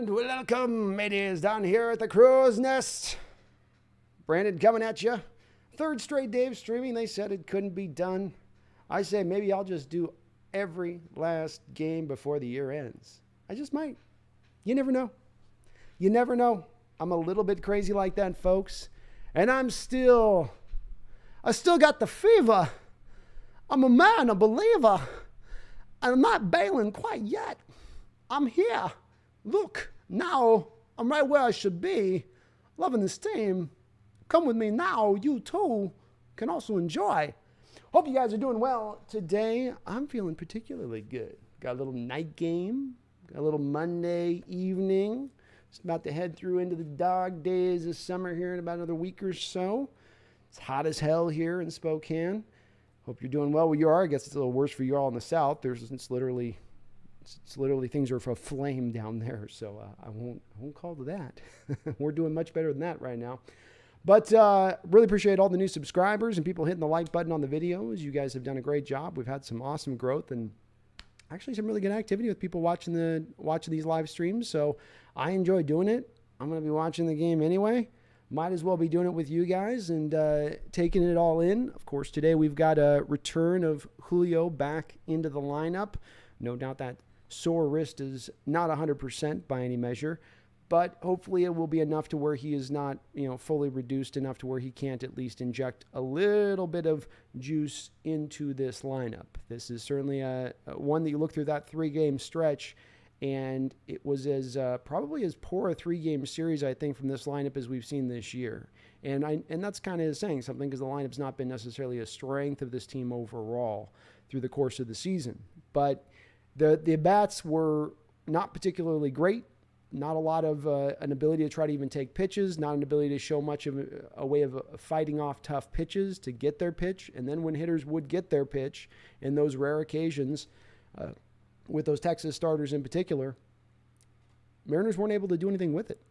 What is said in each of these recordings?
And welcome, mateys, down here at the Crow's Nest. Brandon coming at you. Third straight day of streaming. They said it couldn't be done. I say maybe I'll just do every last game before the year ends. I just might. You never know. You never know. I'm a little bit crazy like that, folks. And I still got the fever. I'm a man, a believer. I'm not bailing quite yet. I'm here. Look, now I'm right where I should be. Loving this team. Come with me now. You too can also enjoy. Hope you guys are doing well today. I'm feeling particularly good. Got a little night game. Got a little Monday evening. Just about to head through into the dog days of summer here in about another week or so. It's hot as hell here in Spokane. Hope you're doing well where you are. I guess it's a little worse for you all in the south. It's literally things are for flame down there, so I won't call to that. We're doing much better than that right now. But really appreciate all the new subscribers and people hitting the like button on the videos. You guys have done a great job. We've had some awesome growth and actually some really good activity with people watching these live streams. So I enjoy doing it. I'm going to be watching the game anyway. Might as well be doing it with you guys and taking it all in. Of course, today we've got a return of Julio back into the lineup. No doubt that sore wrist is not 100% by any measure, but hopefully it will be enough to where he is not, fully reduced enough to where he can't at least inject a little bit of juice into this lineup. This is certainly one that you look through that 3-game stretch, and it was probably as poor a 3-game series, I think, from this lineup as we've seen this year. And that's kind of saying something because the lineup's not been necessarily a strength of this team overall through the course of the season. But the bats were not particularly great. Not a lot of an ability to try to even take pitches, not an ability to show much of a way of fighting off tough pitches to get their pitch. And then when hitters would get their pitch in those rare occasions, with those Texas starters in particular, Mariners weren't able to do anything with it.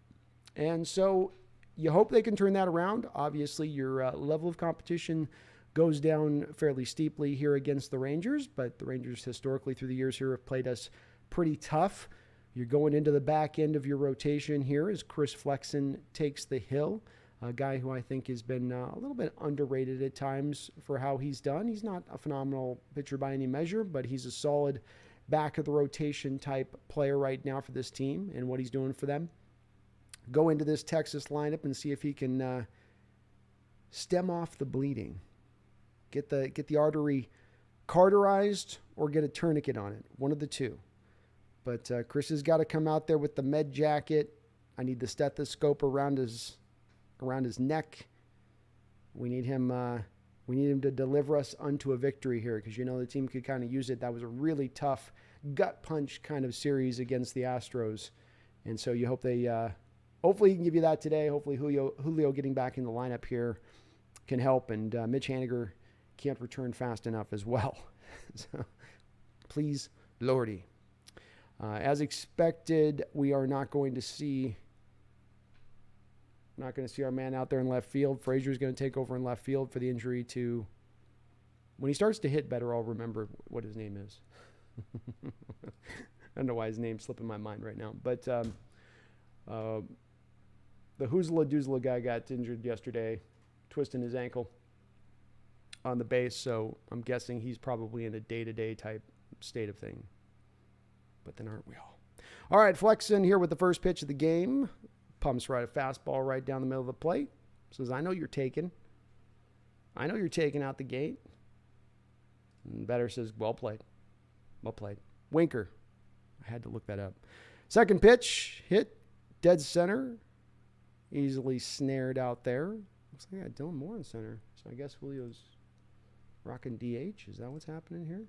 And so you hope they can turn that around. Obviously, your level of competition goes down fairly steeply here against the Rangers, but the Rangers historically through the years here have played us pretty tough. You're going into the back end of your rotation here as Chris Flexen takes the hill, a guy who I think has been a little bit underrated at times for how he's done. He's not a phenomenal pitcher by any measure, but he's a solid back of the rotation type player right now for this team and what he's doing for them. Go into this Texas lineup and see if he can stem off the bleeding. Get the artery cauterized or get a tourniquet on it. One of the two. But Chris has got to come out there with the med jacket. I need the stethoscope around his neck. We need him to deliver us unto a victory here because the team could kind of use it. That was a really tough gut punch kind of series against the Astros. And so you hope hopefully he can give you that today. Hopefully Julio getting back in the lineup here can help. And Mitch Haniger can't return fast enough as well. So please, Lordy. As expected, we are not going to see our man out there in left field. Frazier's going to take over in left field for the injury to... When he starts to hit better, I'll remember what his name is. I don't know why his name's slipping my mind right now. But the Hoozla Doozla guy got injured yesterday, twisting his ankle on the base. So I'm guessing he's probably in a day-to-day type state of thing. But then aren't we all? All right, Flexen here with the first pitch of the game. Pumps right a fastball right down the middle of the plate. Says, I know you're taking out the gate. And Better says, well played. Well played. Winker. I had to look that up. Second pitch, hit, dead center. Easily snared out there. Looks like I got Dylan Moore in center. So I guess Julio's rocking DH. Is that what's happening here?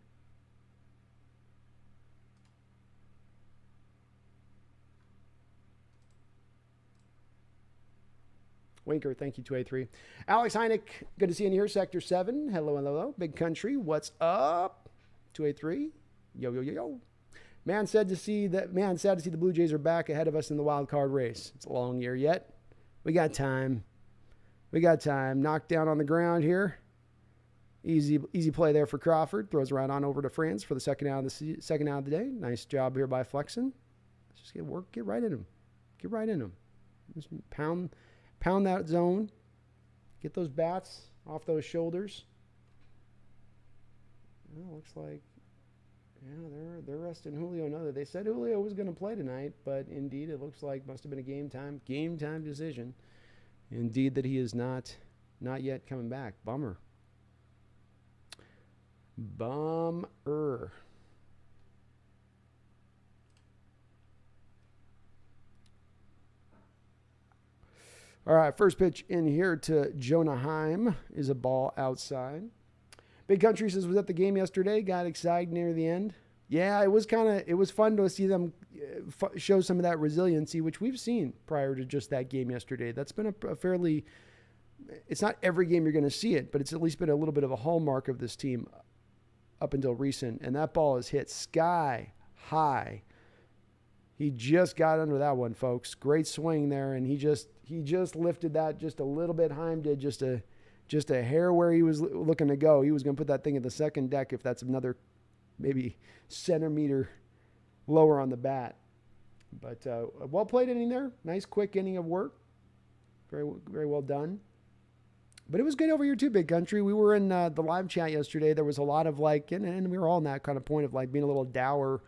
Winker, thank you, 283. Alex Heineck, good to see you in here, Sector 7. Hello, hello. Big Country, what's up? 283. Yo, yo, yo, yo. Sad to see the Blue Jays are back ahead of us in the wild card race. It's a long year yet. We got time. Knocked down on the ground here. Easy play there for Crawford. Throws right on over to France for the second out of the day. Nice job here by Flexen. Let's just get right in him. Get right in him. Just pound that zone. Get those bats off those shoulders. Well, looks like, they're resting Julio. No, they said Julio was going to play tonight, but indeed it looks like must have been a game time decision. Indeed that he is not yet coming back. Bummer. All right, first pitch in here to Jonah Heim is a ball outside. Big Country says, was at the game yesterday, got excited near the end. Yeah, it was fun to see them show some of that resiliency, which we've seen prior to just that game yesterday. That's been a fairly, it's not every game you're going to see it, but it's at least been a little bit of a hallmark of this team up until recent. And that ball is hit sky high. He just got under that one, folks. Great swing there, and he just lifted that just a little bit. Heim did just a hair where he was looking to go. He was going to put that thing at the second deck if that's another maybe centimeter lower on the bat. But a well played inning there. Nice quick inning of work. Very, very well done. But it was good over here too, Big Country. We were in the live chat yesterday. There was a lot of and we were all in that kind of point of being a little dour,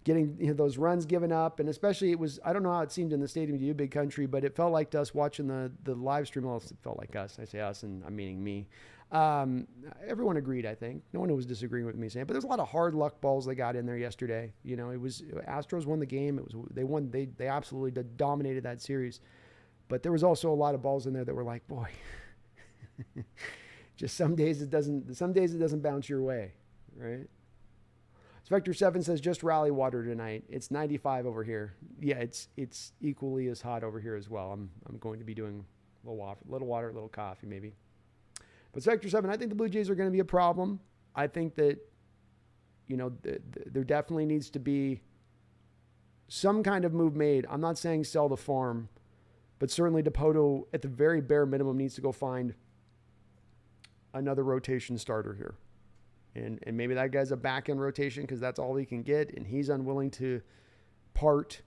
getting those runs given up. And especially I don't know how it seemed in the stadium to you, Big Country, but it felt like to us watching the live stream. Well, it felt like us. I say us, and I'm meaning me. Everyone agreed, I think. No one was disagreeing with me saying, but there's a lot of hard luck balls they got in there yesterday. It was Astros won the game. They won. They absolutely dominated that series. But there was also a lot of balls in there that were like, boy, just some days it doesn't bounce your way, right? Spectre 7 says just rally water tonight. It's 95 over here. Yeah, it's equally as hot over here as well. I'm going to be doing a little water, a little coffee maybe. But Spectre 7, I think the Blue Jays are going to be a problem. I think that there definitely needs to be some kind of move made. I'm not saying sell the farm, but certainly Dipoto at the very bare minimum needs to go find another rotation starter here. And maybe that guy's a back-end rotation because that's all he can get, and he's unwilling to part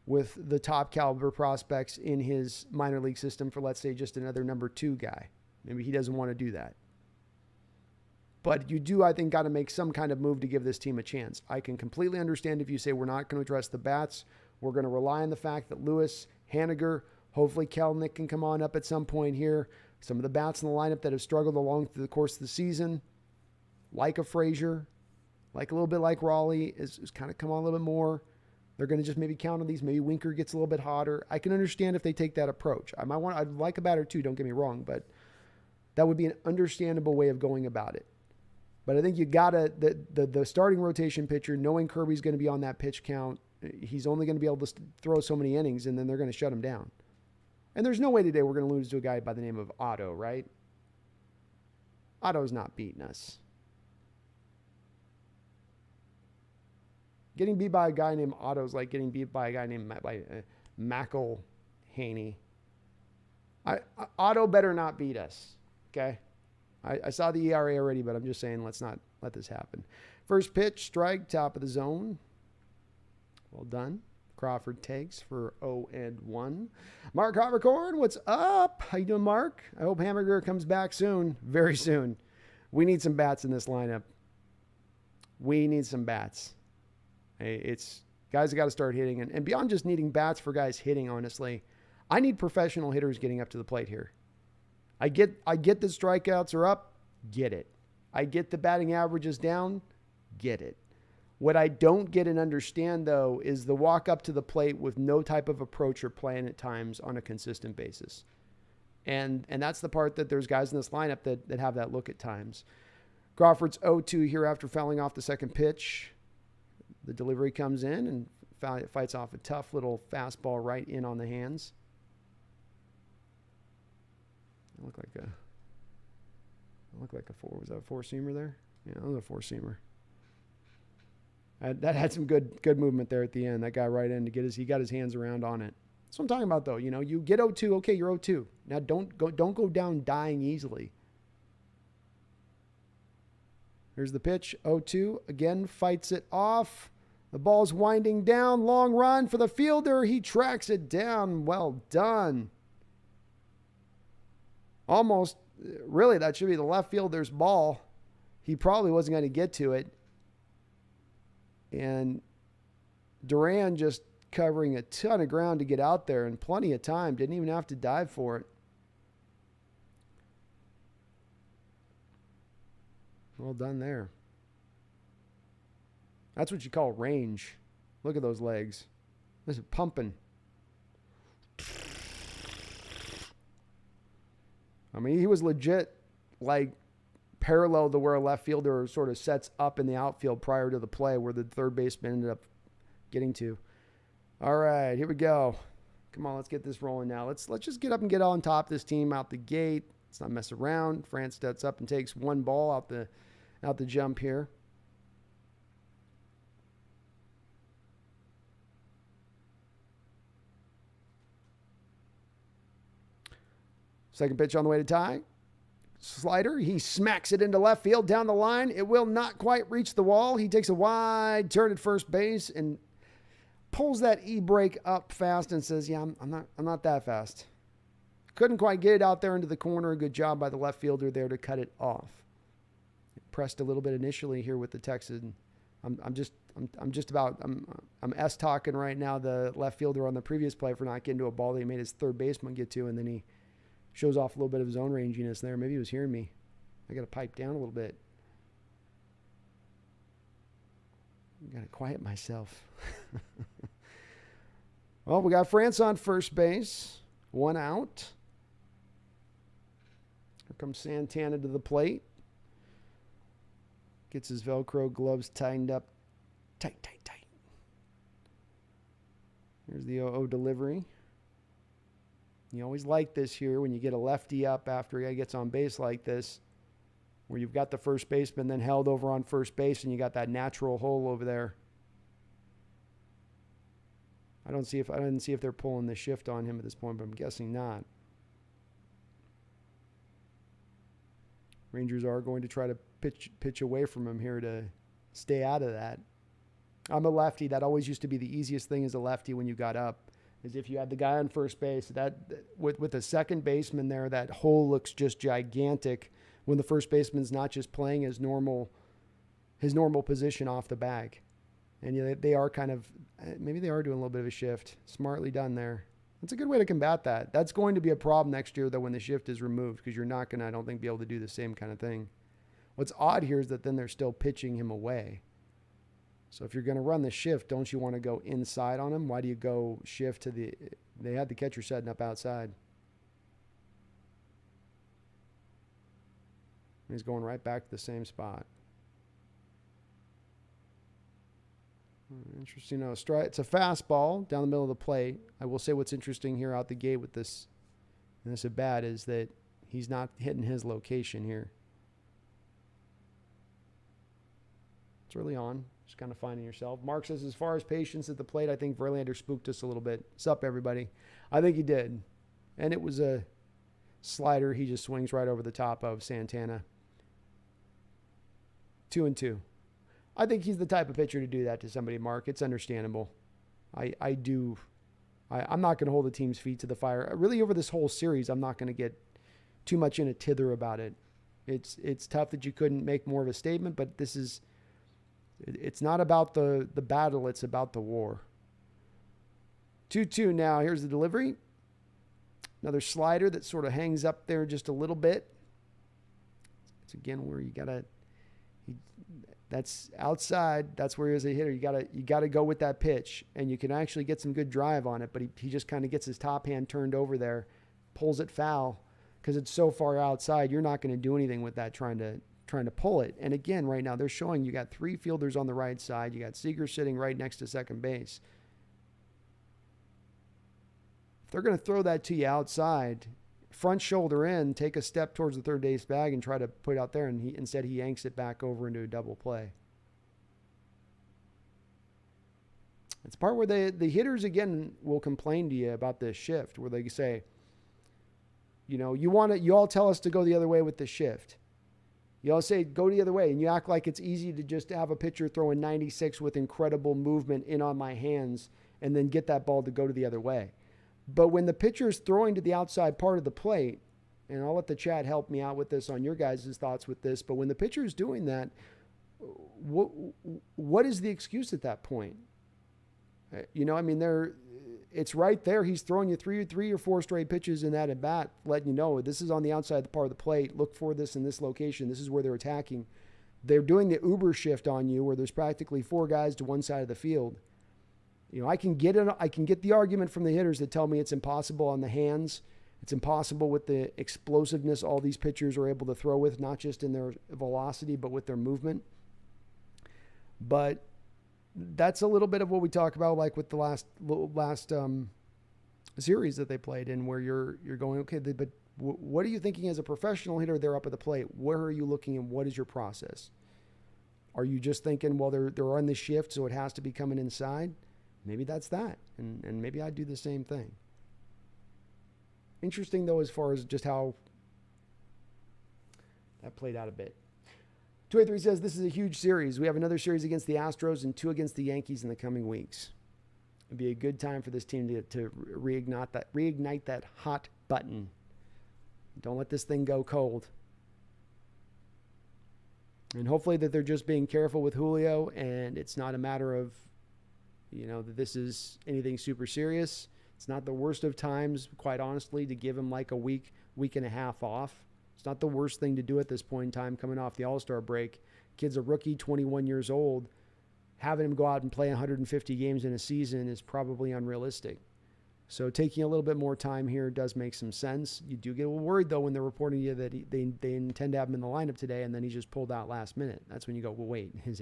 with the top caliber prospects in his minor league system for, let's say, just another number 2 guy. Maybe he doesn't want to do that. But you do, I think, got to make some kind of move to give this team a chance. I can completely understand if you say we're not going to address the bats. We're going to rely on the fact that Lewis, Haniger, hopefully Kelenic can come on up at some point here. Some of the bats in the lineup that have struggled along through the course of the season, like a Frazier, like a little bit like Raleigh, is kind of come on a little bit more. They're going to just maybe count on these. Maybe Winker gets a little bit hotter. I can understand if they take that approach. I'd like a batter too, don't get me wrong, but that would be an understandable way of going about it. But I think you got to, the starting rotation pitcher, knowing Kirby's going to be on that pitch count, he's only going to be able to throw so many innings, and then they're going to shut him down. And there's no way today we're going to lose to a guy by the name of Otto, right? Otto's not beating us. Getting beat by a guy named Otto is like getting beat by a guy named McElhaney. Otto better not beat us, okay? I saw the ERA already, but I'm just saying let's not let this happen. First pitch, strike, top of the zone. Well done. Crawford takes for 0-1. Mark Havercorn, what's up? How you doing, Mark? I hope Hamburger comes back soon, very soon. We need some bats in this lineup. We need some bats. It's guys got to start hitting. And beyond just needing bats for guys hitting, honestly, I need professional hitters getting up to the plate here. I get the strikeouts are up, get it. I get the batting averages down, get it. What I don't get and understand, though, is the walk up to the plate with no type of approach or plan at times on a consistent basis. And that's the part that there's guys in this lineup that have that look at times. Crawford's 0-2 here after fouling off the second pitch. The delivery comes in and fights off a tough little fastball right in on the hands. It looked like a four. Was that a four-seamer there? Yeah, that was a four-seamer. That had some good movement there at the end. That guy right in he got his hands around on it. That's what I'm talking about, though. You get 0-2, okay, you're 0-2. Now don't go down dying easily. Here's the pitch, 0-2. Again, fights it off. The ball's winding down. Long run for the fielder. He tracks it down. Well done. Almost, really, that should be the left fielder's ball. He probably wasn't going to get to it. And Duran just covering a ton of ground to get out there and plenty of time. Didn't even have to dive for it. Well done there. That's what you call range. Look at those legs. This is pumping. I mean, he was legit like parallel to where a left fielder sort of sets up in the outfield prior to the play where the third baseman ended up getting to. All right, here we go. Come on, let's get this rolling now. Let's just get up and get on top of this team out the gate. Let's not mess around. France steps up and takes one ball out the jump here. Second pitch on the way to tie. Slider, he smacks it into left field down the line. It will not quite reach the wall. He takes a wide turn at first base and pulls that E-brake up fast and says, yeah, I'm not that fast. Couldn't quite get it out there into the corner. Good job by the left fielder there to cut it off. Pressed a little bit initially here with the Texan. I'm S-talking right now the left fielder on the previous play for not getting to a ball that he made his third baseman get to, and then he shows off a little bit of his own ranginess there. Maybe he was hearing me. I got to pipe down a little bit. I got to quiet myself. Well, we got France on first base. One out. Here comes Santana to the plate. Gets his Velcro gloves tightened up. Tight. Here's the 0-0 delivery. You always like this here when you get a lefty up after he gets on base like this, where you've got the first baseman then held over on first base and you got that natural hole over there. I didn't see if they're pulling the shift on him at this point, but I'm guessing not. Rangers are going to try to pitch away from him here to stay out of that. I'm a lefty. That always used to be the easiest thing as a lefty when you got up, is if you had the guy on first base. That with a second baseman there, that hole looks just gigantic when the first baseman's not just playing his normal position off the bag. And they are maybe they are doing a little bit of a shift. Smartly done there. That's a good way to combat that. That's going to be a problem next year, though, when the shift is removed, because you're not going to, I don't think, be able to do the same kind of thing. What's odd here is that then they're still pitching him away. So if you're going to run the shift, don't you want to go inside on him? Why do you go shift to they had the catcher setting up outside. And he's going right back to the same spot. Interesting. No, strike. It's a fastball down the middle of the plate. I will say what's interesting here out the gate with this, and this at bat, is that he's not hitting his location here. It's early on. Just kind of finding yourself. Mark says, as far as patience at the plate, I think Verlander spooked us a little bit. What's up, everybody? I think he did. And it was a slider. He just swings right over the top of Santana. 2-2. I think he's the type of pitcher to do that to somebody, Mark. It's understandable. I'm not going to hold the team's feet to the fire. Really, over this whole series, I'm not going to get too much in a tither about it. It's tough that you couldn't make more of a statement, but it's not about the battle. It's about the war. 2-2 now. Here's the delivery. Another slider that sort of hangs up there just a little bit. It's again where you got to... That's outside. That's where he is a hitter. You gotta go with that pitch, and you can actually get some good drive on it. But he just kind of gets his top hand turned over there, pulls it foul because it's so far outside. You're not going to do anything with that trying to pull it. And again, right now they're showing you got three fielders on the right side. You got Seager sitting right next to second base. If they're going to throw that to you outside, front shoulder in, take a step towards the third base bag and try to put it out there, and instead he yanks it back over into a double play. It's part where the hitters, again, will complain to you about this shift, where they say, you all tell us to go the other way with the shift. You all say, go the other way. And you act like it's easy to just have a pitcher throw a 96 with incredible movement in on my hands and then get that ball to go to the other way. But when the pitcher is throwing to the outside part of the plate, and I'll let the chat help me out with this on your guys' thoughts with this, but when the pitcher is doing that, what is the excuse at that point? You know, I mean, it's right there. He's throwing you three or four straight pitches in that at bat, letting you know this is on the outside part of the plate. Look for this in this location. This is where they're attacking. They're doing the Uber shift on you, where there's practically four guys to one side of the field. You know, I can get the argument from the hitters that tell me it's impossible on the hands. It's impossible with the explosiveness all these pitchers are able to throw with, not just in their velocity, but with their movement. But that's a little bit of what we talk about, like with the last series that they played in, where you're going, okay, but what are you thinking as a professional hitter there up at the plate? Where are you looking and what is your process? Are you just thinking, well, they're on the shift, so it has to be coming inside? Maybe that's that. And maybe I'd do the same thing. Interesting, though, as far as just how that played out a bit. 283 says, this is a huge series. We have another series against the Astros and 2 against the Yankees in the coming weeks. It'd be a good time for this team to reignite that hot button. Don't let this thing go cold. And hopefully that they're just being careful with Julio, and it's not a matter of, you know, that this is anything super serious. It's not the worst of times, quite honestly, to give him like a week and a half off. It's not the worst thing to do at this point in time coming off the All-Star break. Kid's a rookie, 21 years old. Having him go out and play 150 games in a season is probably unrealistic. So taking a little bit more time here does make some sense. You do get a little worried, though, when they're reporting to you that they intend to have him in the lineup today, and then he just pulled out last minute. That's when you go, well, wait, is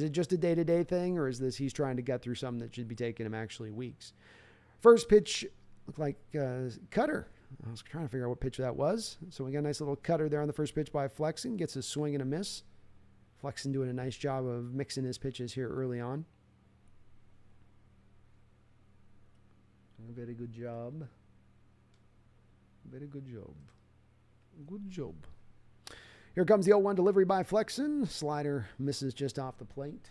it just a day-to-day thing, or is this he's trying to get through something that should be taking him actually weeks? First pitch looked like cutter. I was trying to figure out what pitch that was. So we got a nice little cutter there on the first pitch by Flexen. Gets a swing and a miss. Flexen doing a nice job of mixing his pitches here early on. Very good job. Very good job. Good job. Here comes the 0-1 delivery by Flexen. Slider misses just off the plate.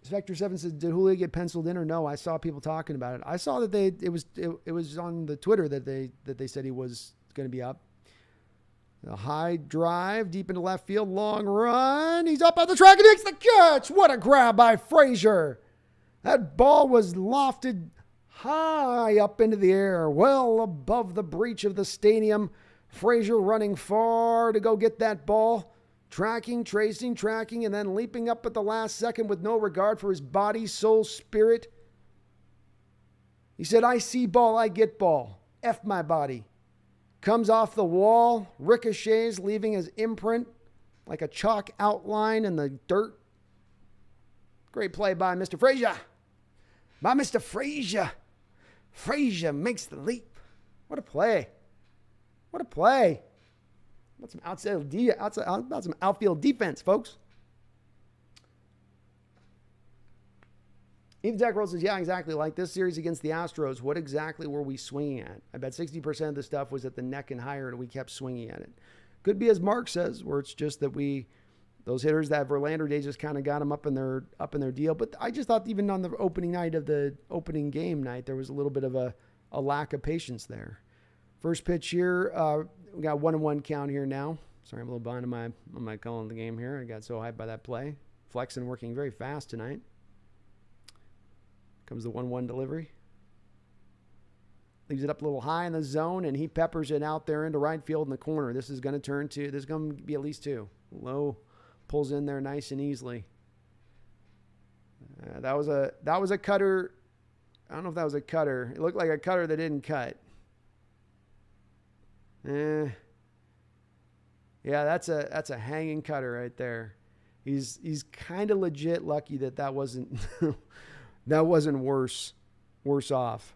Vector 7 says, did Julio get penciled in or no? I saw people talking about it. I saw that it was on the Twitter that they said he was going to be up. A high drive deep into left field, long run. He's up on the track and makes the catch. What a grab by Frazier. That ball was lofted high up into the air, well above the breach of the stadium. Frazier running far to go get that ball. Tracking, tracing, and then leaping up at the last second with no regard for his body, soul, spirit. He said, I see ball, I get ball. F my body. Comes off the wall, ricochets, leaving his imprint like a chalk outline in the dirt. Great play by Mr. Frazier. By Mr. Frazier. Frazier makes the leap. What a play. What a play. About some outfield defense, folks. Even Jack Rose says, yeah, exactly. Like this series against the Astros, what exactly were we swinging at? I bet 60% of the stuff was at the neck and higher, and we kept swinging at it. Could be, as Mark says, where it's just that those hitters that Verlander, they just kind of got them up in their deal. But I just thought even on the opening night of the opening game night, there was a little bit of a lack of patience there. First pitch here, we got 1-1 count here now. Sorry, I'm a little behind on my call in the game here. I got so hyped by that play. Flexen working very fast tonight. Comes the 1-1 delivery. Leaves it up a little high in the zone, and he peppers it out there into right field in the corner. This is going to be at least 2. Low pulls in there nice and easily. That was a cutter. I don't know if that was a cutter. It looked like a cutter that didn't cut. Yeah, that's a hanging cutter right there. He's kind of legit lucky that wasn't worse off.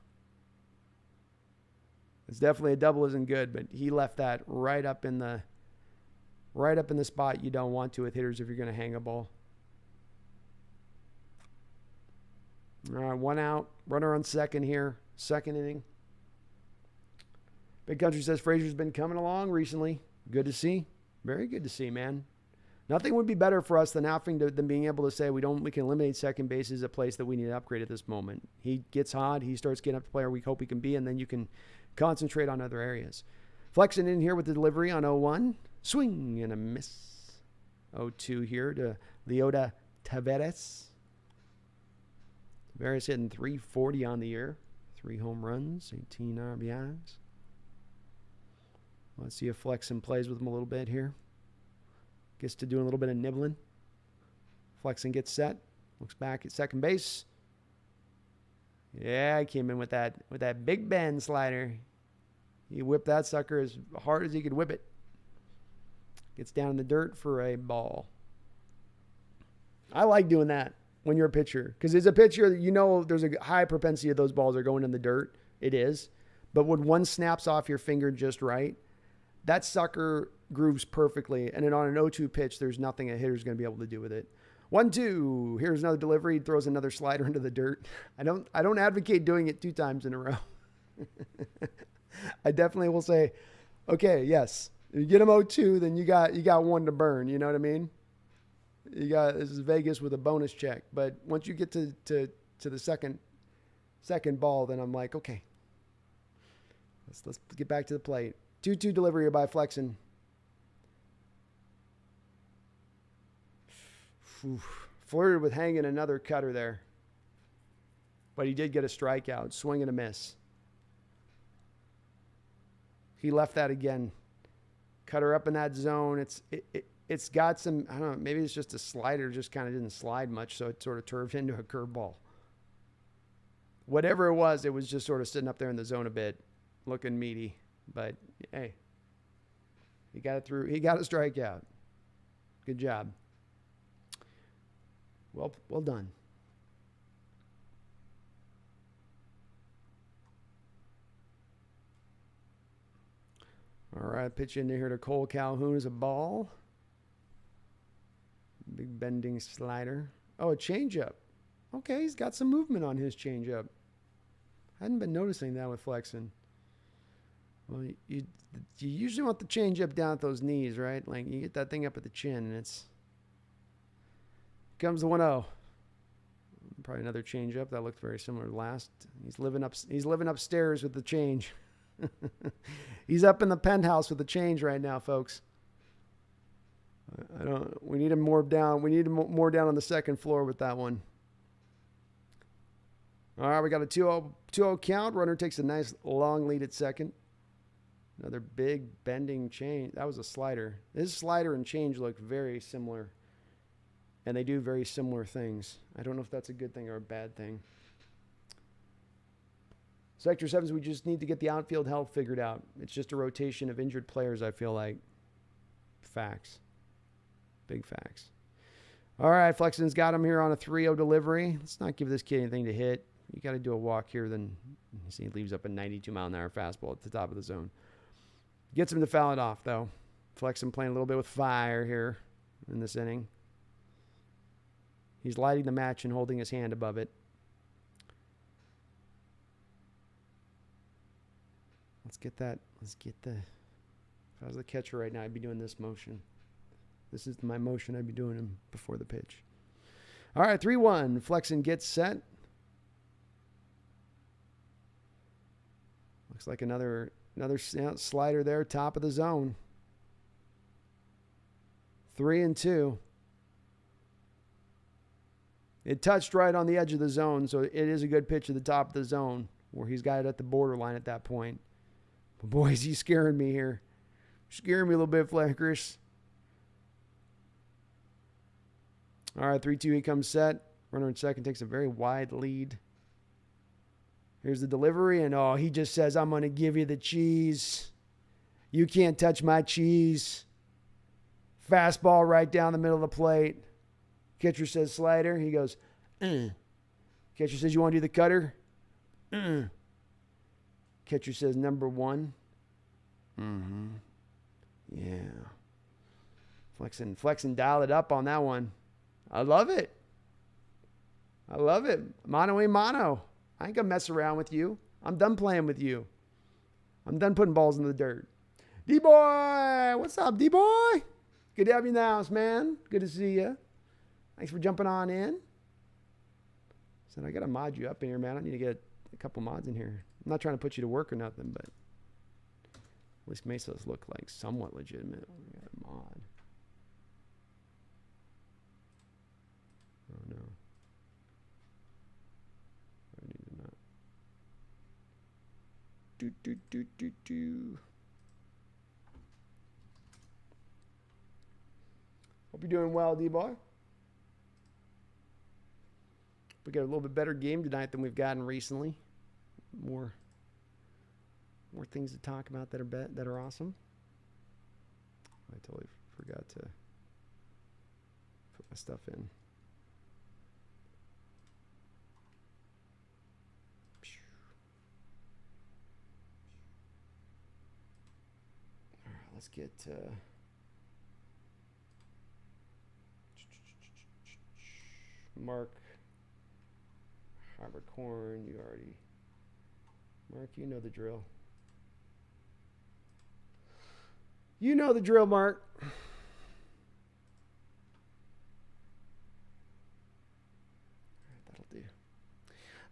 It's definitely a double isn't good, but he left that right up in the spot you don't want to with hitters if you're going to hang a ball. All right, 1 out, runner on second here, second inning. Big Country says Frazier's been coming along recently. Good to see. Very good to see, man. Nothing would be better for us than being able to say we can eliminate second base as a place that we need to upgrade at this moment. He gets hot. He starts getting up to the player we hope he can be, and then you can concentrate on other areas. Flexing in here with the delivery on 0-1. Swing and a miss. 0-2 here to Leota Taveras. Taveras hitting .340 on the year. 3 home runs, 18 RBIs. Let's see if Flexen plays with him a little bit here. Gets to do a little bit of nibbling. Flexen gets set. Looks back at second base. Yeah, he came in with that Big Ben slider. He whipped that sucker as hard as he could whip it. Gets down in the dirt for a ball. I like doing that when you're a pitcher. Because as a pitcher, there's a high propensity of those balls are going in the dirt. It is. But when one snaps off your finger just right, that sucker grooves perfectly. And then on an 0-2 pitch, there's nothing a hitter's going to be able to do with it. 1-2. Here's another delivery. He throws another slider into the dirt. I don't advocate doing it 2 times in a row. I definitely will say, okay, yes. If you get him 0-2, then you got one to burn. You know what I mean? This is Vegas with a bonus check. But once you get to the second ball, then I'm like, okay. Let's get back to the plate. 2-2 delivery by Flexen. Flirted with hanging another cutter there. But he did get a strikeout. Swing and a miss. He left that again. Cutter up in that zone. It's got some, I don't know, maybe it's just a slider, just kind of didn't slide much, so it sort of turned into a curveball. Whatever it was just sort of sitting up there in the zone a bit, looking meaty. But, hey, he got it through. He got a strikeout. Good job. Well done. All right, pitch into here to Cole Calhoun is a ball. Big bending slider. Oh, a changeup. Okay, he's got some movement on his changeup. Hadn't been noticing that with Flexen. Well, you usually want the changeup down at those knees, right? Like you get that thing up at the chin, and comes the 1-0. Probably another changeup that looked very similar to last. He's living upstairs with the change. He's up in the penthouse with the change right now, folks. We need him more down. We need him more down on the second floor with that one. All right, we got a 2-0 count. Runner takes a nice long lead at second. Another big bending change. That was a slider. His slider and change look very similar. And they do very similar things. I don't know if that's a good thing or a bad thing. Sector 7s, we just need to get the outfield health figured out. It's just a rotation of injured players, I feel like. Facts. Big facts. All right, Flexen's got him here on a 3-0 delivery. Let's not give this kid anything to hit. You got to do a walk here, then he leaves up a 92-mile-an-hour fastball at the top of the zone. Gets him to foul it off, though. Flexen playing a little bit with fire here in this inning. He's lighting the match and holding his hand above it. Let's get the... If I was the catcher right now, I'd be doing this motion. This is my motion I'd be doing him before the pitch. All right, 3-1. Flexen gets set. Looks like another slider there, top of the zone. 3-2. It touched right on the edge of the zone, so it is a good pitch at the top of the zone where he's got it at the borderline at that point. But boys, he's scaring me here. Scaring me a little bit, Flackers. All right, 3-2, he comes set. Runner in second takes a very wide lead. Here's the delivery, and he just says, I'm going to give you the cheese. You can't touch my cheese. Fastball right down the middle of the plate. Catcher says slider. He goes, Catcher says, you want to do the cutter? Catcher says number 1. Mm-hmm. Yeah. Flexen dialed it up on that one. I love it. Mano a mano. I ain't going to mess around with you. I'm done playing with you. I'm done putting balls in the dirt. D-Boy! What's up, D-Boy? Good to have you in the house, man. Good to see you. Thanks for jumping on in. Said, I got to mod you up in here, man. I need to get a couple mods in here. I'm not trying to put you to work or nothing, but at least makes us look like somewhat legitimate. We got a mod. Oh, no. I need to not. Hope you're doing well, D-Boy. We got a little bit better game tonight than we've gotten recently. More things to talk about that are awesome. I totally forgot to put my stuff in. All right, let's get Mark Harbor Corn. Mark, you know the drill. You know the drill, Mark.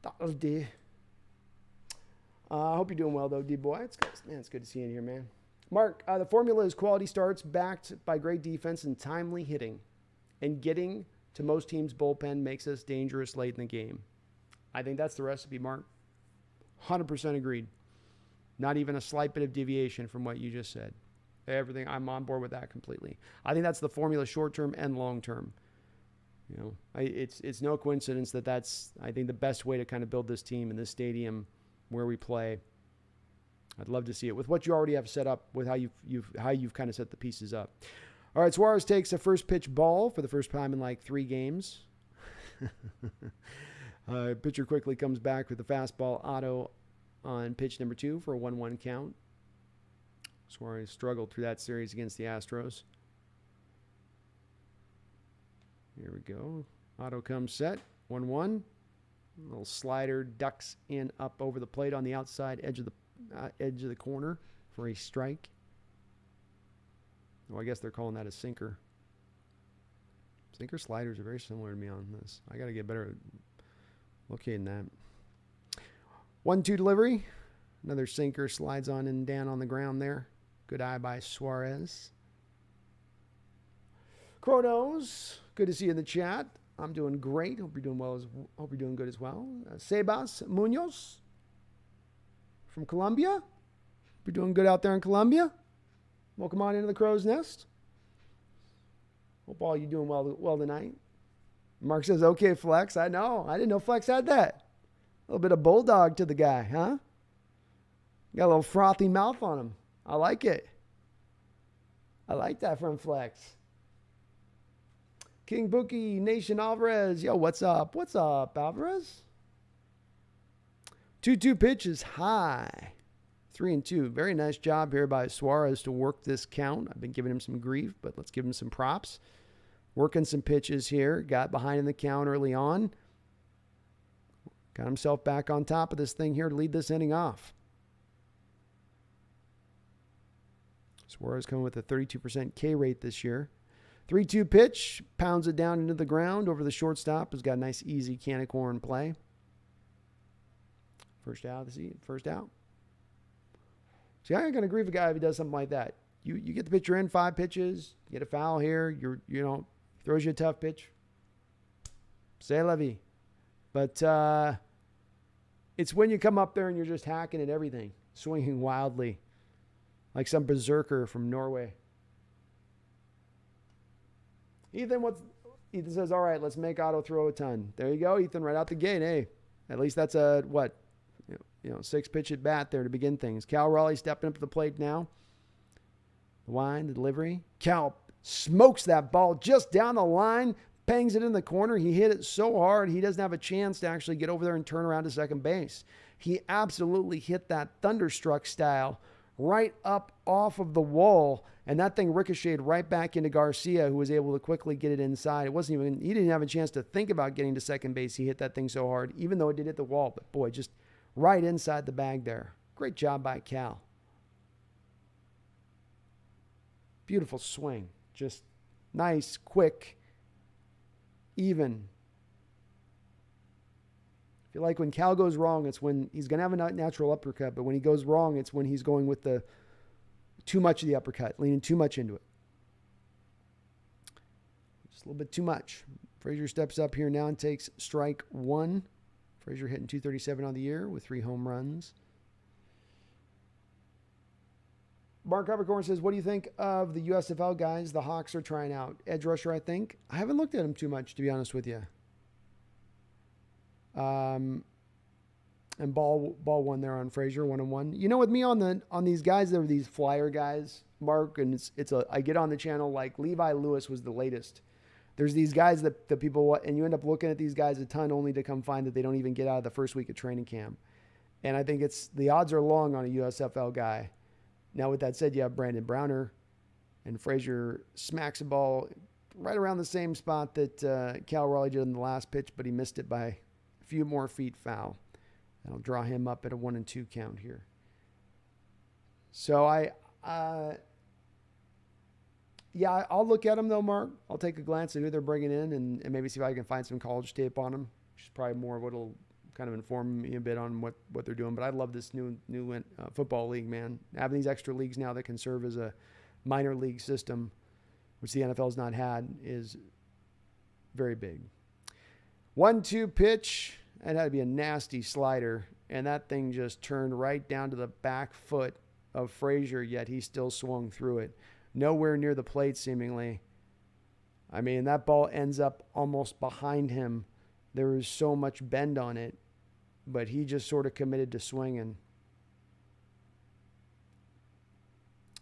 That'll do. I hope you're doing well, though, D-Boy. It's good to see you in here, man. Mark, the formula is quality starts backed by great defense and timely hitting. And getting to most teams' bullpen makes us dangerous late in the game. I think that's the recipe, Mark. 100% agreed. Not even a slight bit of deviation from what you just said. Everything, I'm on board with that completely. I think that's the formula short term and long term. You know, it's no coincidence that that's, I think, the best way to kind of build this team in this stadium where we play. I'd love to see it with what you already have set up, with how you've kind of set the pieces up. All right, Suarez takes a first pitch ball for the first time in like 3 games. Pitcher quickly comes back with a fastball auto on pitch number 2 for a 1-1 count. Suarez struggled through that series against the Astros. Here we go. Auto comes set. 1-1. Little slider ducks in up over the plate on the outside edge of the corner for a strike. Well, I guess they're calling that a sinker. Sinker sliders are very similar to me on this. I got to get better at locating that. 1-2 delivery. Another sinker slides on and down on the ground there. Good eye by Suarez. Chronos, good to see you in the chat. I'm doing great. Hope you're doing well. Hope you're doing good as well. Sebas Munoz from Colombia. Hope you're doing good out there in Colombia. Welcome on into the Crow's Nest. Hope all you doing well tonight. Mark says, okay, Flex. I know. I didn't know Flex had that. A little bit of bulldog to the guy, huh? Got a little frothy mouth on him. I like it. I like that from Flex. King Bookie, Nation Alvarez. Yo, what's up? What's up, Alvarez? 2-2 pitch is high. 3-2. Very nice job here by Suarez to work this count. I've been giving him some grief, but let's give him some props. Working some pitches here. Got behind in the count early on. Got himself back on top of this thing here to lead this inning off. Suarez coming with a 32% K rate this year. 3-2 pitch. Pounds it down into the ground over the shortstop. Has got a nice, easy can of corn play. First out. First out. See, I ain't going to grieve a guy if he does something like that. You get the pitcher in 5 pitches, get a foul here, throws you a tough pitch. C'est la vie. But it's when you come up there and you're just hacking at everything, swinging wildly, like some berserker from Norway. Ethan says, all right, let's make Otto throw a ton. There you go, Ethan, right out the gate. Hey, at least that's a, 6-pitch at bat there to begin things. Cal Raleigh stepping up to the plate now. The line, the delivery. Cal smokes that ball just down the line, bangs it in the corner. He hit it so hard, he doesn't have a chance to actually get over there and turn around to second base. He absolutely hit that thunderstruck style right up off of the wall, and that thing ricocheted right back into Garcia, who was able to quickly get it inside. He didn't have a chance to think about getting to second base. He hit that thing so hard, even though it did hit the wall, but boy, just right inside the bag there. Great job by Cal. Beautiful swing. Just nice, quick, even. I feel like when Cal goes wrong, it's when he's going to have a natural uppercut, but when he goes wrong, it's when he's going with the too much of the uppercut, leaning too much into it. Just a little bit too much. Frazier steps up here now and takes strike one. Frazier hitting .237 on the year with 3 home runs. Mark Uppercorn says, what do you think of the USFL guys the Hawks are trying out? Edge rusher, I think. I haven't looked at him too much, to be honest with you. And ball one there on Frazier, 1-1. You know, with me on these guys, there were these flyer guys, Mark, and I get on the channel like Levi Lewis was the latest. There's these guys that people, and you end up looking at these guys a ton only to come find that they don't even get out of the first week of training camp. And I think the odds are long on a USFL guy. Now, with that said, you have Brandon Browner, and Frazier smacks a ball right around the same spot that Cal Raleigh did in the last pitch, but he missed it by a few more feet foul. That'll draw him up at a 1-2 count here. So I'll look at him though, Mark. I'll take a glance at who they're bringing in and maybe see if I can find some college tape on him, which is probably more of what will kind of inform me a bit on what they're doing. But I love this new football league, man. Having these extra leagues now that can serve as a minor league system, which the NFL's not had, is very big. 1-2 pitch. That had to be a nasty slider, and that thing just turned right down to the back foot of Frazier, yet he still swung through it. Nowhere near the plate, seemingly. I mean, that ball ends up almost behind him. There was so much bend on it, but he just sort of committed to swinging.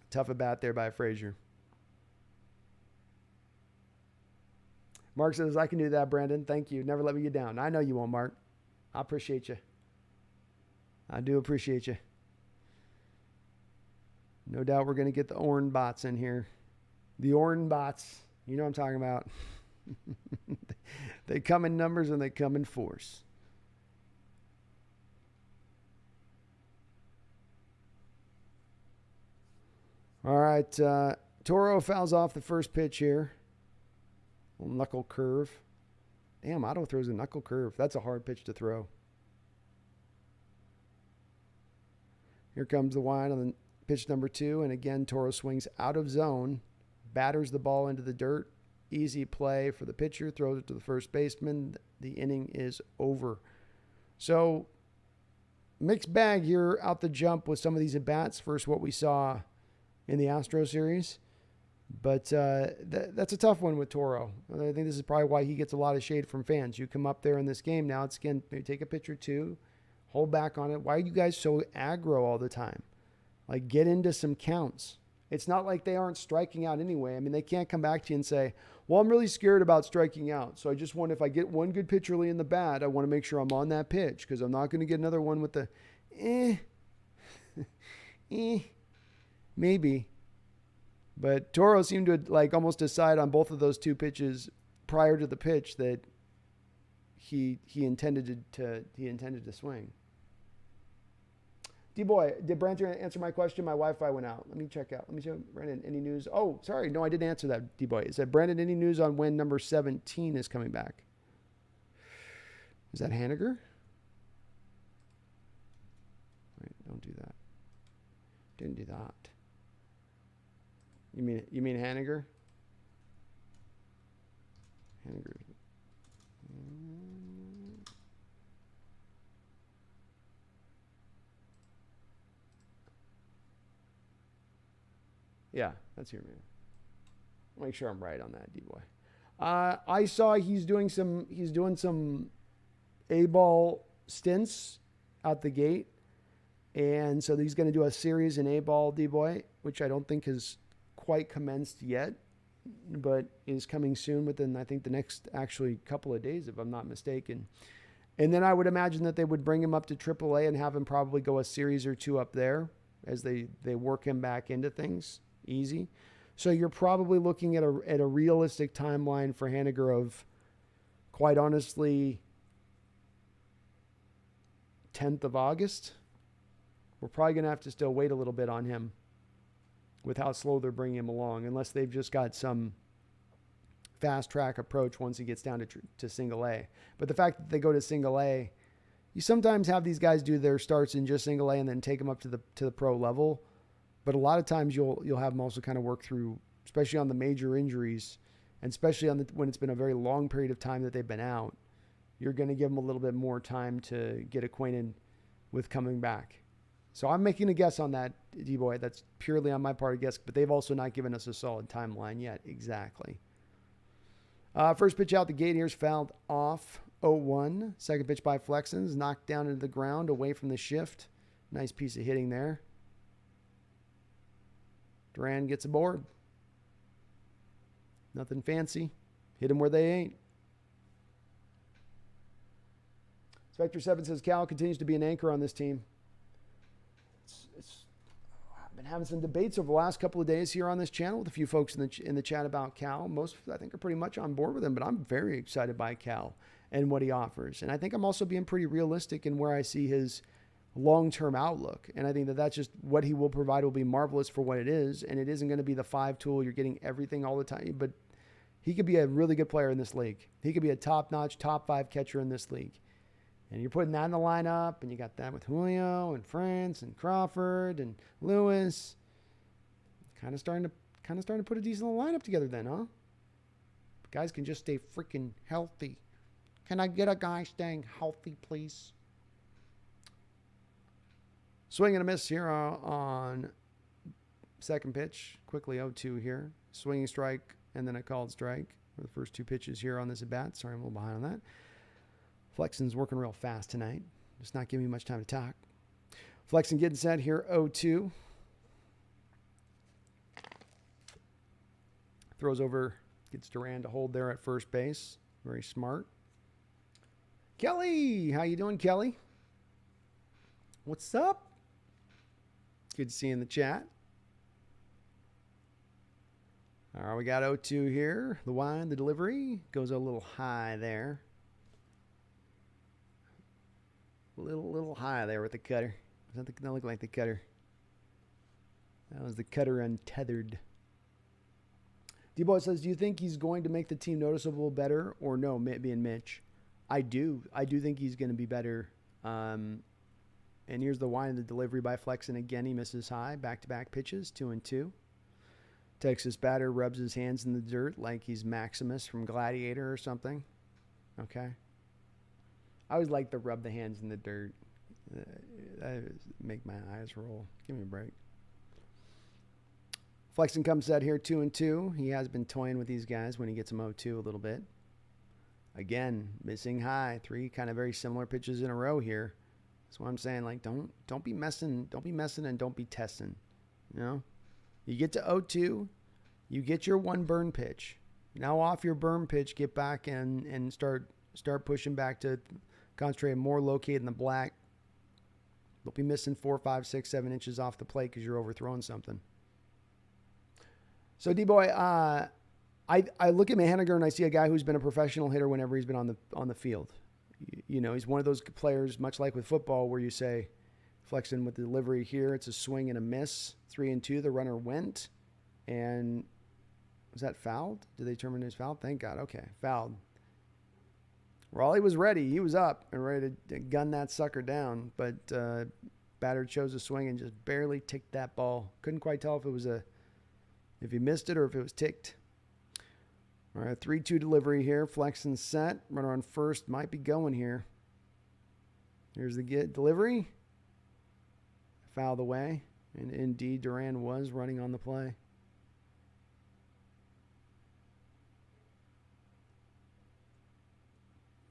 Tough at bat there by Frazier. Mark says, I can do that, Brandon. Thank you. Never let me get down. I know you won't, Mark. I appreciate you. I do appreciate you. No doubt we're going to get the Orn bots in here. The Orn bots. You know what I'm talking about. They come in numbers and they come in force. All right. Toro fouls off the first pitch here. Little knuckle curve. Damn, Otto throws a knuckle curve. That's a hard pitch to throw. Here comes the wind on pitch number 2. And again, Toro swings out of zone, batters the ball into the dirt. Easy play for the pitcher, throws it to the first baseman. The inning is over. So, mixed bag here out the jump with some of these at-bats versus what we saw in the Astros series. But that's a tough one with Toro. I think this is probably why he gets a lot of shade from fans. You come up there in this game now, it's again, maybe take a pitch or two, hold back on it. Why are you guys so aggro all the time? Like, get into some counts. It's not like they aren't striking out anyway. I mean, they can't come back to you and say, well, I'm really scared about striking out. So I just want, if I get one good pitch early in the bat, I want to make sure I'm on that pitch because I'm not going to get another one with the maybe. But Toro seemed to like almost decide on both of those 2 pitches prior to the pitch that he intended to swing. D-Boy, did Brandon answer my question? My Wi-Fi went out. Let me check out. Let me show Brandon any news. Oh, sorry. No, I didn't answer that, D-Boy. It said, Brandon, any news on when number 17 is coming back? Is that Haniger? Wait, don't do that. Didn't do that. You mean Haniger? Haniger. Yeah, that's your man. I'll make sure I'm right on that, D-Boy. I saw he's doing some A-ball stints out the gate. And so he's going to do a series in A-ball, D-Boy, which I don't think has quite commenced yet, but is coming soon within, I think, the next actually couple of days, if I'm not mistaken. And then I would imagine that they would bring him up to AAA and have him probably go a series or 2 up there as they work him back into things. Easy. So you're probably looking at a realistic timeline for Haniger of, quite honestly, 10th of August. We're probably going to have to still wait a little bit on him. with how slow they're bringing him along, unless they've just got some fast track approach once he gets down to single A. But the fact that they go to single A, you sometimes have these guys do their starts in just single A and then take them up to the pro level. But a lot of times you'll have them also kind of work through, especially on the major injuries, and especially when it's been a very long period of time that they've been out. You're going to give them a little bit more time to get acquainted with coming back. So I'm making a guess on that, D-Boy. That's purely on my part of guess, but they've also not given us a solid timeline yet. Exactly. First pitch out the gate here's fouled off, 0-1. Second pitch by Flexen, knocked down into the ground away from the shift. Nice piece of hitting there. Duran gets aboard. Nothing fancy. Hit them where they ain't. Spectre 7 says Cal continues to be an anchor on this team. I've been having some debates over the last couple of days here on this channel with a few folks in the chat about Cal. Most, I think, are pretty much on board with him, but I'm very excited by Cal and what he offers. And I think I'm also being pretty realistic in where I see his long-term outlook. And I think that that's just what he will provide will be marvelous for what it is. And it isn't going to be the 5 tool. You're getting everything all the time. But he could be a really good player in this league. He could be a top-notch, top 5 catcher in this league. And you're putting that in the lineup, and you got that with Julio and France and Crawford and Lewis. Kind of starting to put a decent little lineup together then, huh? Guys can just stay freaking healthy. Can I get a guy staying healthy, please? Swing and a miss here on second pitch. Quickly 0-2 here. Swinging strike and then a called strike for the first 2 pitches here on this at-bat. Sorry, I'm a little behind on that. Flexen's working real fast tonight. Just not giving me much time to talk. Flexen getting set here, 0-2. Throws over, gets Duran to hold there at first base. Very smart. Kelly, how you doing, Kelly? What's up? Good to see you in the chat. All right, we got 0-2 here. The wind, the delivery goes a little high there. Little high there with the cutter. That looked like the cutter. That was the cutter untethered. D-Boy says, do you think he's going to make the team noticeable better or no, being Mitch? I do. I do think he's going to be better. And here's the wind, the delivery by Flexen. Again, he misses high. Back-to-back pitches, 2-2. Texas batter rubs his hands in the dirt like he's Maximus from Gladiator or something. Okay. I always like to rub the hands in the dirt. That make my eyes roll. Give me a break. Flexen comes out here 2-2. He has been toying with these guys when he gets them 0-2 a little bit. Again, missing high. 3 kind of very similar pitches in a row here. That's what I'm saying. Like, don't be messing and don't be testing. You know? You get to 0-2, you get your 1 burn pitch. Now off your burn pitch, get back and start pushing back to concentrate more located in the black. Don't be missing 4, 5, 6, 7 inches off the plate because you're overthrowing something. So D-Boy, I look at Mahaniger and I see a guy who's been a professional hitter whenever he's been on the field. You know, he's one of those players, much like with football, where you say, Flexen with the delivery here, it's a swing and a miss. 3-2, the runner went. And was that fouled? Did they determine it was fouled? Thank God. Okay, fouled. Raleigh was ready. He was up and ready to gun that sucker down. But batter chose a swing and just barely ticked that ball. Couldn't quite tell if he missed it or if it was ticked. All right, 3-2 delivery here. Flexen set. Runner on first might be going here. Here's the delivery. Fouled away. And indeed, Duran was running on the play.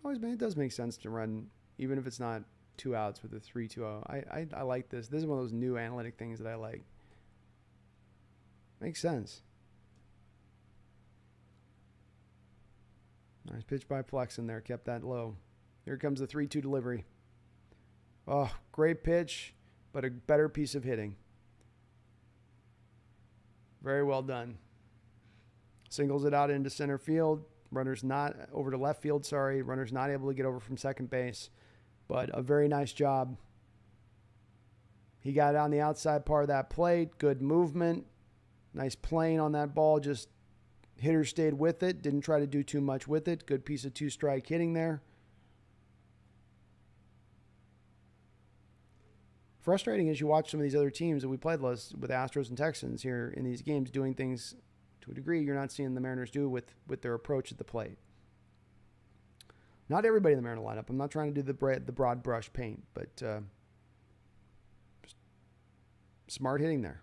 It does make sense to run, even if it's not 2 outs with a 3-2-0. I like this. This is one of those new analytic things that I like. Makes sense. Nice pitch by Flexen there. Kept that low. Here comes the 3-2 delivery. Oh, great pitch, but a better piece of hitting. Very well done. Singles it out into center field. Runner's not over to left field, sorry. Runner's not able to get over from second base, but a very nice job. He got on the outside part of that plate. Good movement. Nice plane on that ball. Just hitter stayed with it. Didn't try to do too much with it. Good piece of two-strike hitting there. Frustrating as you watch some of these other teams that we played with Astros and Texans here in these games doing things to a degree you're not seeing the Mariners do with their approach at the plate. Not everybody in the Mariner lineup. I'm not trying to do the broad brush paint, but smart hitting there.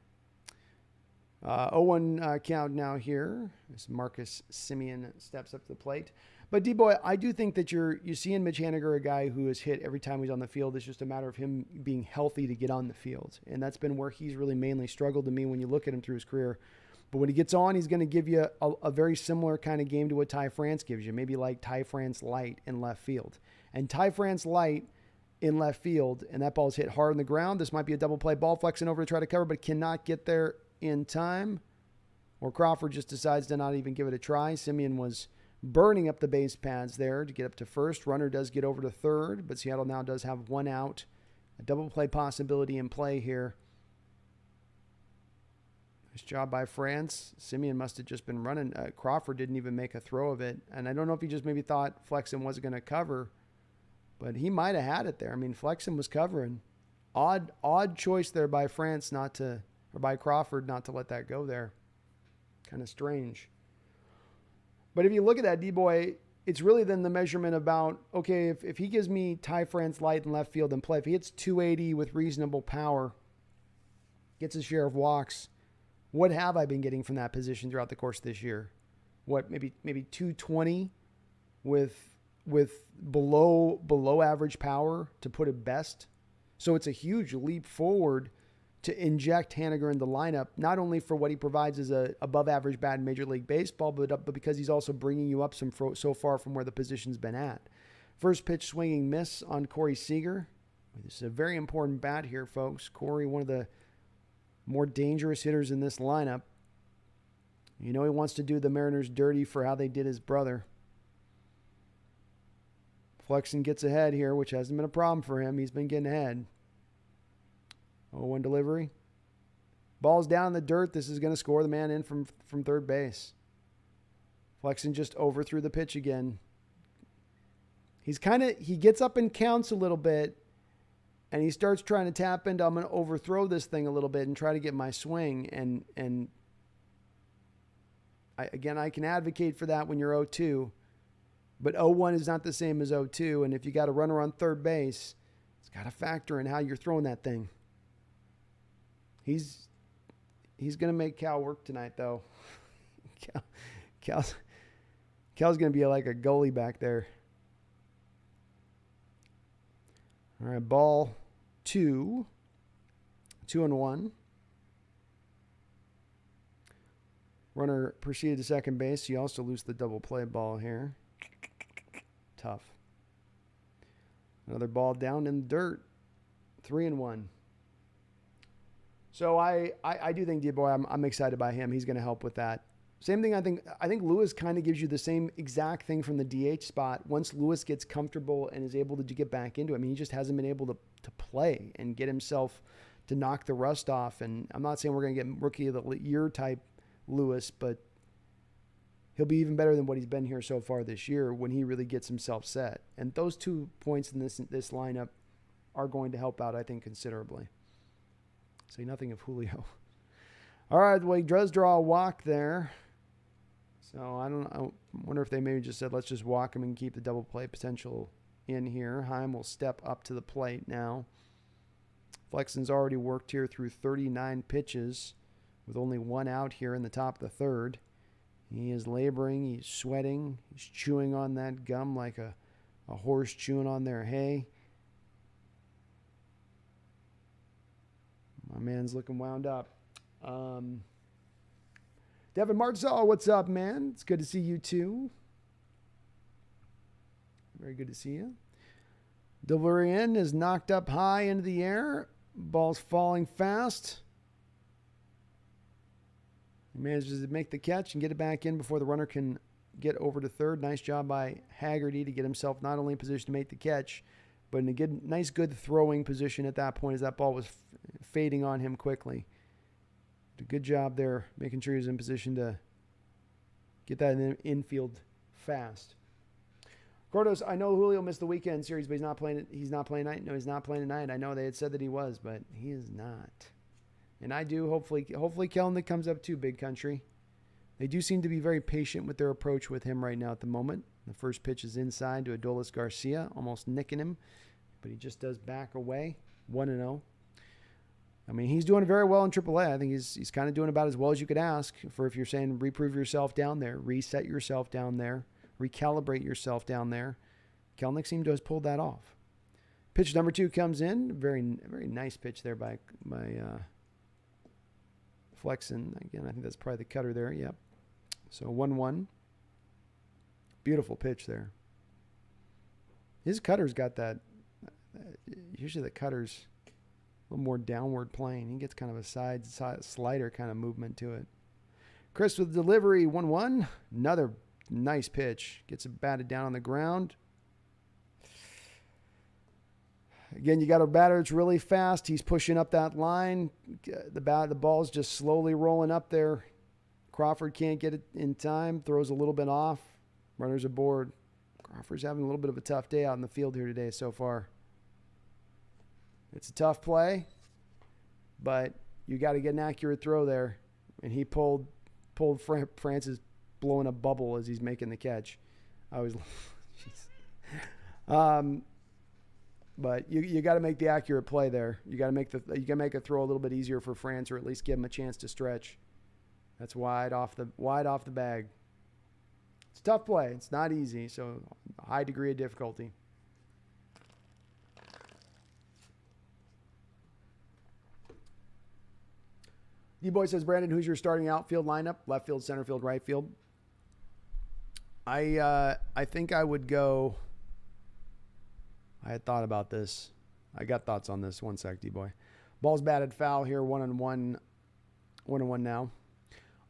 0-1 count now here as Marcus Semien steps up to the plate. But D-Boy, I do think that you see in Mitch Haniger a guy who is hit every time he's on the field. It's just a matter of him being healthy to get on the field. And that's been where he's really mainly struggled to me when you look at him through his career. But when he gets on, he's going to give you a very similar kind of game to what Ty France gives you, maybe like Ty France light in left field. And Ty France light in left field, and that ball's hit hard on the ground. This might be a double play ball, flexing over to try to cover, but cannot get there in time. Or Crawford just decides to not even give it a try. Semien was burning up the base pads there to get up to first. Runner does get over to third, but Seattle now does have one out. A double play possibility in play here. Nice job by France. Semien must have just been running. Crawford didn't even make a throw of it. And I don't know if he just maybe thought Flexen wasn't going to cover, but he might have had it there. I mean, Flexen was covering. Odd choice there by France by Crawford not to let that go there. Kind of strange. But if you look at that, D-Boy, it's really then the measurement about, okay, if he gives me Ty France light in left field and play, if he hits 280 with reasonable power, gets his share of walks, what have I been getting from that position throughout the course of this year? What, maybe 220 with below average power to put it best? So it's a huge leap forward to inject Haniger in the lineup, not only for what he provides as a above average bat in Major League Baseball, but because he's also bringing you up so far from where the position's been at. First pitch swinging miss on Corey Seager. This is a very important bat here, folks. Corey, one of the more dangerous hitters in this lineup. You know he wants to do the Mariners dirty for how they did his brother. Flexen gets ahead here, which hasn't been a problem for him. He's been getting ahead. 0-1 delivery. Ball's down in the dirt. This is going to score the man in from third base. Flexen just overthrew the pitch again. He gets up and counts a little bit, and he starts trying to tap into, I'm going to overthrow this thing a little bit and try to get my swing. And I can advocate for that when you're 0-2, but 0-1 is not the same as 0-2. And if you got a runner on third base, it's got to factor in how you're throwing that thing. He's going to make Cal work tonight, though. Cal's going to be like a goalie back there. All right, ball 2. 2-1. Runner proceeded to second base. You also lose the double play ball here. Tough. Another ball down in the dirt. 3-1. So I do think D-Boy, I'm excited by him. He's going to help with that. Same thing, I think Lewis kind of gives you the same exact thing from the DH spot. Once Lewis gets comfortable and is able to get back into it, I mean, he just hasn't been able to play and get himself to knock the rust off. And I'm not saying we're going to get rookie of the year type Lewis, but he'll be even better than what he's been here so far this year when he really gets himself set. And those 2 points in this lineup are going to help out, I think, considerably. Say nothing of Julio. All right, well, he does draw a walk there. So I wonder if they maybe just said, let's just walk him and keep the double play potential in here. Heim will step up to the plate now. Flexen's already worked here through 39 pitches with only 1 out here in the top of the third. He is laboring. He's sweating. He's chewing on that gum like a horse chewing on their hay. My man's looking wound up. Devin Martzell, what's up, man? It's good to see you, too. Very good to see you. Delivery in is knocked up high into the air. Ball's falling fast. He manages to make the catch and get it back in before the runner can get over to third. Nice job by Haggerty to get himself not only in position to make the catch, but in a good throwing position at that point as that ball was fading on him quickly. Did a good job there, making sure he's in position to get that in the infield fast. Cordos, I know Julio missed the weekend series, but he's not playing tonight. No, he's not playing tonight. I know they had said that he was, but he is not. And I do hopefully Kelnick comes up too, Big Country. They do seem to be very patient with their approach with him right now at the moment. The first pitch is inside to Adolis Garcia, almost nicking him, but he just does back away, 1-0. I mean, he's doing very well in AAA. I think he's kind of doing about as well as you could ask for if you're saying reprove yourself down there, reset yourself down there, recalibrate yourself down there. Kelnick seemed to have pulled that off. Pitch number 2 comes in. Very, very nice pitch there by Flexen. Again, I think that's probably the cutter there. Yep. So 1-1. Beautiful pitch there. His cutter's got that. Usually the cutter's a little more downward plane. He gets kind of a side slider kind of movement to it. Chris with delivery, 1-1. Another nice pitch. Gets it batted down on the ground. Again, you got a batter that's really fast. He's pushing up that line. The ball's just slowly rolling up there. Crawford can't get it in time. Throws a little bit off. Runners aboard. Crawford's having a little bit of a tough day out in the field here today so far. It's a tough play, but you got to get an accurate throw there. And he pulled Francis blowing a bubble as he's making the catch. But you got to make the accurate play there. You got to make a throw a little bit easier for France, or at least give him a chance to stretch. That's wide off the bag. It's a tough play. It's not easy, so a high degree of difficulty. D-Boy says, Brandon, who's your starting outfield lineup? Left field, center field, right field. I think I would go. I had thought about this. I got thoughts on this. One sec, D-Boy. Ball's batted foul here, 1-1. 1-1 now.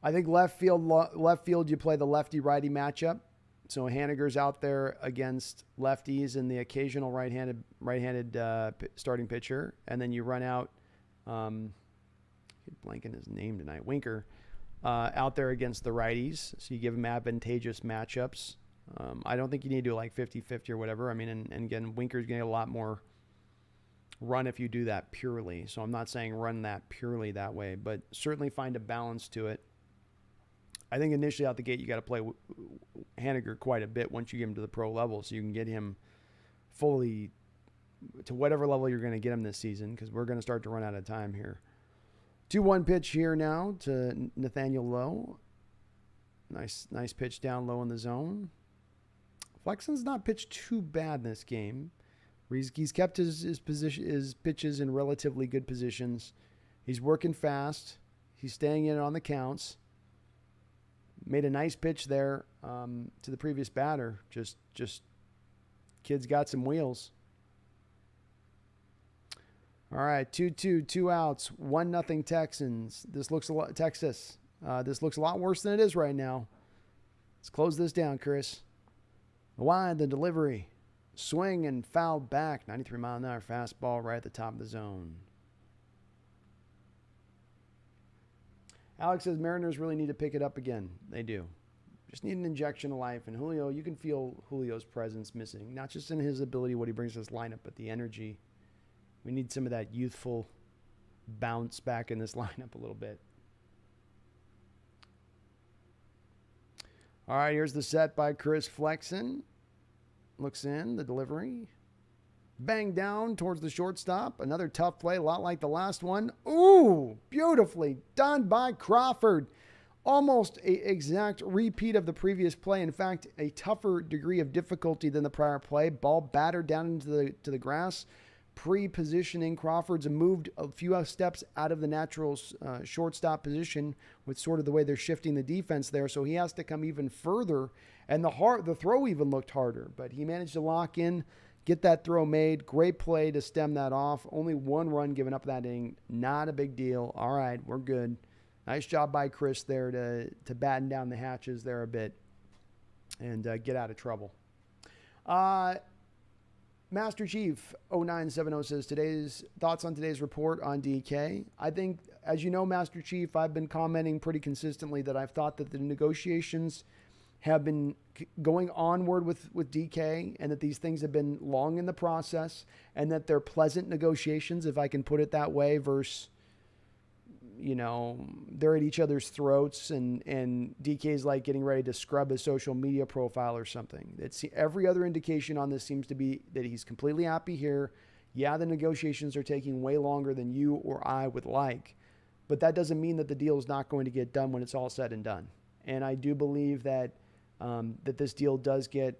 I think left field, you play the lefty-righty matchup. So Haniger's out there against lefties and the occasional right-handed starting pitcher, and then you run out. Blanking his name tonight. Winker out there against the righties, so you give him advantageous matchups. I don't think you need to do like 50-50 or whatever. I mean, and again, Winker's going to get a lot more run if you do that purely. So I'm not saying run that purely that way, but certainly find a balance to it. I think initially out the gate, you got to play Haniger quite a bit once you get him to the pro level, so you can get him fully to whatever level you're going to get him this season, because we're going to start to run out of time here. 2-1 pitch here now to Nathaniel Lowe. Nice pitch down low in the zone. Flexen's not pitched too bad in this game. He's kept his pitches in relatively good positions. He's working fast. He's staying in on the counts. Made a nice pitch there to the previous batter. Just kid's got some wheels. All right, 2-2, 2 outs, 1-0 Texans. This looks a lot Texas. This looks a lot worse than it is right now. Let's close this down, Chris. The wide, the delivery. Swing and foul back. 93-mile-an-hour fastball right at the top of the zone. Alex says Mariners really need to pick it up again. They do. Just need an injection of life. And Julio, you can feel Julio's presence missing. Not just in his ability, what he brings to this lineup, but the energy. We need some of that youthful bounce back in this lineup a little bit. All right, here's the set by Chris Flexen. Looks in, the delivery. Bang down towards the shortstop. Another tough play, a lot like the last one. Ooh, beautifully done by Crawford. Almost an exact repeat of the previous play. In fact, a tougher degree of difficulty than the prior play. Ball battered down into the grass. Pre-positioning, Crawford's moved a few steps out of the natural shortstop position with sort of the way they're shifting the defense there. So he has to come even further. And the throw even looked harder. But he managed to lock in, get that throw made. Great play to stem that off. Only one run given up that inning. Not a big deal. All right, we're good. Nice job by Chris there to batten down the hatches there a bit and get out of trouble. Master Chief 0970 says, today's thoughts on today's report on DK. I think as you know, Master Chief, I've been commenting pretty consistently that I've thought that the negotiations have been going onward with DK, and that these things have been long in the process, and that they're pleasant negotiations, if I can put it that way, versus, they're at each other's throats, and DK's like getting ready to scrub his social media profile or something. Every other indication on this seems to be that he's completely happy here. Yeah, the negotiations are taking way longer than you or I would like, but that doesn't mean that the deal is not going to get done when it's all said and done. And I do believe that that this deal does get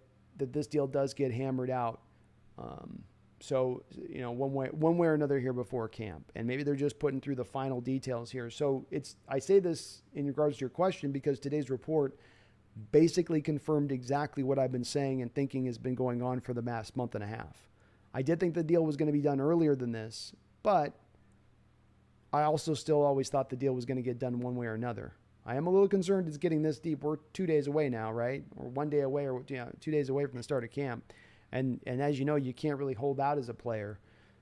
hammered out. So one way or another here before camp, and maybe they're just putting through the final details here. So I say this in regards to your question because today's report basically confirmed exactly what I've been saying and thinking has been going on for the past month and a half. I did think the deal was going to be done earlier than this, but I also still always thought the deal was going to get done one way or another. I am a little concerned it's getting this deep. We're 2 days away now, right? Or 1 day away, or 2 days away from the start of camp. And as you know, you can't really hold out as a player.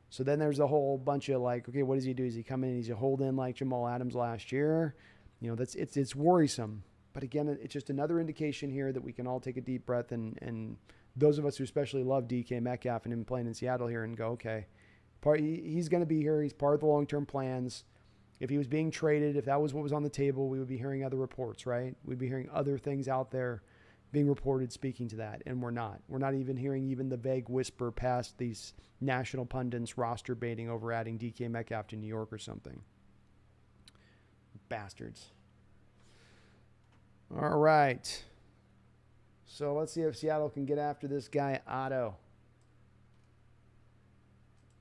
So then there's a whole bunch of like, okay, what does he do? Does he come in and he's a hold in like Jamal Adams last year? It's worrisome. But again, it's just another indication here that we can all take a deep breath, and those of us who especially love DK Metcalf and him playing in Seattle here, and go, okay, he's going to be here. He's part of the long-term plans. If he was being traded, if that was what was on the table, we would be hearing other reports, right? We'd be hearing other things out there being reported speaking to that, and we're not. We're not even hearing even the vague whisper past these national pundits roster baiting over adding DK Metcalf to New York or something. Bastards. All right. So let's see if Seattle can get after this guy, Otto.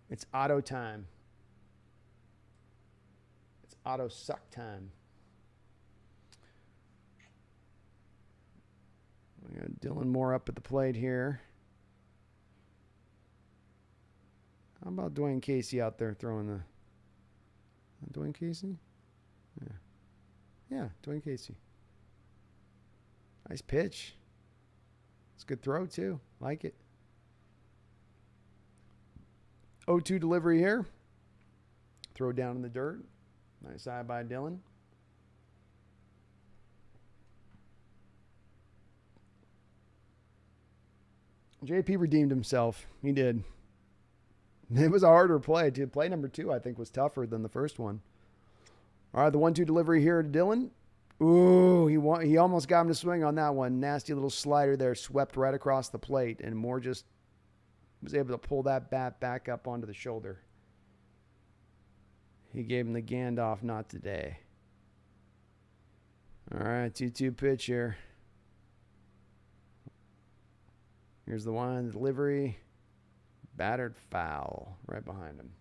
It's Otto time. It's Otto suck time. We got Dylan Moore up at the plate here. How about Dwayne Casey out there throwing the... Dwayne Casey? Yeah, Dwayne Casey. Nice pitch. It's a good throw, too. Like it. 0-2 delivery here. Throw down in the dirt. Nice eye by Dylan. JP redeemed himself. He did. It was a harder play, too. Play number 2, I think, was tougher than the first one. All right, the 1-2 delivery here to Dylan. Ooh, he almost got him to swing on that one. Nasty little slider there, swept right across the plate, and Moore just was able to pull that bat back up onto the shoulder. He gave him the Gandalf, not today. All right, 2-2 pitch here. Here's the one, the delivery. Battered foul right behind him.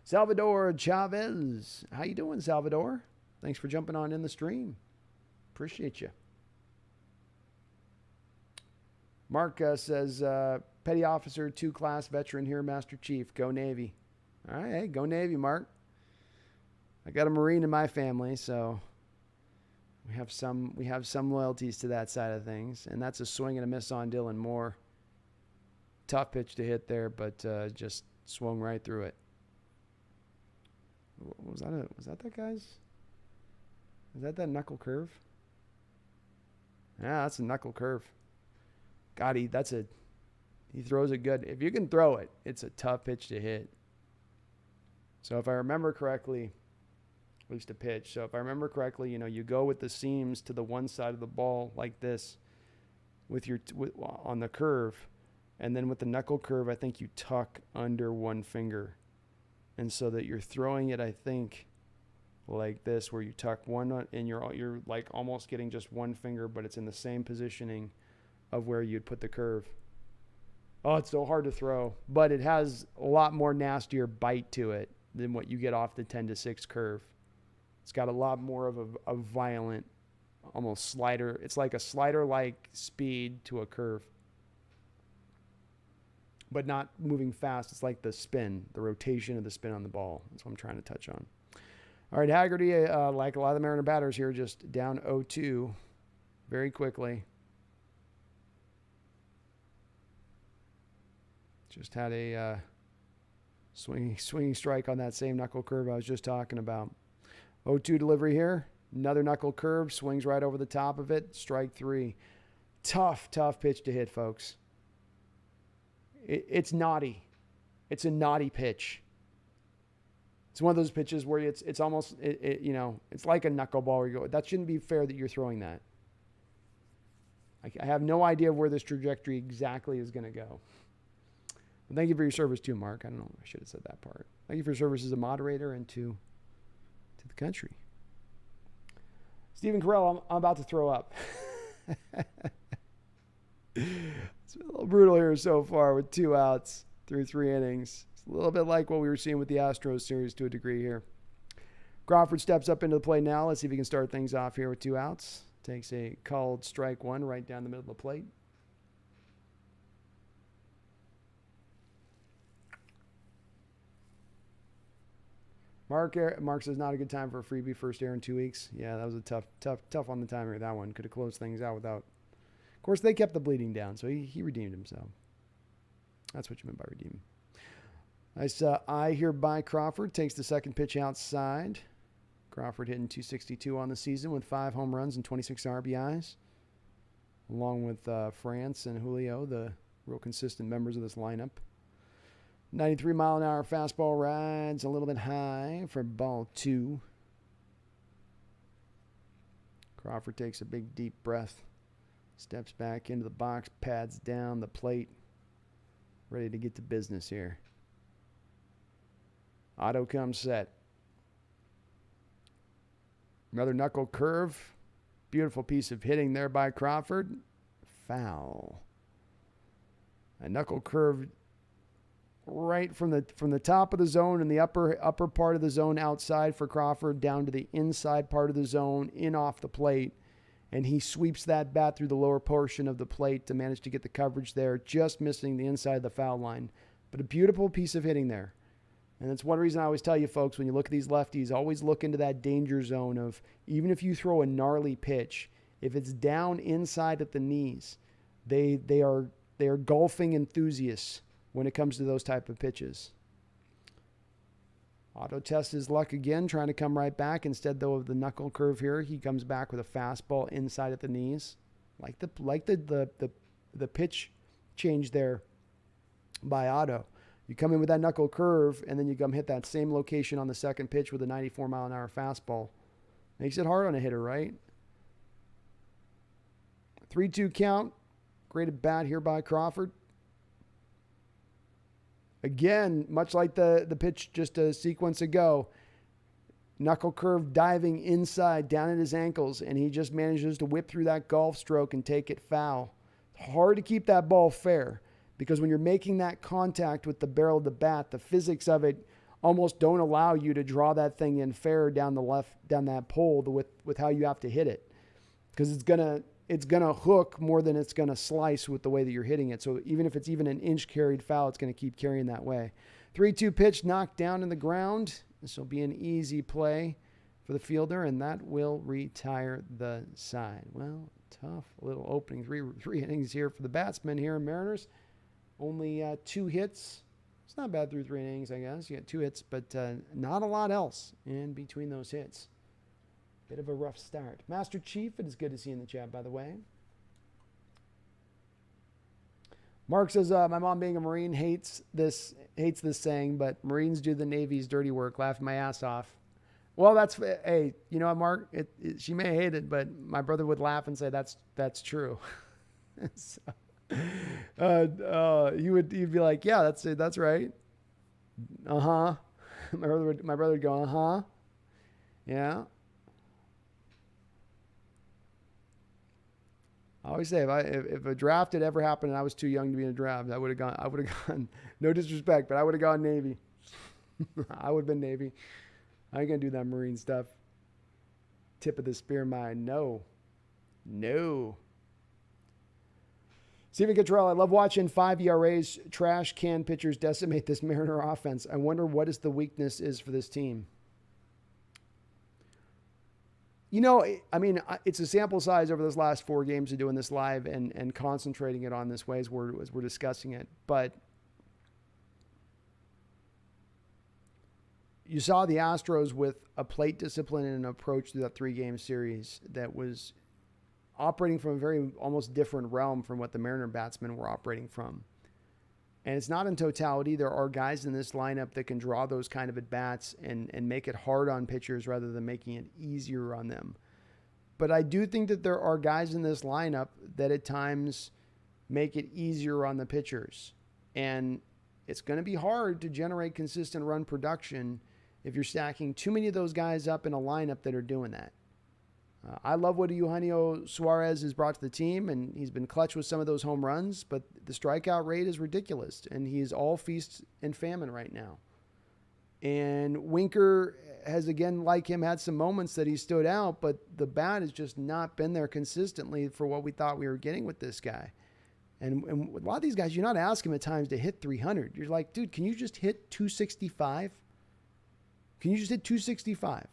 Salvador Chavez. How you doing, Salvador? Thanks for jumping on in the stream. Appreciate you. Mark says, Petty Officer 2-class veteran here, Master Chief. Go Navy. All right, hey, go Navy, Mark. I got a Marine in my family, so we have some loyalties to that side of things. And that's a swing and a miss on Dylan Moore. Tough pitch to hit there, but just swung right through it. Was that guy's? Is that knuckle curve? Yeah, that's a knuckle curve. God, he throws it good. If you can throw it, it's a tough pitch to hit. So if I remember correctly, at least a pitch. So if I remember correctly, you go with the seams to the one side of the ball like this on the curve. And then with the knuckle curve, I think you tuck under one finger. And so that you're throwing it, I think, like this, where you tuck one and you're like almost getting just one finger, but it's in the same positioning of where you'd put the curve. Oh, it's so hard to throw, but it has a lot more nastier bite to it than what you get off the 10-6 curve. It's got a lot more of a violent, almost slider. It's like a slider-like speed to a curve, but not moving fast. It's like the spin, the rotation of the spin on the ball. That's what I'm trying to touch on. All right, Haggerty, like a lot of the Mariner batters here, just down 0-2 very quickly. Just had a Swinging strike on that same knuckle curve I was just talking about. 0-2 delivery here. Another knuckle curve. Swings right over the top of it. Strike 3. Tough pitch to hit, folks. It's naughty. It's a naughty pitch. It's one of those pitches where it's almost, it's like a knuckleball where you go, that shouldn't be fair that you're throwing that. I have no idea where this trajectory exactly is going to go. But thank you for your service too, Mark. I don't know. I should have said that part. Thank you for your service as a moderator and to the country. Stephen Carell, I'm about to throw up. It's been a little brutal here so far with 2 outs through 3 innings. It's a little bit like what we were seeing with the Astros series to a degree here. Crawford steps up into the plate now. Let's see if he can start things off here with 2 outs. Takes a called strike 1 right down the middle of the plate. Mark says not a good time for a freebie, first error in 2 weeks. Yeah, that was a tough on the timing of that one. Could have closed things out without. Of course, they kept the bleeding down, so he redeemed himself. That's what you meant by redeem. Nice eye here by Crawford. Takes the second pitch outside. Crawford hitting .262 on the season with 5 home runs and 26 RBIs. Along with France and Julio, the real consistent members of this lineup. 93-mile-an-hour fastball rides a little bit high for ball 2. Crawford takes a big, deep breath. Steps back into the box, pads down the plate. Ready to get to business here. Otto comes set. Another knuckle curve. Beautiful piece of hitting there by Crawford. Foul. A knuckle curve right from the top of the zone and the upper part of the zone outside for Crawford down to the inside part of the zone in off the plate. And he sweeps that bat through the lower portion of the plate to manage to get the coverage there, just missing the inside of the foul line. But a beautiful piece of hitting there. And that's one reason I always tell you folks, when you look at these lefties, always look into that danger zone of, even if you throw a gnarly pitch, if it's down inside at the knees, they are golfing enthusiasts when it comes to those type of pitches. Otto tests his luck again, trying to come right back. Instead, though, of the knuckle curve here, he comes back with a fastball inside at the knees. Like the pitch change there by Otto. You come in with that knuckle curve, and then you come hit that same location on the second pitch with a 94-mile-an-hour fastball. Makes it hard on a hitter, right? 3-2 count. Great at bat here by Crawford. Again, much like the pitch just a sequence ago, knuckle curve diving inside, down at his ankles, and he just manages to whip through that golf stroke and take it foul. It's hard to keep that ball fair because when you're making that contact with the barrel of the bat, the physics of it almost don't allow you to draw that thing in fair down that pole with how you have to hit it, because it's gonna hook more than it's gonna slice with the way that you're hitting it. So even if it's even an inch carried foul, it's gonna keep carrying that way. 3-2 pitch knocked down in the ground. This will be an easy play for the fielder, and that will retire the side. Well, tough little opening three innings here for the batsmen here in Mariners. Only 2 hits. It's not bad through 3 innings, I guess. You got 2 hits, but not a lot else in between those hits. Bit of a rough start. Master Chief, it is good to see you in the chat, by the way. Mark says, my mom being a Marine hates this saying, but Marines do the Navy's dirty work. Laughing my ass off. Well, hey, you know what, Mark? She may hate it, but my brother would laugh and say that's true. So, you'd be like, yeah, that's right. Uh-huh. My brother would go, uh-huh. Yeah. I always say if a draft had ever happened and I was too young to be in a draft, I would have gone, no disrespect, but I would have gone Navy. I would have been Navy. I ain't gonna do that Marine stuff. Tip of the spear mine. No. Stephen Cottrell, I love watching 5 ERAs trash can pitchers decimate this Mariner offense. I wonder what is the weakness is for this team. You know, I mean, it's a sample size over those last 4 games of doing this live and concentrating it on this way as we're discussing it. But you saw the Astros with a plate discipline and an approach to that 3-game series that was operating from a very almost different realm from what the Mariner batsmen were operating from. And it's not in totality. There are guys in this lineup that can draw those kind of at-bats and make it hard on pitchers rather than making it easier on them. But I do think that there are guys in this lineup that at times make it easier on the pitchers. And it's going to be hard to generate consistent run production if you're stacking too many of those guys up in a lineup that are doing that. I love what Eugenio Suarez has brought to the team, and he's been clutch with some of those home runs, but the strikeout rate is ridiculous, and he's all feast and famine right now. And Winker has, again, like him, had some moments that he stood out, but the bat has just not been there consistently for what we thought we were getting with this guy. And a lot of these guys, you're not asking them at times to hit 300. You're like, dude, can you just hit 265? Can you just hit 265?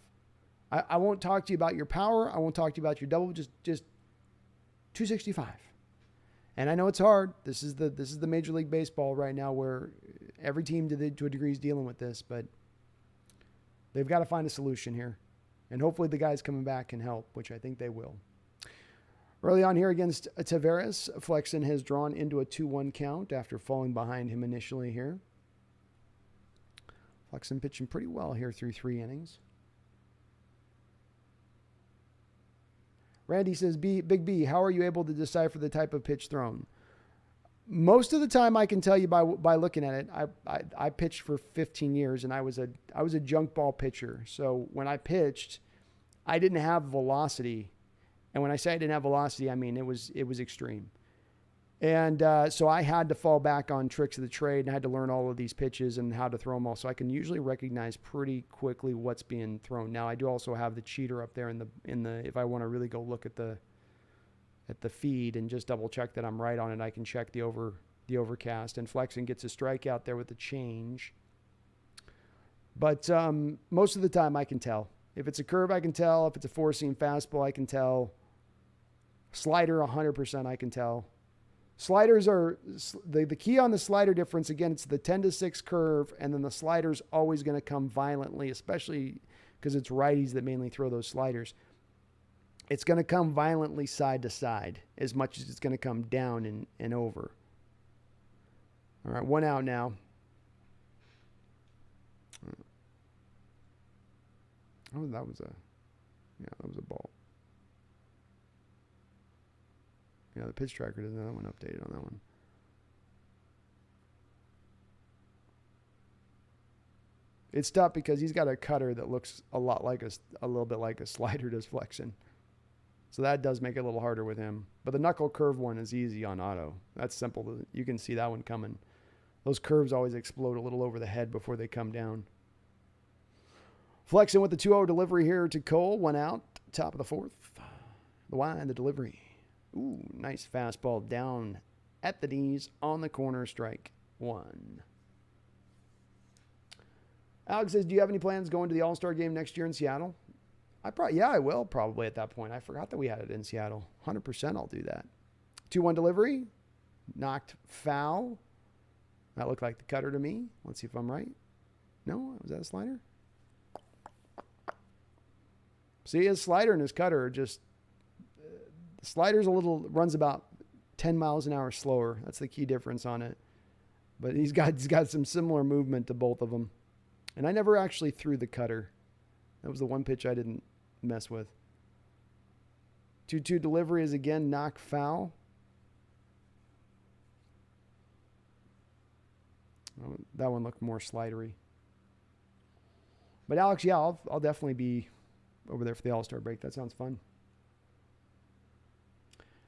I won't talk to you about your power. I won't talk to you about your double. Just 265. And I know it's hard. This is the Major League Baseball right now, where every team to a degree is dealing with this, but they've got to find a solution here. And hopefully the guys coming back can help, which I think they will. Early on here against Taveras, Flexen has drawn into a 2-1 count after falling behind him initially here. Flexen pitching pretty well here through 3 innings. Randy says, Big B, how are you able to decipher the type of pitch thrown? Most of the time I can tell you by looking at it. I pitched for 15 years, and I was a junk ball pitcher. So when I pitched, I didn't have velocity. And when I say I didn't have velocity, I mean it was extreme. And so I had to fall back on tricks of the trade, and I had to learn all of these pitches and how to throw them all. So I can usually recognize pretty quickly what's being thrown. Now I do also have the cheater up there in the if I want to really go look at the feed and just double check that I'm right on it, I can check the overcast. And Flexen gets a strikeout there with the change. But most of the time I can tell. If it's a curve, I can tell. If it's a 4-seam fastball, I can tell. Slider, 100% I can tell. Sliders are the key on the slider difference. Again, it's the 10-6 curve, and then the slider's always going to come violently, especially because it's righties that mainly throw those sliders. It's going to come violently side to side as much as it's going to come down and over. All right, 1 out now. Oh, that was a ball. Yeah, the pitch tracker doesn't have that one updated on that one. It's tough because he's got a cutter that looks a little bit like a slider does Flexen. So that does make it a little harder with him. But the knuckle curve one is easy on auto. That's simple. You can see that one coming. Those curves always explode a little over the head before they come down. Flexen with the 2-0 delivery here to Cole. 1 out, top of the 4th. The wind, the delivery. Ooh, nice fastball down at the knees on the corner, strike 1. Alex says, do you have any plans going to the All-Star game next year in Seattle? I will probably at that point. I forgot that we had it in Seattle. 100% I'll do that. 2-1 delivery. Knocked foul. That looked like the cutter to me. Let's see if I'm right. No? Was that a slider? See, his slider and his cutter are just... The slider's runs about 10 miles an hour slower. That's the key difference on it. But he's got some similar movement to both of them. And I never actually threw the cutter. That was the one pitch I didn't mess with. 2-2 delivery is again knock foul. That one looked more slidery. But Alex, yeah, I'll definitely be over there for the All-Star break. That sounds fun.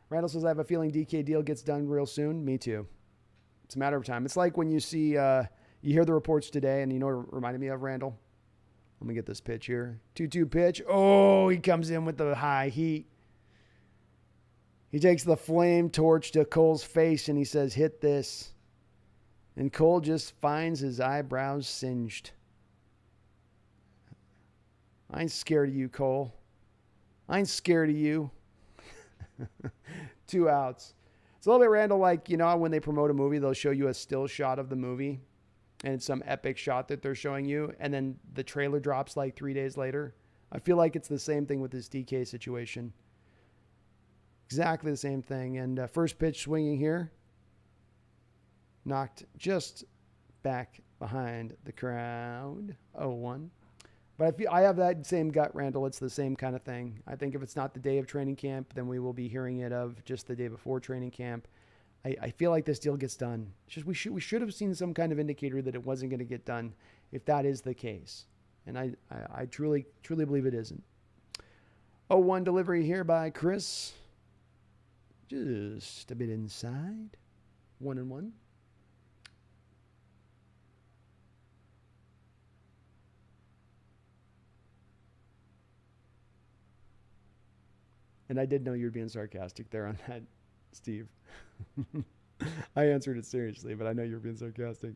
Randall says, I have a feeling DK deal gets done real soon. Me too. It's a matter of time. It's like when you see, you hear the reports today, and you know what it reminded me of, Randall? Let me get this pitch here. 2-2 pitch. Oh, he comes in with the high heat. He takes the flame torch to Cole's face, and he says, hit this. And Cole just finds his eyebrows singed. I ain't scared of you, Cole. I ain't scared of you. 2 outs. It's a little bit, Randall, like, you know, when they promote a movie, they'll show you a still shot of the movie. and it's some epic shot that they're showing you, and then the trailer drops like 3 days later. I feel like it's the same thing with this DK situation. Exactly the same thing. And first pitch swinging here. Knocked just back behind the crowd. 0-1. But I have that same gut, Randall. It's the same kind of thing. I think if it's not the day of training camp, then we will be hearing it of just the day before training camp. I feel like this deal gets done. It's just we should have seen some kind of indicator that it wasn't going to get done if that is the case. And I truly believe it isn't. 0-1 delivery here by Chris. Just a bit inside. 1-1. And I did know you were being sarcastic there on that, Steve. I answered it seriously, but I know you were being sarcastic.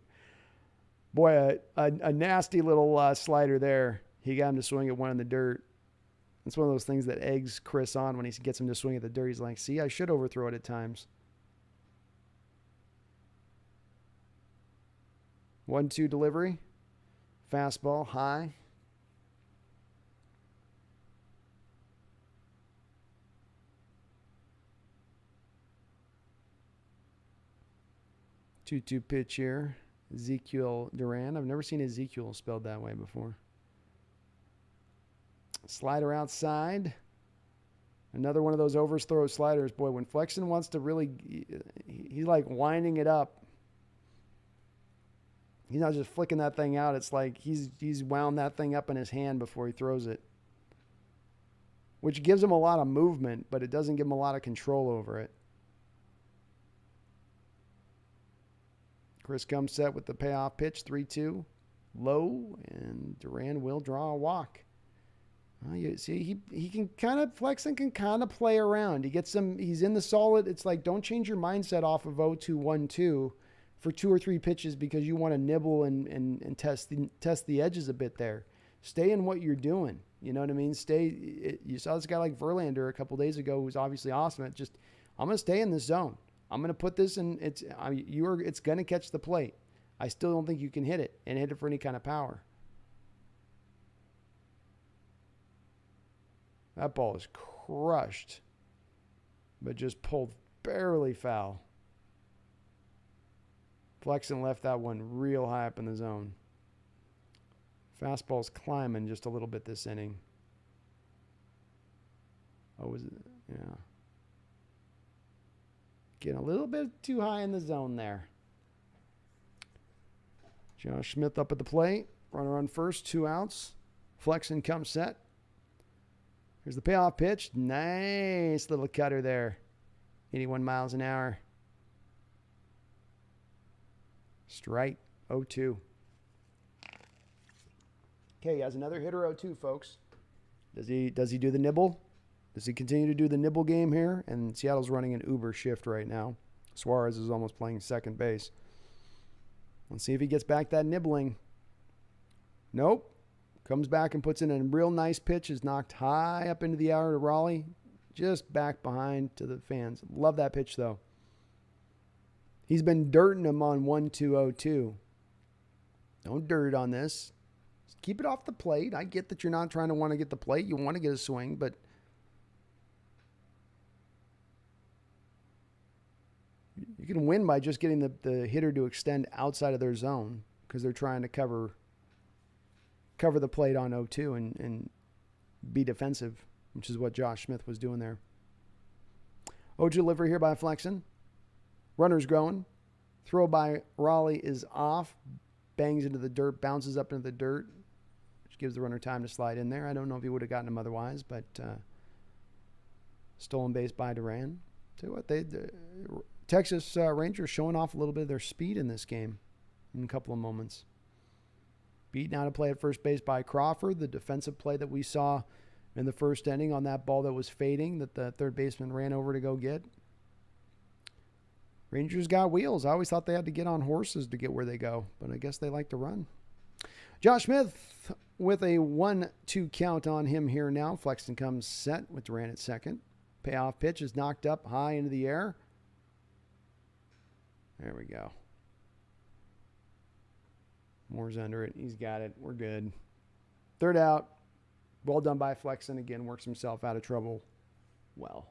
Boy, a nasty little slider there. He got him to swing at one in the dirt. It's one of those things that eggs Chris on when he gets him to swing at the dirt. He's like, see, I should overthrow it at times. 1-2 delivery. Fastball, high. Two pitch here. Ezekiel Duran. I've never seen Ezekiel spelled that way before. Slider outside. Another one of those overthrow sliders. Boy, when Flexen wants to really, he's like winding it up. He's not just flicking that thing out. It's like he's wound that thing up in his hand before he throws it. Which gives him a lot of movement, but it doesn't give him a lot of control over it. Chris comes set with the payoff pitch, 3-2. Low, and Duran will draw a walk. You see, he can kind of, Flexen can kind of play around. He gets some, he's in the solid. It's like, don't change your mindset off of 0-2-1-2 for 2 or 3 pitches because you want to nibble and test the edges a bit there. Stay in what you're doing. You know what I mean? You saw this guy like Verlander a couple days ago who's obviously awesome. I'm going to stay in this zone. I'm going to put this in. It's going to catch the plate. I still don't think you can hit it and hit it for any kind of power. That ball is crushed, but just pulled barely foul. Flexen left that one real high up in the zone. Fastball's climbing just a little bit this inning. Oh, was it? Yeah. Getting a little bit too high in the zone there. Josh Smith up at the plate. Runner on first, 2 outs. Flexen comes set. Here's the payoff pitch. Nice little cutter there. 81 miles an hour. Strike 0-2. Okay, he has another hitter 0-2, folks. Does he do the nibble? Does he continue to do the nibble game here? And Seattle's running an uber shift right now. Suarez is almost playing second base. Let's see if he gets back that nibbling. Nope. Comes back and puts in a real nice pitch. Is knocked high up into the air to Raleigh. Just back behind to the fans. Love that pitch, though. He's been dirting him on 1-2-0-2. Don't dirt on this. Just keep it off the plate. I get that you're not trying to want to get the plate. You want to get a swing, but you can win by just getting the hitter to extend outside of their zone because they're trying to cover the plate on 0-2 and be defensive, which is what Josh Smith was doing there. 0-2 delivery here by Flexen. Runner's going. Throw by Raleigh is off. Bangs into the dirt, bounces up into the dirt, which gives the runner time to slide in there. I don't know if he would have gotten him otherwise, but stolen base by Duran. Tell you what, the Texas Rangers showing off a little bit of their speed in this game in a couple of moments. Beaten out of play at first base by Crawford, the defensive play that we saw in the first inning on that ball that was fading that the third baseman ran over to go get. Rangers got wheels. I always thought they had to get on horses to get where they go, but I guess they like to run. Josh Smith with a 1-2 count on him here now. Flexen comes set with Duran at second. Payoff pitch is knocked up high into the air. There we go. Moore's under it. He's got it. We're good. Third out. Well done by Flexen. Again, works himself out of trouble well.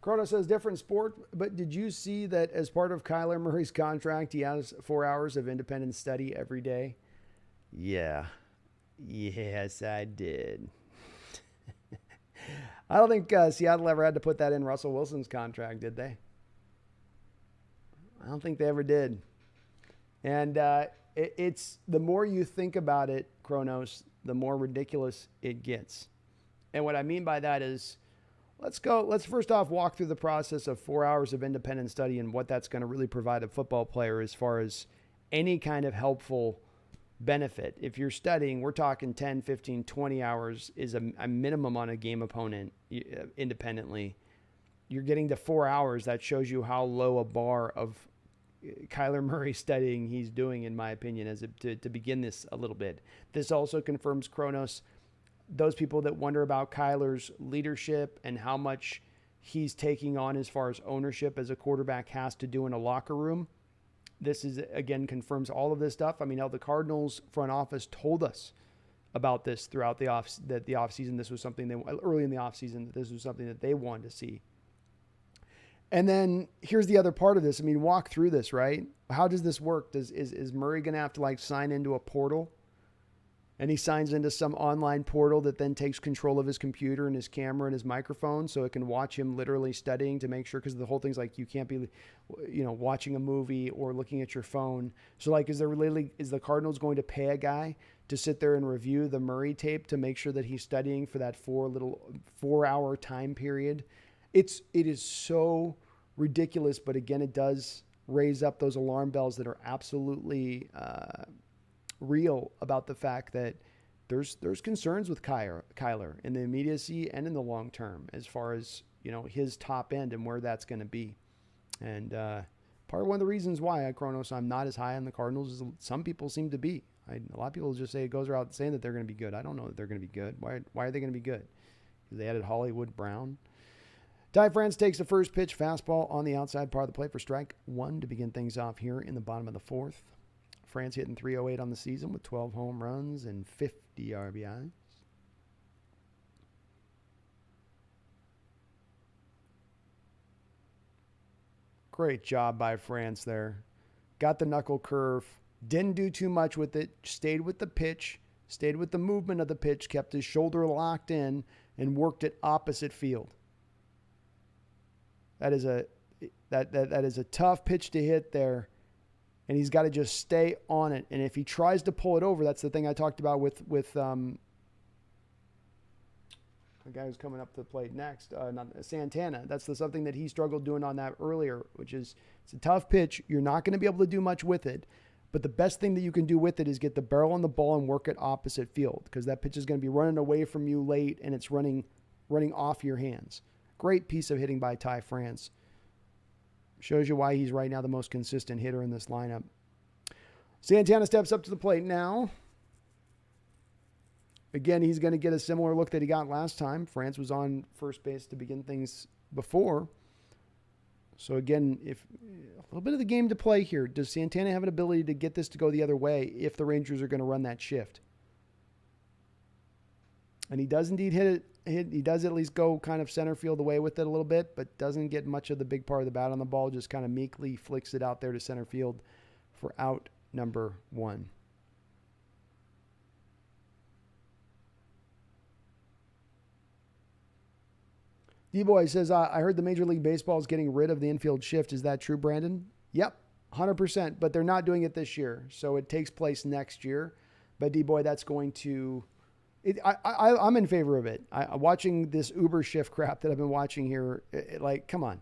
Chrono says, different sport, but did you see that as part of Kyler Murray's contract, he has 4 hours of independent study every day? Yeah. Yes, I did. I don't think Seattle ever had to put that in Russell Wilson's contract, did they? I don't think they ever did. And it's the more you think about it, Kronos, the more ridiculous it gets. And what I mean by that is, let's first off walk through the process of 4 hours of independent study and what that's going to really provide a football player as far as any kind of helpful benefit. If you're studying, we're talking 10, 15, 20 hours is a minimum on a game opponent independently. You're getting to 4 hours. That shows you how low a bar of Kyler Murray studying he's doing, in my opinion, to begin this a little bit. This also confirms, Kronos, those people that wonder about Kyler's leadership and how much he's taking on as far as ownership as a quarterback has to do in a locker room. This is, again, confirms all of this stuff. I mean, the Cardinals front office told us about this throughout the offseason. This was something early in the offseason, this was something that they wanted to see. And then here's the other part of this. I mean, walk through this, right? How does this work? Is Murray going to have to sign into a portal? And he signs into some online portal that then takes control of his computer and his camera and his microphone so it can watch him literally studying to make sure, because the whole thing's you can't be, watching a movie or looking at your phone. So is the Cardinals going to pay a guy to sit there and review the Murray tape to make sure that he's studying for that 4 hour time period? It is so ridiculous, but again, it does raise up those alarm bells that are absolutely real about the fact that there's concerns with Kyler in the immediacy and in the long term as far as his top end and where that's going to be. And part of one of the reasons why, Kronos, I'm not as high on the Cardinals as some people seem to be. A lot of people just say it goes around saying that they're going to be good. I don't know that they're going to be good. Why are they going to be good? Because they added Hollywood Brown. Ty France takes the first pitch, fastball on the outside part of the plate for strike one to begin things off here in the bottom of the fourth. France hitting .308 on the season with 12 home runs and 50 RBIs. Great job by France there. Got the knuckle curve. Didn't do too much with it. Stayed with the pitch. Stayed with the movement of the pitch. Kept his shoulder locked in and worked it opposite field. That is a tough pitch to hit there. And he's got to just stay on it. And if he tries to pull it over, that's the thing I talked about with the guy who's coming up to the plate next, Santana. That's something that he struggled doing on that earlier, which is it's a tough pitch. You're not going to be able to do much with it. But the best thing that you can do with it is get the barrel on the ball and work it opposite field, because that pitch is going to be running away from you late and it's running off your hands. Great piece of hitting by Ty France. Shows you why he's right now the most consistent hitter in this lineup. Santana steps up to the plate now. Again, he's going to get a similar look that he got last time. France was on first base to begin things before. So again, if a little bit of the game to play here. Does Santana have an ability to get this to go the other way if the Rangers are going to run that shift? And he does indeed hit it. He does at least go kind of center field away with it a little bit, but doesn't get much of the big part of the bat on the ball. Just kind of meekly flicks it out there to center field for out number one. D-Boy says, I heard the Major League Baseball is getting rid of the infield shift. Is that true, Brandon? Yep, 100%, but they're not doing it this year. So it takes place next year. But D-Boy, that's going to... I'm in favor of it. Watching this Uber shift crap that I've been watching here, come on,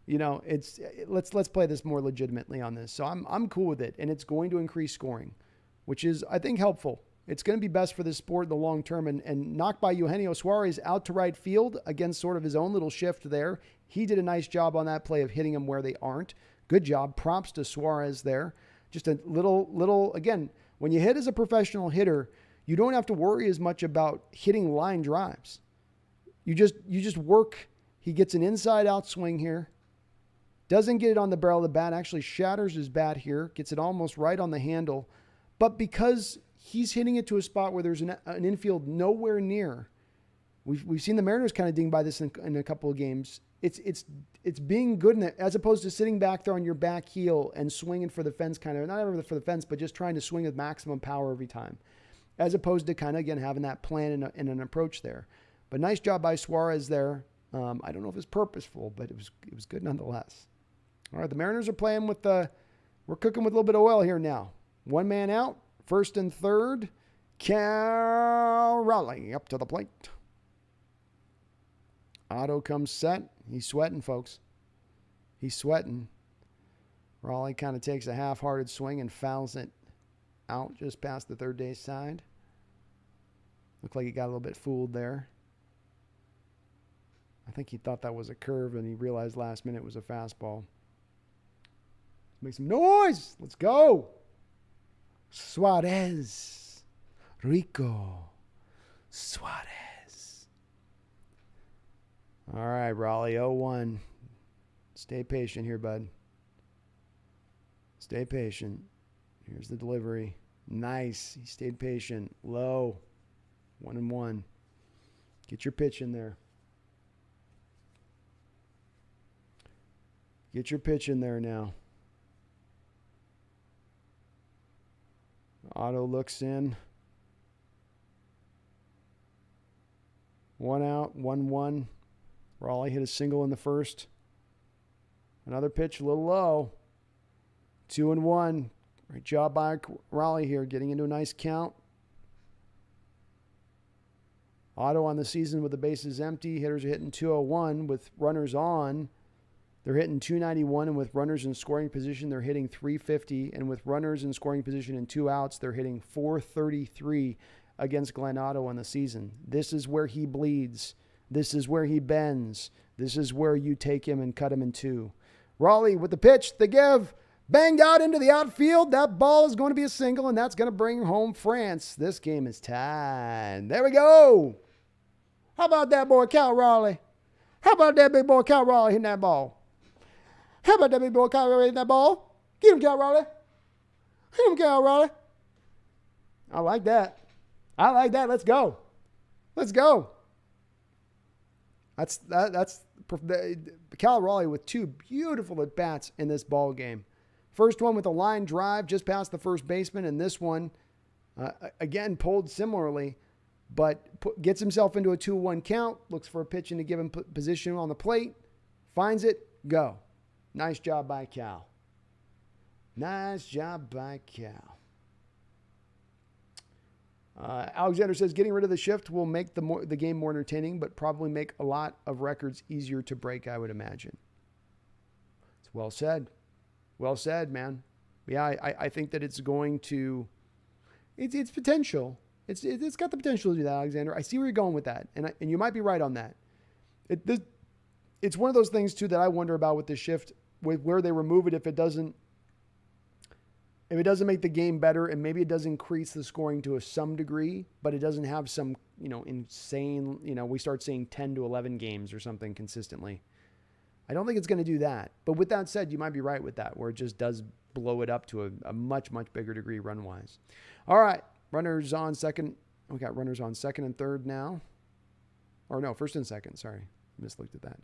let's play this more legitimately on this. So I'm cool with it, and it's going to increase scoring, which is I think helpful. It's going to be best for this sport in the long term. And knocked by Eugenio Suarez out to right field against sort of his own little shift there. He did a nice job on that play of hitting them where they aren't. Good job. Props to Suarez there. Just a little again. When you hit as a professional hitter, you don't have to worry as much about hitting line drives. You just work. He gets an inside out swing here. Doesn't get it on the barrel of the bat. Actually shatters his bat here. Gets it almost right on the handle. But because he's hitting it to a spot where there's an infield nowhere near, we've seen the Mariners kind of ding by this in a couple of games. It's being good in it, as opposed to sitting back there on your back heel and swinging for the fence, kind of, not ever for the fence, but just trying to swing with maximum power every time, as opposed to kind of, again, having that plan and an approach there. But nice job by Suarez there. I don't know if it's purposeful, but it was good nonetheless. All right, the Mariners are playing with we're cooking with a little bit of oil here now. One man out, first and third. Cal Raleigh up to the plate. Otto comes set. He's sweating, folks. He's sweating. Raleigh kind of takes a half-hearted swing and fouls it out just past the third base side. Looked like he got a little bit fooled there. I think he thought that was a curve, and he realized last minute it was a fastball. Make some noise. Let's go. Suarez. Rico. Suarez. All right, Raleigh, 0-1. Stay patient here, bud. Stay patient. Here's the delivery. Nice. He stayed patient. Low. 1-1. Get your pitch in there. Get your pitch in there now. Otto looks in. 1 out, 1-1. Raleigh hit a single in the first. Another pitch, a little low. 2-1. Great job by Raleigh here, getting into a nice count. Otto on the season with the bases empty. Hitters are hitting 201 with runners on. They're hitting 291, and with runners in scoring position, they're hitting 350. And with runners in scoring position and 2 outs, they're hitting 433 against Glenn Otto on the season. This is where he bleeds. This is where he bends. This is where you take him and cut him in two. Raleigh with the pitch, the give, banged out into the outfield. That ball is going to be a single, and that's going to bring home France. This game is tied. There we go. How about that boy, Cal Raleigh? How about that big boy, Cal Raleigh, hitting that ball? How about that big boy, Cal Raleigh, hitting that ball? Get him, Cal Raleigh. Hit him, Cal Raleigh. I like that. I like that. Let's go. Let's go. That's Cal Raleigh with 2 beautiful at-bats in this ball game. First one with a line drive just past the first baseman, and this one, again, pulled similarly, but gets himself into a 2-1 count, looks for a pitch in to give him position on the plate, finds it, go. Nice job by Cal. Nice job by Cal. Alexander says, getting rid of the shift will make the game more entertaining, but probably make a lot of records easier to break, I would imagine. It's well said. Well said, man. Yeah, I think that it's going to, it's potential. It's got the potential to do that, Alexander. I see where you're going with that, and you might be right on that. It's one of those things, too, that I wonder about with the shift, with where they remove it if it doesn't make the game better, and maybe it does increase the scoring to some degree, but it doesn't have some, insane, we start seeing 10 to 11 games or something consistently. I don't think it's going to do that. But with that said, you might be right with that, where it just does blow it up to a much, much bigger degree run-wise. All right, runners on second. We got runners on second and third now. Or no, first and second, sorry. Mislooked at that.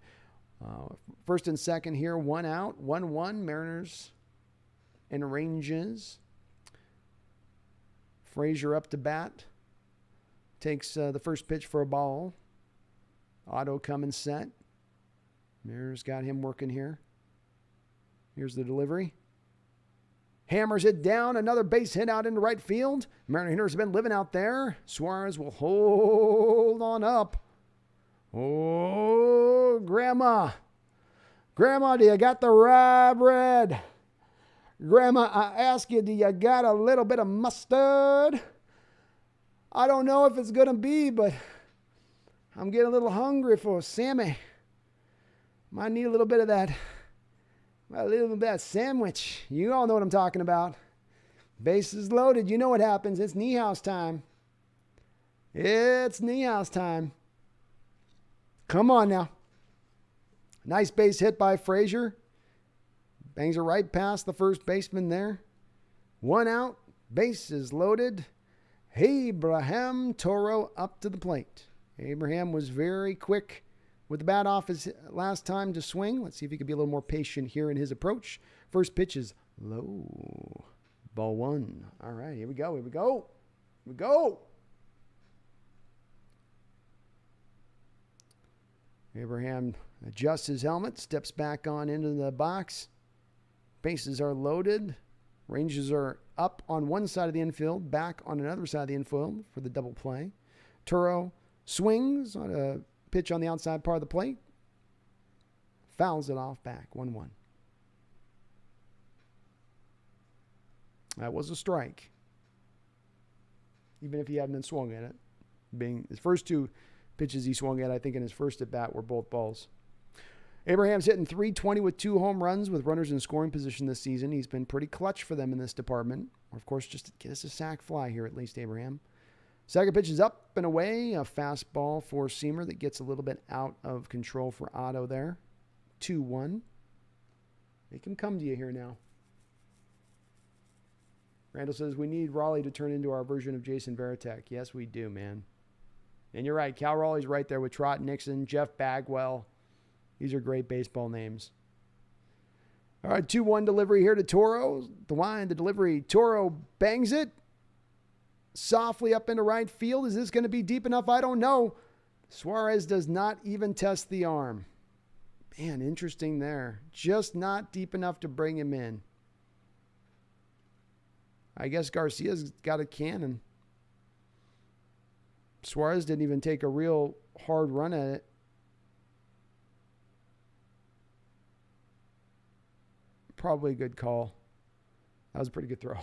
First and second here, 1 out, 1-1, Mariners and ranges. Frazier up to bat. Takes the first pitch for a ball. Otto coming set. Mariners got him working here. Here's the delivery. Hammers it down. Another base hit out into right field. Mariner hitters have been living out there. Suarez will hold on up. Oh, Grandma. Grandma, do you got the rye bread? Grandma, I ask you, do you got a little bit of mustard? I don't know if it's going to be, but I'm getting a little hungry for Sammy. Might need a little bit of that. A little bit of that sandwich. You all know what I'm talking about. Bases loaded. You know what happens. It's Niehaus time. It's Niehaus time. Come on now. Nice base hit by Frazier. Bangs it right past the first baseman there. 1 out. Base is loaded. Abraham Toro up to the plate. Abraham was very quick with the bat off his last time to swing. Let's see if he could be a little more patient here in his approach. First pitch is low. Ball 1. All right, here we go. Here we go. Here we go. Abraham adjusts his helmet, steps back on into the box. Bases are loaded. Ranges are up on one side of the infield, back on another side of the infield for the double play. Turo swings on a pitch on the outside part of the plate. Fouls it off back, 1-1. That was a strike. Even if he hadn't swung at it. Being his first 2 pitches he swung at, I think in his first at bat, were both balls. Abraham's hitting .320 with 2 home runs with runners in scoring position this season. He's been pretty clutch for them in this department. Or, of course, just get us a sac fly here at least, Abraham. Second pitch is up and away. A fastball for Seamer that gets a little bit out of control for Otto there. 2-1. Make him come to you here now. Randall says, we need Raleigh to turn into our version of Jason Varitek. Yes, we do, man. And you're right. Cal Raleigh's right there with Trot Nixon, Jeff Bagwell. These are great baseball names. All right, 2-1 delivery here to Toro. The line, the delivery. Toro bangs it softly up into right field. Is this going to be deep enough? I don't know. Suarez does not even test the arm. Man, interesting there. Just not deep enough to bring him in. I guess Garcia's got a cannon. Suarez didn't even take a real hard run at it. Probably a good call. That was a pretty good throw.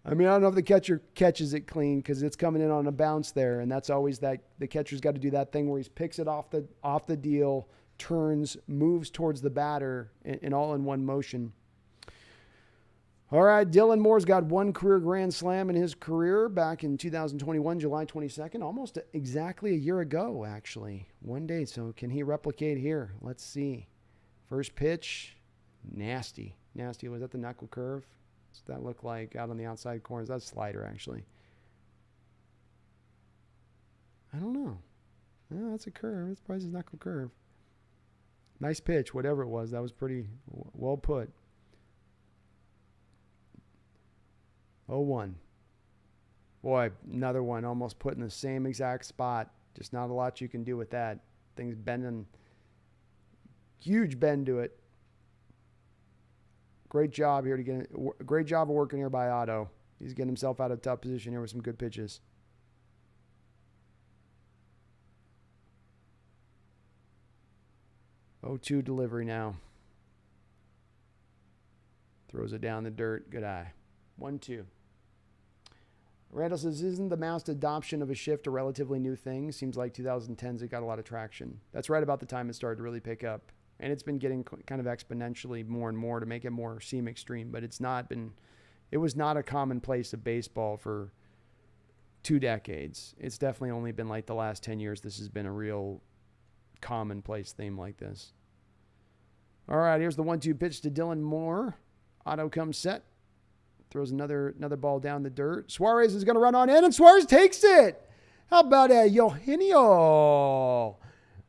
I mean, I don't know if the catcher catches it clean because it's coming in on a bounce there, and that's always that the catcher's got to do that thing where he picks it off the deal, turns, moves towards the batter, and all in one motion. All right, Dylan Moore's got 1 career grand slam in his career back in 2021, July 22nd, almost exactly a year ago, actually. 1 day, so can he replicate here? Let's see. First pitch, nasty. Nasty, was that the knuckle curve? What's that look like out on the outside corners? That's a slider, actually. I don't know. No, that's a curve. It's probably his knuckle curve. Nice pitch, whatever it was. That was pretty well put. 0-1. Boy, another one almost put in the same exact spot. Just not a lot you can do with that. Thing's bending. Huge bend to it. Great job here to get it. Great job of working here by Otto. He's getting himself out of a tough position here with some good pitches. Oh-2 delivery now. Throws it down the dirt. Good eye. 1-2. Randall says, isn't the mass adoption of a shift a relatively new thing? Seems like 2010s it got a lot of traction. That's right about the time it started to really pick up. And it's been getting kind of exponentially more and more to make it more seem extreme. But it was not a commonplace of baseball for 2 decades. It's definitely only been like the last 10 years this has been a real commonplace theme like this. All right, here's the 1-2 pitch to Dylan Moore. Otto comes set. Throws another ball down the dirt. Suarez is going to run on in, and Suarez takes it. How about Eugenio?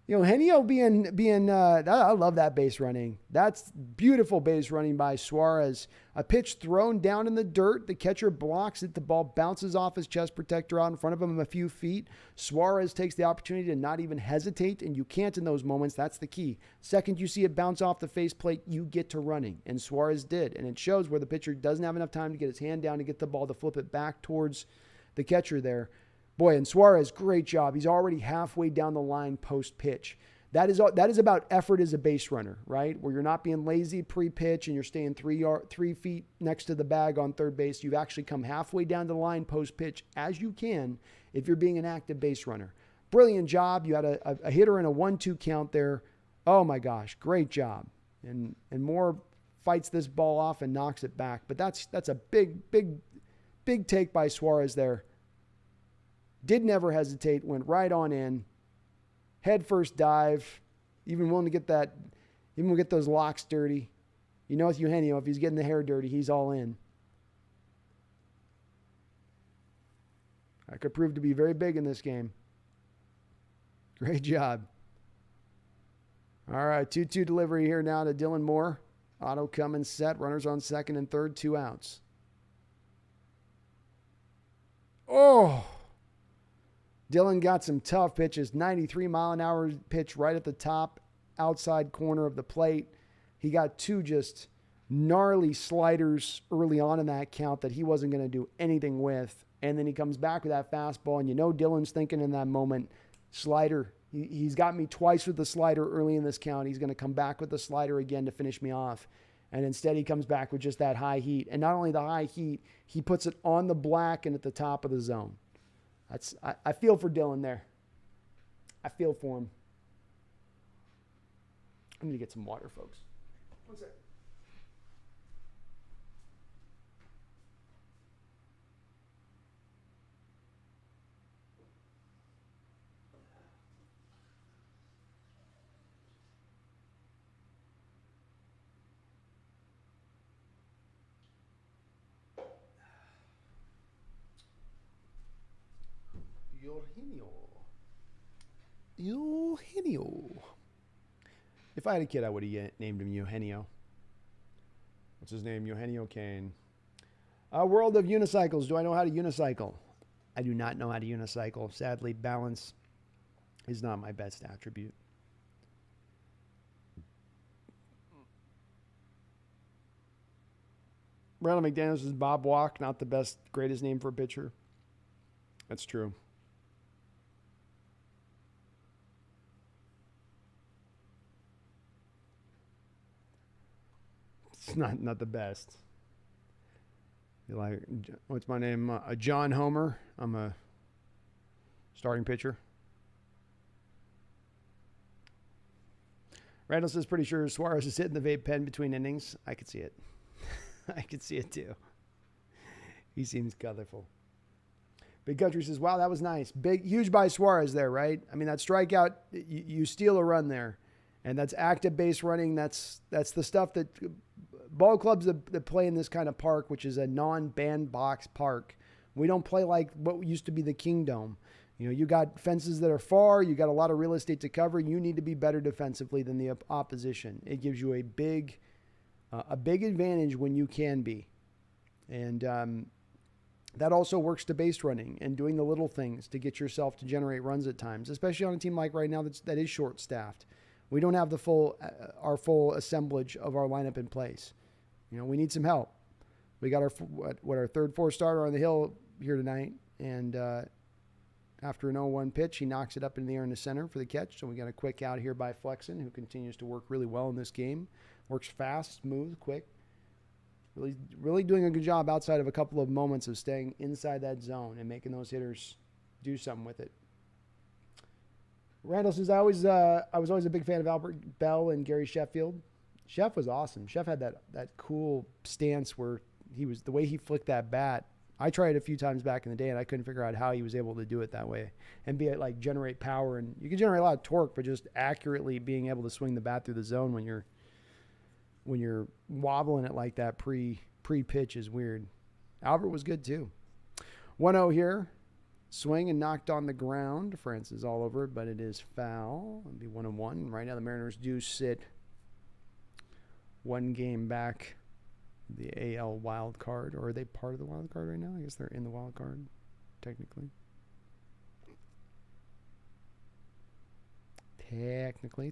Eugenio being I love that base running. That's beautiful base running by Suarez. A pitch thrown down in the dirt. The catcher blocks it. The ball bounces off his chest protector out in front of him a few feet. Suarez takes the opportunity to not even hesitate, and you can't in those moments. That's the key. Second you see it bounce off the faceplate, you get to running, and Suarez did. And it shows where the pitcher doesn't have enough time to get his hand down to get the ball to flip it back towards the catcher there. Boy, and Suarez, great job. He's already halfway down the line post-pitch. That is about effort as a base runner, right? Where you're not being lazy pre-pitch and you're staying 3 feet next to the bag on third base. You've actually come halfway down the line post-pitch as you can if you're being an active base runner. Brilliant job. You had a hitter in a 1-2 count there. Oh, my gosh, great job. And Moore fights this ball off and knocks it back. But that's a big take by Suarez there. Did never hesitate, went right on in. Head first dive, even willing to get that Even will get those locks dirty. You know with Eugenio, if he's getting the hair dirty, he's all in. That could prove to be very big in this game. Great job. All right, 2-2 delivery here now to Dylan Moore. Auto coming set. Runners on second and third, 2 outs. Oh! Dylan got some tough pitches. 93-mile-an-hour pitch right at the top, outside corner of the plate. He got 2 just gnarly sliders early on in that count that he wasn't going to do anything with. And then he comes back with that fastball, and you know Dylan's thinking in that moment, slider. He's got me twice with the slider early in this count. He's going to come back with the slider again to finish me off. And instead he comes back with just that high heat. And not only the high heat, he puts it on the black and at the top of the zone. I feel for Dylan there. I feel for him. I'm going to get some water, folks. One second. Eugenio. If I had a kid, I would have named him Eugenio. What's his name? Eugenio Kane. World of unicycles. Do I know how to unicycle? I do not know how to unicycle. Sadly, balance is not my best attribute. Ronald McDaniels is Bob Walk, not the best, greatest name for a pitcher. That's true. It's not the best. You like, what's my name? John Homer. I'm a starting pitcher. Randall says, pretty sure Suarez is hitting the vape pen between innings. I could see it. I could see it too. He seems colorful. Big Country says, wow, that was nice. Big, huge by Suarez there, right? I mean, that strikeout, you steal a run there. And that's active base running. That's the stuff that ball clubs that play in this kind of park, which is a non-bandbox park. We don't play like what used to be the Kingdome. You know, you got fences that are far. You got a lot of real estate to cover. You need to be better defensively than the opposition. It gives you a big advantage when you can be. And that also works to base running and doing the little things to get yourself to generate runs at times, especially on a team like right now that is short-staffed. We don't have our full assemblage of our lineup in place. You know, we need some help. We got our third, fourth starter on the hill here tonight, and after an 0-1 pitch, he knocks it up in the air in the center for the catch. So we got a quick out here by Flexen, who continues to work really well in this game. Works fast, smooth, quick. Really doing a good job outside of a couple of moments of staying inside that zone and making those hitters do something with it. Randall says, I was always a big fan of Albert Bell and Gary Sheffield. Chef was awesome. Chef had that cool stance where the way he flicked that bat. I tried it a few times back in the day, and I couldn't figure out how he was able to do it that way and generate power. And you can generate a lot of torque, but just accurately being able to swing the bat through the zone when you're wobbling it like that pre-pitch is weird. Albert was good too. 1-0 here. Swing and knocked on the ground. France is all over it, but it is foul. It'll be 1-1. Right now the Mariners do sit one game back the AL wild card. Or are they part of the wild card right now? I guess they're in the wild card, technically.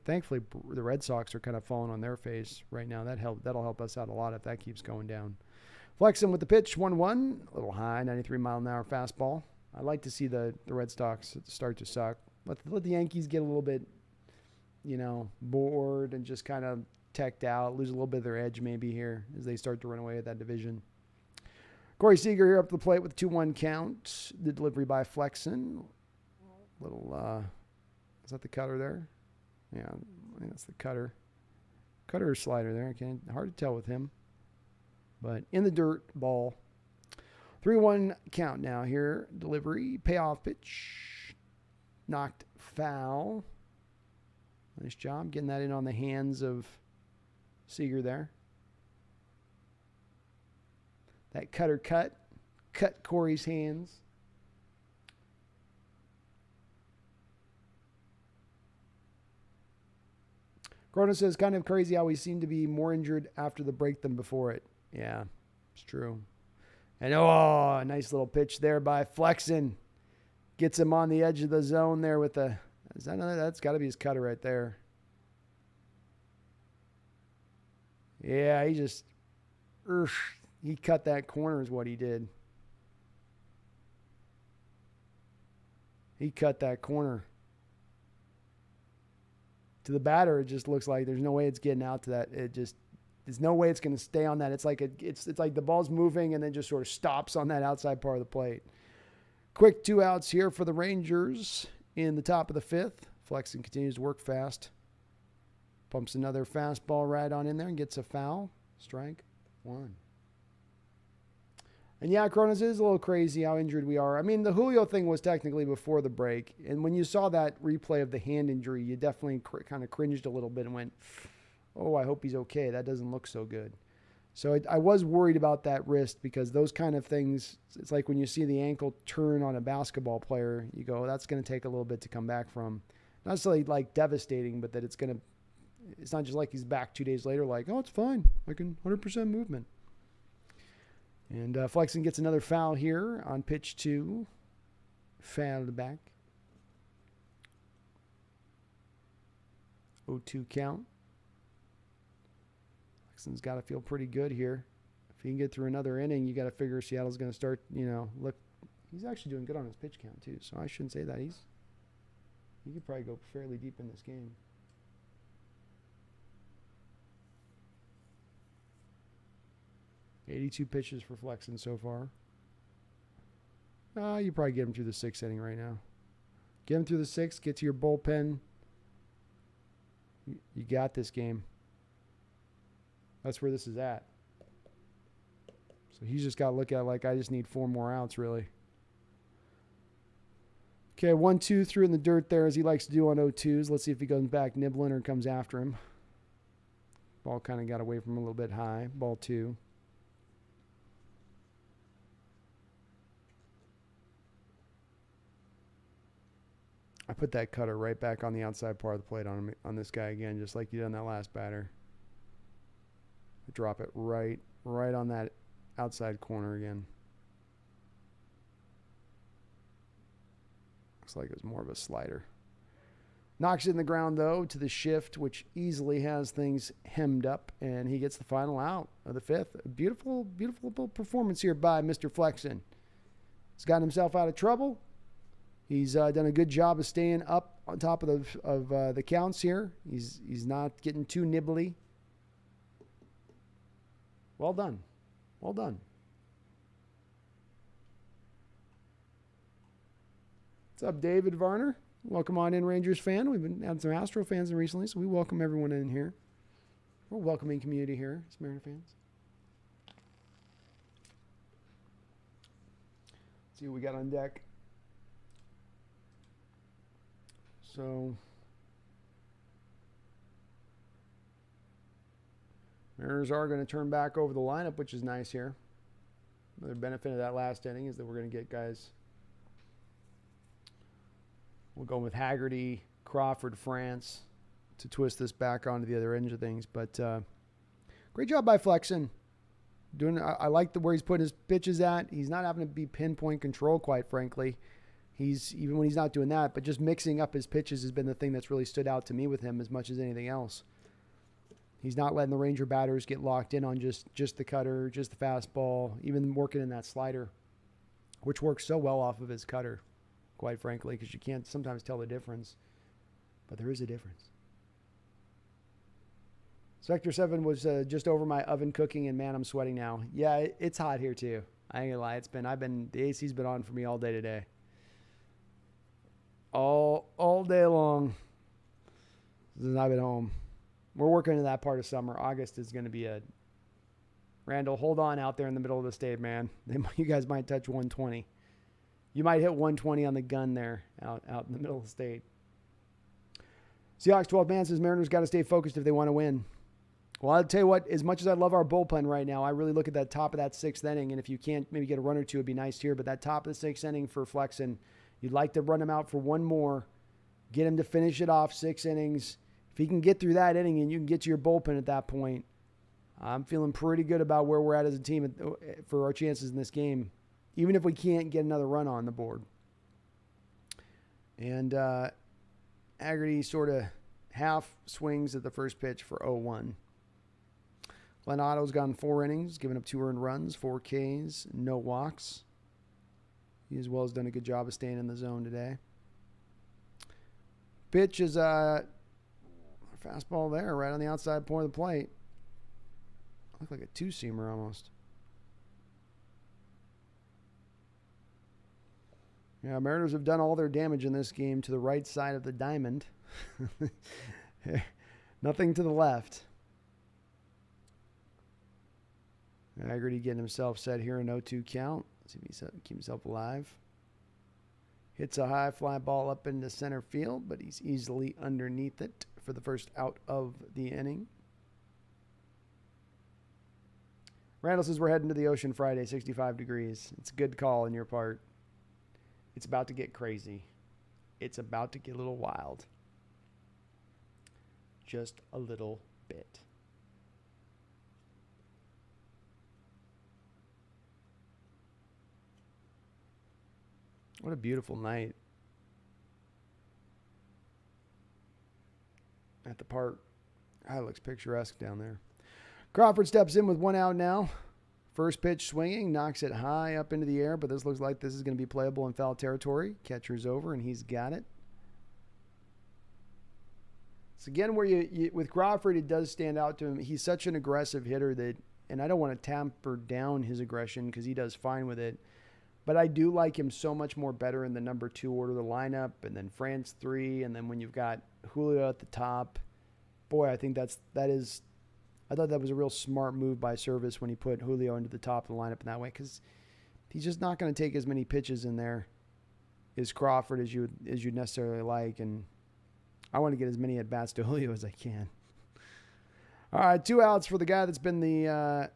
Thankfully, the Red Sox are kind of falling on their face right now. That'll help us out a lot if that keeps going down. Flexen with the pitch, 1-1. A little high, 93-mile-an-hour fastball. I like to see the Red Sox start to suck. Let the Yankees get a little bit, bored and just kind of teched out, lose a little bit of their edge maybe here as they start to run away at that division. Corey Seager here up to the plate with a 2-1 count. The delivery by Flexen. Is that the cutter there? Yeah, I think that's the cutter. Cutter or slider there. Hard to tell with him. But in the dirt, ball. 3-1 count now here. Delivery, payoff pitch. Knocked foul. Nice job getting that in on the hands of Seager there. That cutter cut Corey's hands. Corona says, kind of crazy how he seemed to be more injured after the break than before it. Yeah, it's true. And a nice little pitch there by Flexen. Gets him on the edge of the zone there with the, that's got to be his cutter right there. Yeah, he cut that corner is what he did. He cut that corner. To the batter, it just looks like there's no way it's getting out to that. There's no way it's going to stay on that. It's like the ball's moving and then just sort of stops on that outside part of the plate. Quick 2 outs here for the Rangers in the top of the 5th. Flexen continues to work fast. Pumps another fastball right on in there and gets a foul. Strike 1. And yeah, Cronus, is a little crazy how injured we are. I mean, the Julio thing was technically before the break. And when you saw that replay of the hand injury, you definitely kind of cringed a little bit and went, oh, I hope he's okay. That doesn't look so good. So I was worried about that wrist because those kind of things, it's like when you see the ankle turn on a basketball player, you go, that's going to take a little bit to come back from. Not necessarily like devastating, but that it's not just like he's back 2 days later like, oh, it's fine. I can 100% movement. And Flexen gets another foul here on pitch 2. Foul to the back. 0-2 count. Flexen's got to feel pretty good here. If he can get through another inning, you got to figure Seattle's going to start, look. He's actually doing good on his pitch count, too. So I shouldn't say that. He could probably go fairly deep in this game. $82 pitches for Flexen so far. You probably get him through the 6th inning right now. Get him through the 6th. Get to your bullpen. You got this game. That's where this is at. So he's just got to look at it like, I just need 4 more outs, really. Okay, 1-2 threw in the dirt there as he likes to do on 0-2s. Let's see if he goes back nibbling or comes after him. Ball kind of got away from him a little bit high. Ball 2. I put that cutter right back on the outside part of the plate on this guy again, just like you did on that last batter. Drop it right on that outside corner again. Looks like it was more of a slider. Knocks it in the ground, though, to the shift, which easily has things hemmed up, and he gets the final out of the 5th. A beautiful, beautiful performance here by Mr. Flexen. He's gotten himself out of trouble. He's done a good job of staying up on top of the counts here. He's not getting too nibbly. Well done. Well done. What's up, David Varner? Welcome on in, Rangers fan. We've been having some Astro fans recently, so we welcome everyone in here. We're a welcoming community here as Mariner fans. Let's see what we got on deck. So, Mariners are going to turn back over the lineup, which is nice here. Another benefit of that last inning is that we're going to get guys. We'll go with Haggerty, Crawford, France to twist this back onto the other end of things. But great job by Flexen. I like where he's putting his pitches at. He's not having to be pinpoint control, quite frankly. Even when he's not doing that, but just mixing up his pitches has been the thing that's really stood out to me with him as much as anything else. He's not letting the Ranger batters get locked in on just the cutter, just the fastball, even working in that slider, which works so well off of his cutter, quite frankly, because you can't sometimes tell the difference, but there is a difference. Sector 7 was just over my oven cooking, and man, I'm sweating now. Yeah, it's hot here too. I ain't gonna lie. The AC's been on for me all day today. All day long since I've been home. We're working in that part of summer. August is going to be Randall, hold on out there in the middle of the state, man. You guys might touch 120. You might hit 120 on the gun there out in the middle of the state. Seahawks 12 man says Mariners got to stay focused if they want to win. Well, I'll tell you what, as much as I love our bullpen right now, I really look at that top of that 6th inning, and if you can't maybe get a run or two, it'd be nice here, but that top of the 6th inning for Flexen, you'd like to run him out for one more, get him to finish it off 6 innings. If he can get through that inning and you can get to your bullpen at that point, I'm feeling pretty good about where we're at as a team for our chances in this game, even if we can't get another run on the board. And Haggerty sort of half swings at the first pitch for 0-1. Glenn Otto's gone 4 innings, given up 2 earned runs, 4 Ks, no walks. He as well has done a good job of staying in the zone today. Pitch is a fastball there, right on the outside point of the plate. Looked like a 2-seamer almost. Yeah, Mariners have done all their damage in this game to the right side of the diamond. Nothing to the left. Haggerty getting himself set here, an 0-2 count. Let's see if he keeps himself alive. Hits a high fly ball up into center field, but he's easily underneath it for the first out of the inning. Randall says we're heading to the ocean Friday, 65 degrees. It's a good call on your part. It's about to get crazy. It's about to get a little wild. Just a little bit. What a beautiful night at the park. It looks picturesque down there. Crawford steps in with 1 out now. First pitch swinging, knocks it high up into the air, but this looks like this is going to be playable in foul territory. Catcher's over, and he's got it. It's again where you with Crawford, it does stand out to him. He's such an aggressive hitter that, and I don't want to tamper down his aggression because he does fine with it. But I do like him so much more better in the number 2 order of the lineup, and then France 3, and then when you've got Julio at the top. Boy, I think I thought that was a real smart move by Service when he put Julio into the top of the lineup in that way, because he's just not going to take as many pitches in there as Crawford as you'd necessarily like, and I want to get as many at bats to Julio as I can. All right, 2 outs for the guy that's been the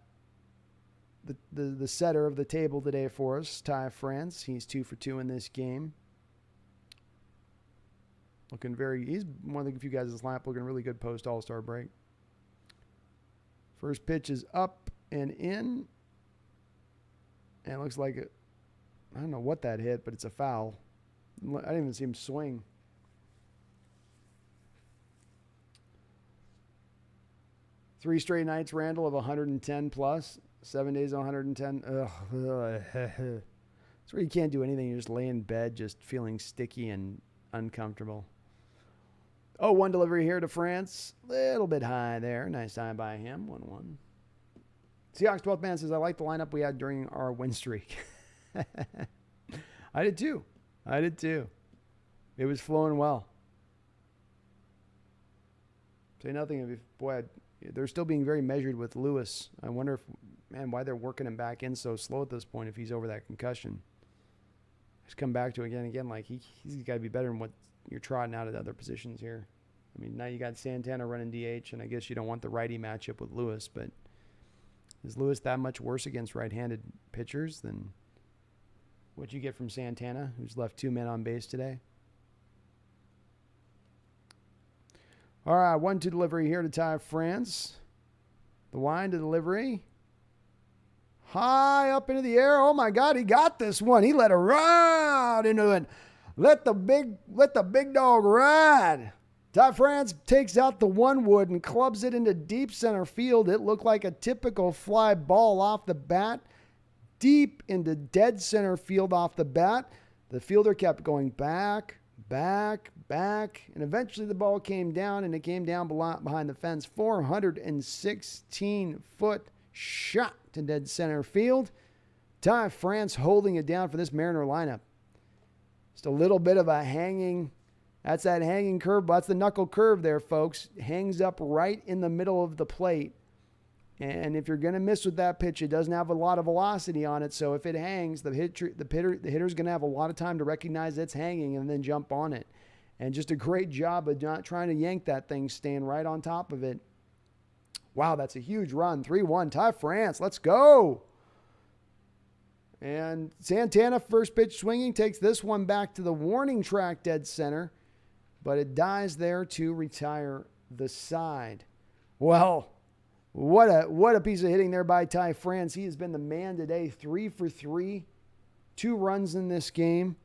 setter of the table today for us, Ty France. He's 2 for 2 in this game. He's one of the few guys in this lineup looking really good post All-Star break. First pitch is up and in. And it looks like I don't know what that hit, but it's a foul. I didn't even see him swing. Three straight nights, Randall, of 110 plus. 7 days, 110. Ugh. It's where you can't do anything. You just lay in bed just feeling sticky and uncomfortable. 0-1 delivery here to France. Little bit high there. Nice time by him. 1-1. Seahawks 12th man says, I like the lineup we had during our win streak. I did too. It was flowing well. Say nothing of, boy, they're still being very measured with Lewis. I wonder why they're working him back in so slow at this point if he's over that concussion. Just come back to it again, like he's got to be better than what you're trotting out at other positions here. I mean, now you got Santana running DH, and I guess you don't want the righty matchup with Lewis, but is Lewis that much worse against right-handed pitchers than what you get from Santana, who's left 2 men on base today? All right, 1-2 delivery here to Ty France. The wind to delivery. High up into the air. Oh, my God, he got this one. He let it ride into it. Let the big dog ride. Ty France takes out the 1 wood and clubs it into deep center field. It looked like a typical fly ball off the bat. Deep into dead center field off the bat. The fielder kept going back, and eventually the ball came down, and it came down behind the fence. 416-foot shot to dead center field. Ty France holding it down for this Mariner lineup. Just a little bit of a hanging, that's that hanging curve. That's the knuckle curve there, folks. Hangs up right in the middle of the plate. And if you're going to miss with that pitch, it doesn't have a lot of velocity on it. So if it hangs, the hitter's going to have a lot of time to recognize it's hanging and then jump on it. And just a great job of not trying to yank that thing, staying right on top of it. Wow, that's a huge run. 3-1, Ty France. Let's go. And Santana, first pitch swinging, takes this one back to the warning track, dead center. But it dies there to retire the side. Well, what a piece of hitting there by Ty France. He has been the man today. 3 for 3. 2 runs in this game.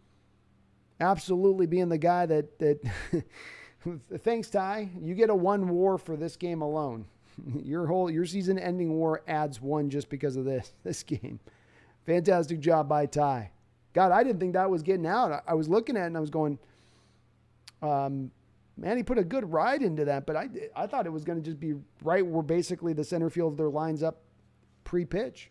Absolutely being the guy that thanks, Ty. You get a 1 WAR for this game alone. Your season-ending WAR adds 1 just because of this game. Fantastic job by Ty. God, I didn't think that was getting out. I was looking at it and I was going, man, he put a good ride into that, but I thought it was going to just be right where basically the center fielder lines up pre-pitch.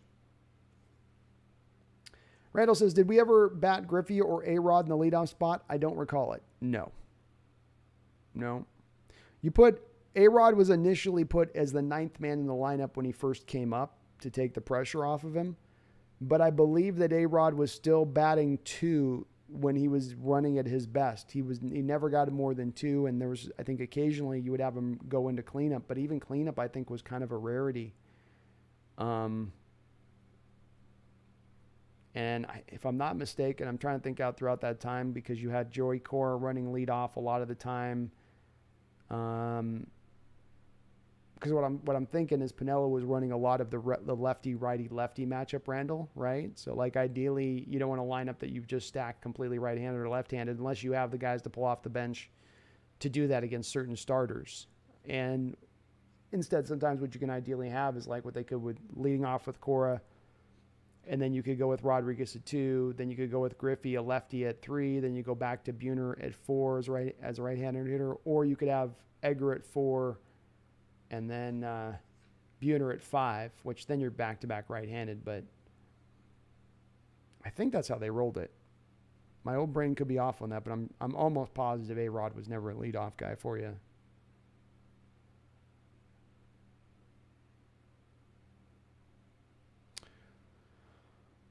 Randall says, did we ever bat Griffey or A-Rod in the leadoff spot? I don't recall it. No. A-Rod was initially put as the 9th man in the lineup when he first came up to take the pressure off of him. But I believe that A-Rod was still batting 2 when he was running at his best. He never got more than 2, and there was, I think, occasionally you would have him go into cleanup, but even cleanup I think was kind of a rarity. And if I'm not mistaken, I'm trying to think out throughout that time because you had Joey Cora running leadoff a lot of the time. Because what I'm thinking is Pinella was running a lot of the lefty, righty, lefty matchup, Randall, right? So, like, ideally, you don't want a lineup that you've just stacked completely right-handed or left-handed unless you have the guys to pull off the bench to do that against certain starters. And instead, sometimes what you can ideally have is like what they could with leading off with Cora, and then you could go with Rodriguez at 2, then you could go with Griffey, a lefty, at 3, then you go back to Buhner at 4 as a right-handed hitter, or you could have Egger at 4, and then Buhner at 5, which then you're back-to-back right-handed. But I think that's how they rolled it. My old brain could be off on that, but I'm almost positive A-Rod was never a leadoff guy for you.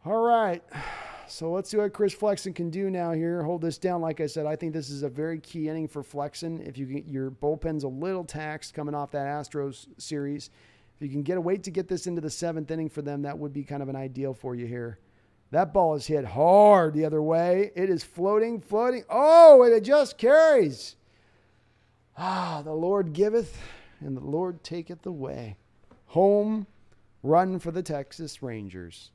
All right. So let's see what Chris Flexen can do now here. Hold this down. Like I said, I think this is a very key inning for Flexen. If you get your bullpen's a little taxed coming off that Astros series, if you can wait to get this into the 7th inning for them, that would be kind of an ideal for you here. That ball is hit hard the other way. It is floating. Oh, and it just carries. The Lord giveth and the Lord taketh away. Home run for the Texas Rangers.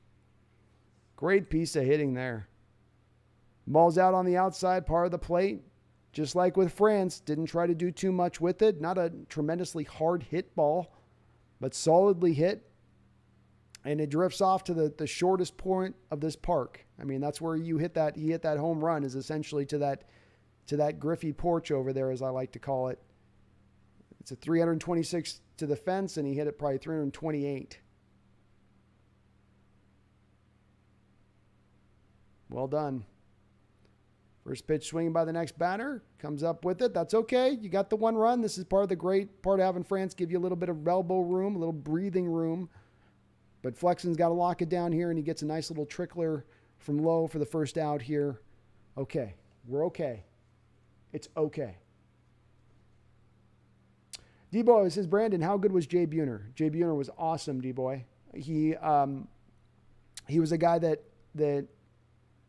Great piece of hitting there. Ball's out on the outside part of the plate. Just like with France, didn't try to do too much with it. Not a tremendously hard hit ball, but solidly hit. And it drifts off to the shortest point of this park. I mean, that's where you hit that. He hit that home run is essentially to that Griffey porch over there, as I like to call it. It's a 326 to the fence, and he hit it probably 328. Well done. First pitch swinging by the next batter. Comes up with it. That's okay. You got the 1 run. This is part of the great part of having France give you a little bit of elbow room, a little breathing room. But Flexen's got to lock it down here, and he gets a nice little trickler from low for the first out here. Okay. We're okay. It's okay. D-Boy says, Brandon, how good was Jay Buhner? Jay Buhner was awesome, D-Boy. He was a guy that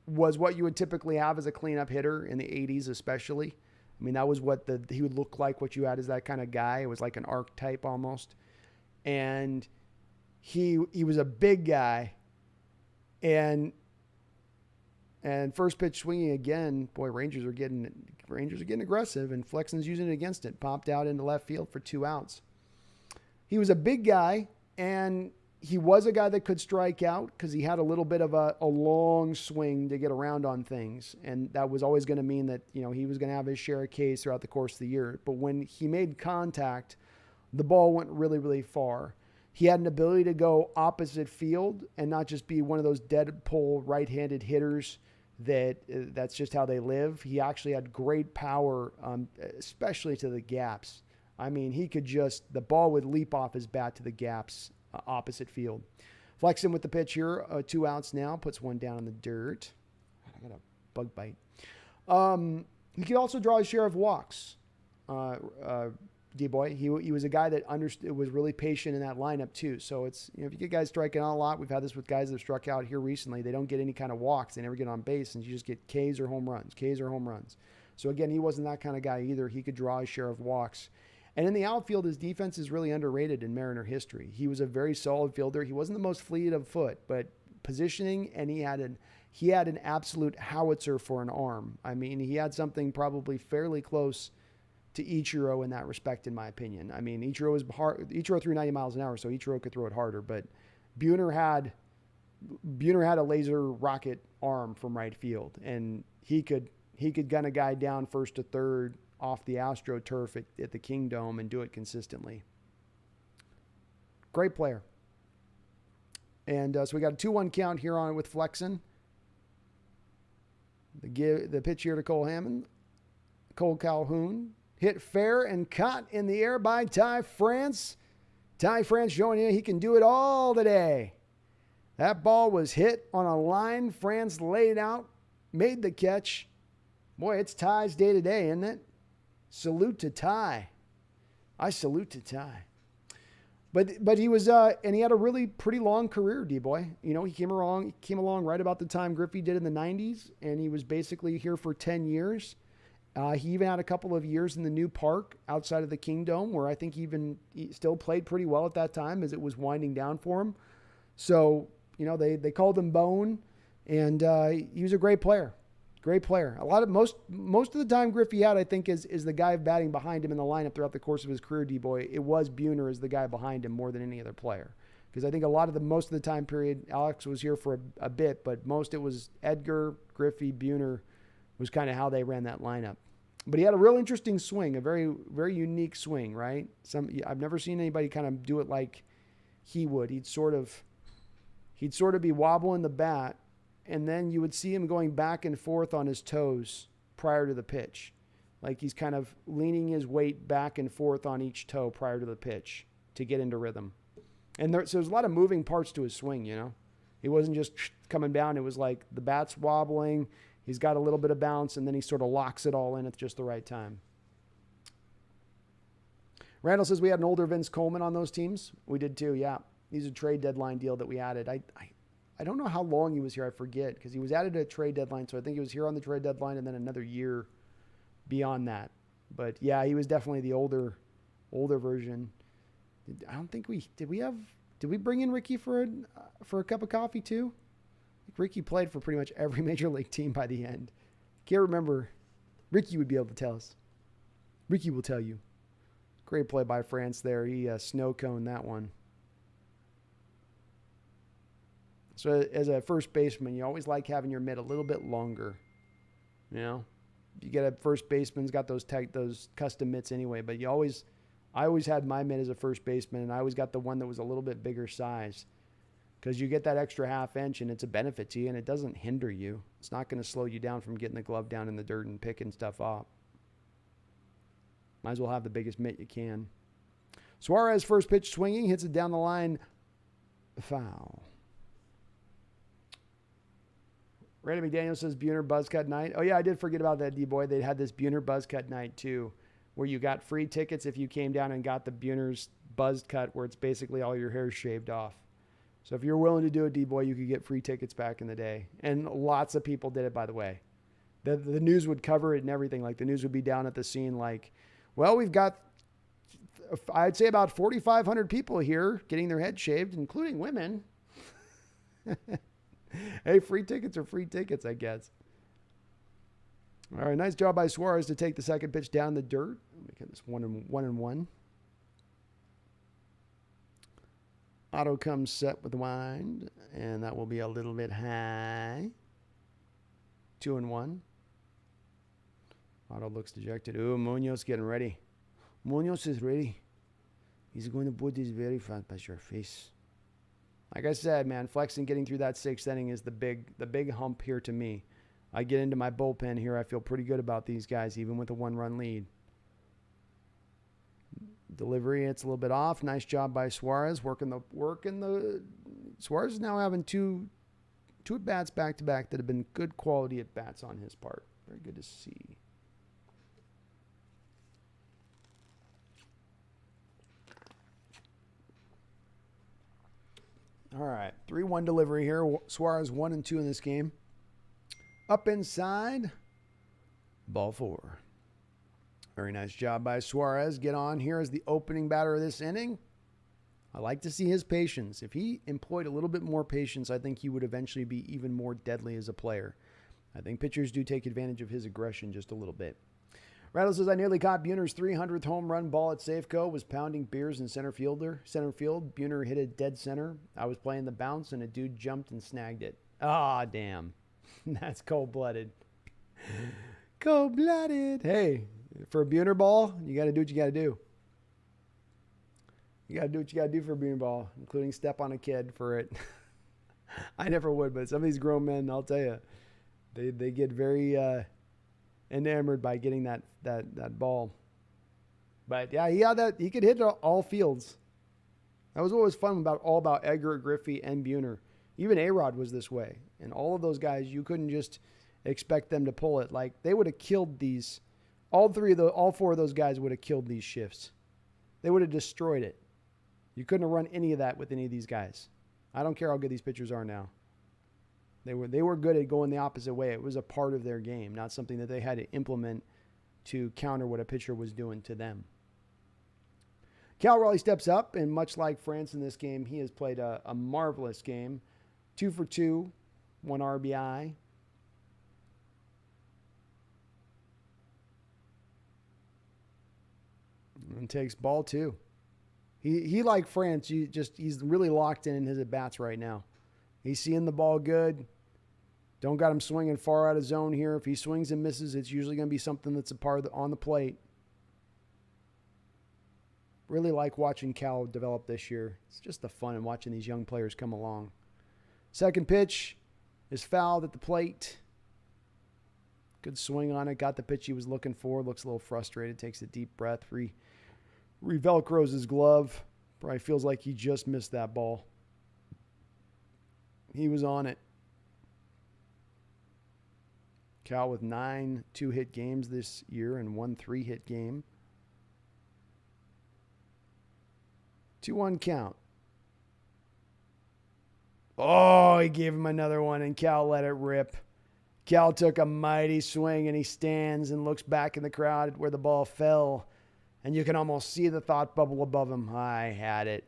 was what you would typically have as a cleanup hitter in the 80s especially. I mean, that was what he would look like, what you had as that kind of guy. It was like an archetype almost. And he was a big guy. And first pitch swinging again, boy, Rangers are getting aggressive, and Flexen's using it against it. Popped out into left field for 2 outs. He was a big guy, and he was a guy that could strike out because he had a little bit of a long swing to get around on things. And that was always going to mean that, he was going to have his share of Ks throughout the course of the year. But when he made contact, the ball went really, really far. He had an ability to go opposite field and not just be one of those dead pull right-handed hitters that's just how they live. He actually had great power, especially to the gaps. I mean, the ball would leap off his bat to the gaps. Opposite field. Flexen with the pitch here. 2 outs now. Puts 1 down in the dirt. I got a bug bite. He can also draw his share of walks. D-Boy. He was a guy that was really patient in that lineup too. So it's, if you get guys striking out a lot, we've had this with guys that have struck out here recently. They don't get any kind of walks. They never get on base, and you just get Ks or home runs. So again, he wasn't that kind of guy either. He could draw his share of walks. And in the outfield, his defense is really underrated in Mariner history. He was a very solid fielder. He wasn't the most fleet of foot, but positioning, and he had an absolute howitzer for an arm. I mean, he had something probably fairly close to Ichiro in that respect, in my opinion. I mean, Ichiro threw 90 miles an hour, so Ichiro could throw it harder, but Buhner had a laser rocket arm from right field, and he could gun a guy down first to third off the Astro turf at the Kingdome and do it consistently. Great player. And so we got a 2-1 count here on with Flexen. The pitch here to Cole Calhoun. Hit fair and caught in the air by Ty France. Ty France showing you he can do it all today. That ball was hit on a line. France laid out, made the catch. Boy, it's Ty's day today, isn't it? Salute to Ty. I salute to Ty. But he was and he had a really pretty long career, D-Boy. He came along right about the time Griffey did in the 90s, and he was basically here for 10 years. He even had a couple of years in the new park outside of the Kingdome, where I think he still played pretty well at that time as it was winding down for him. So, they called him Bone, and he was a great player. Great player. Most of the time Griffey had, I think, is the guy batting behind him in the lineup throughout the course of his career, D-Boy. It was Buhner as the guy behind him more than any other player. Because I think most of the time period, Alex was here for a bit, but most it was Edgar, Griffey, Buhner was kind of how they ran that lineup. But he had a real interesting swing, a very, very unique swing, right? I've never seen anybody kind of do it like he would. He'd sort of be wobbling the bat, and then you would see him going back and forth on his toes prior to the pitch. Like he's kind of leaning his weight back and forth on each toe prior to the pitch to get into rhythm. And so there's a lot of moving parts to his swing, He wasn't just coming down. It was like the bat's wobbling. He's got a little bit of bounce, and then he sort of locks it all in at just the right time. Randall says we had an older Vince Coleman on those teams. We did too, yeah. He's a trade deadline deal that we added. I don't know how long he was here. I forget, because he was added at a trade deadline. So I think he was here on the trade deadline and then another year beyond that. But yeah, he was definitely the older version. I don't think did we bring in Ricky for a cup of coffee too? I think Ricky played for pretty much every major league team by the end. Can't remember. Ricky would be able to tell us. Ricky will tell you. Great play by France there. He snow coned that one. So as a first baseman, you always like having your mitt a little bit longer. You get a first baseman's got those custom mitts anyway, but I always had my mitt as a first baseman, and I always got the one that was a little bit bigger size, because you get that extra half inch, and it's a benefit to you, and it doesn't hinder you. It's not going to slow you down from getting the glove down in the dirt and picking stuff up. Might as well have the biggest mitt you can. Suarez, first pitch swinging, hits it down the line. Foul. Randy McDaniel says Buhner Buzzcut night. Oh, yeah, I did forget about that, D-Boy. They had this Buhner Buzzcut night, too, where you got free tickets if you came down and got the Buhner's Buzz Cut, where it's basically all your hair shaved off. So if you're willing to do it, D-Boy, you could get free tickets back in the day. And lots of people did it, by the way. The news would cover it and everything. Like, the news would be down at the scene like, well, we've got, I'd say about 4,500 people here getting their head shaved, including women. Hey, free tickets are free tickets, I guess. All right, nice job by Suarez to take the second pitch down the dirt. Let me get this 1-1. Otto comes set with the wind, and that will be a little bit high. 2-1. Otto looks dejected. Ooh, Munoz getting ready. Munoz is ready. He's going to put this very fast past your face. Like I said, man, Flexen getting through that sixth inning is the big hump here to me. I get into my bullpen here. I feel pretty good about these guys, even with a 1-run lead. Delivery, it's a little bit off. Nice job by Suarez. Suarez is now having two at-bats back-to-back that have been good quality at-bats on his part. Very good to see. right, 3-1 delivery here. Suarez 1 and 2 in this game. Up inside, ball 4. Very nice job by Suarez. Get on here as the opening batter of this inning. I like to see his patience. If he employed a little bit more patience, I think he would eventually be even more deadly as a player. I think pitchers do take advantage of his aggression just a little bit. Rattle says, I nearly caught Buhner's 300th home run ball at Safeco. Was pounding beers in center field. Buhner hit it dead center. I was playing the bounce, and a dude jumped and snagged it. Ah, damn. That's cold-blooded. Cold-blooded. Hey, for a Buhner ball, you got to do what you got to do. You got to do what you got to do for a Buhner ball, including step on a kid for it. I never would, but some of these grown men, I'll tell you, they get very enamored by getting that ball. But yeah, he could hit all fields. That was what was fun about Edgar, Griffey, and Buhner. Even A-Rod was this way. And all of those guys, you couldn't just expect them to pull it. Like, they would have killed these. All 4 of those guys would have killed these shifts. They would have destroyed it. You couldn't have run any of that with any of these guys. I don't care how good these pitchers are now. They were good at going the opposite way. It was a part of their game, not something that they had to implement to counter what a pitcher was doing to them. Cal Raleigh steps up, and much like France in this game, he has played a marvelous game. 2 for 2, 1 RBI. And takes ball 2. He like France, he's really locked in his at-bats right now. He's seeing the ball good. Don't got him swinging far out of zone here. If he swings and misses, it's usually going to be something that's a part on the plate. Really like watching Cal develop this year. It's just the fun in watching these young players come along. Second pitch is fouled at the plate. Good swing on it. Got the pitch he was looking for. Looks a little frustrated. Takes a deep breath. Re-velcros his glove. Probably feels like he just missed that ball. He was on it. Cal with 9 2-hit games this year and 1 3-hit game. 2-1 count. Oh, he gave him another one, and Cal let it rip. Cal took a mighty swing, and he stands and looks back in the crowd where the ball fell, and you can almost see the thought bubble above him. I had it.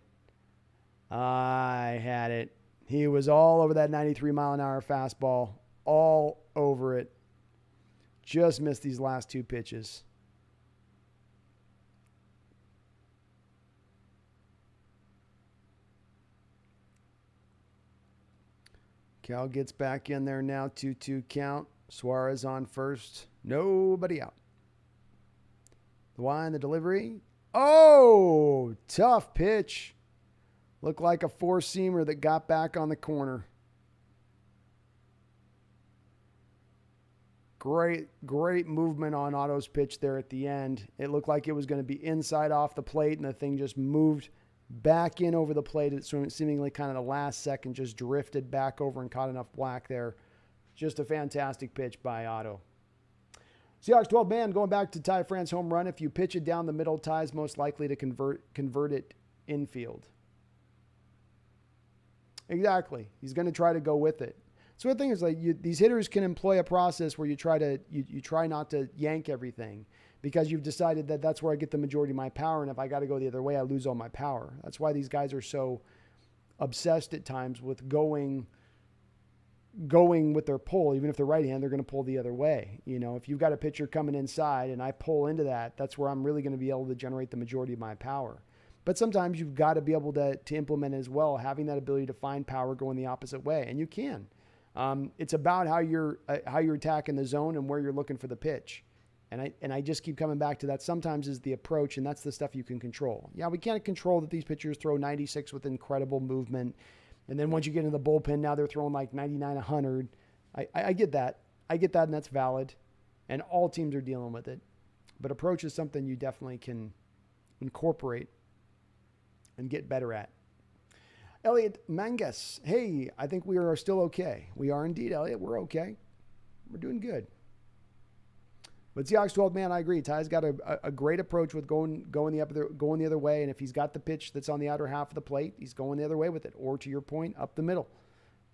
He was all over that 93-mile-an-hour fastball, all over it. Just missed these last 2 pitches. Cal gets back in there now, 2-2 count. Suarez on first. Nobody out. The line, the delivery. Oh, tough pitch. Looked like a four-seamer that got back on the corner. Great movement on Otto's pitch there at the end. It looked like it was going to be inside off the plate, and the thing just moved back in over the plate at seemingly kind of the last second, just drifted back over and caught enough black there. Just a fantastic pitch by Otto. Seahawks 12-man going back to Ty France home run. If you pitch it down the middle, Ty's most likely to convert it infield. Exactly. He's going to try to go with it. So the thing is, like, these hitters can employ a process where you try not to yank everything, because you've decided that that's where I get the majority of my power, and if I got to go the other way, I lose all my power. That's why these guys are so obsessed at times with going with their pull. Even if they're right hand, they're going to pull the other way. You know, if you've got a pitcher coming inside and I pull into that, that's where I'm really going to be able to generate the majority of my power. But sometimes you've got to be able to implement it as well, having that ability to find power going the opposite way, and you can. It's about how you're attacking the zone and where you're looking for the pitch. And I just keep coming back to that. Sometimes is the approach, and that's the stuff you can control. Yeah, we can't control that these pitchers throw 96 with incredible movement. And then once you get into the bullpen, now they're throwing like 99, 100. I get that. And that's valid. And all teams are dealing with it. But approach is something you definitely can incorporate and get better at. Elliot Mangas. Hey, I think we are still okay. We are indeed, Elliot. We're okay. We're doing good. But Seahawks 12 man, I agree. Ty's got a great approach with going the other way, and if he's got the pitch that's on the outer half of the plate, he's going the other way with it, or to your point, up the middle.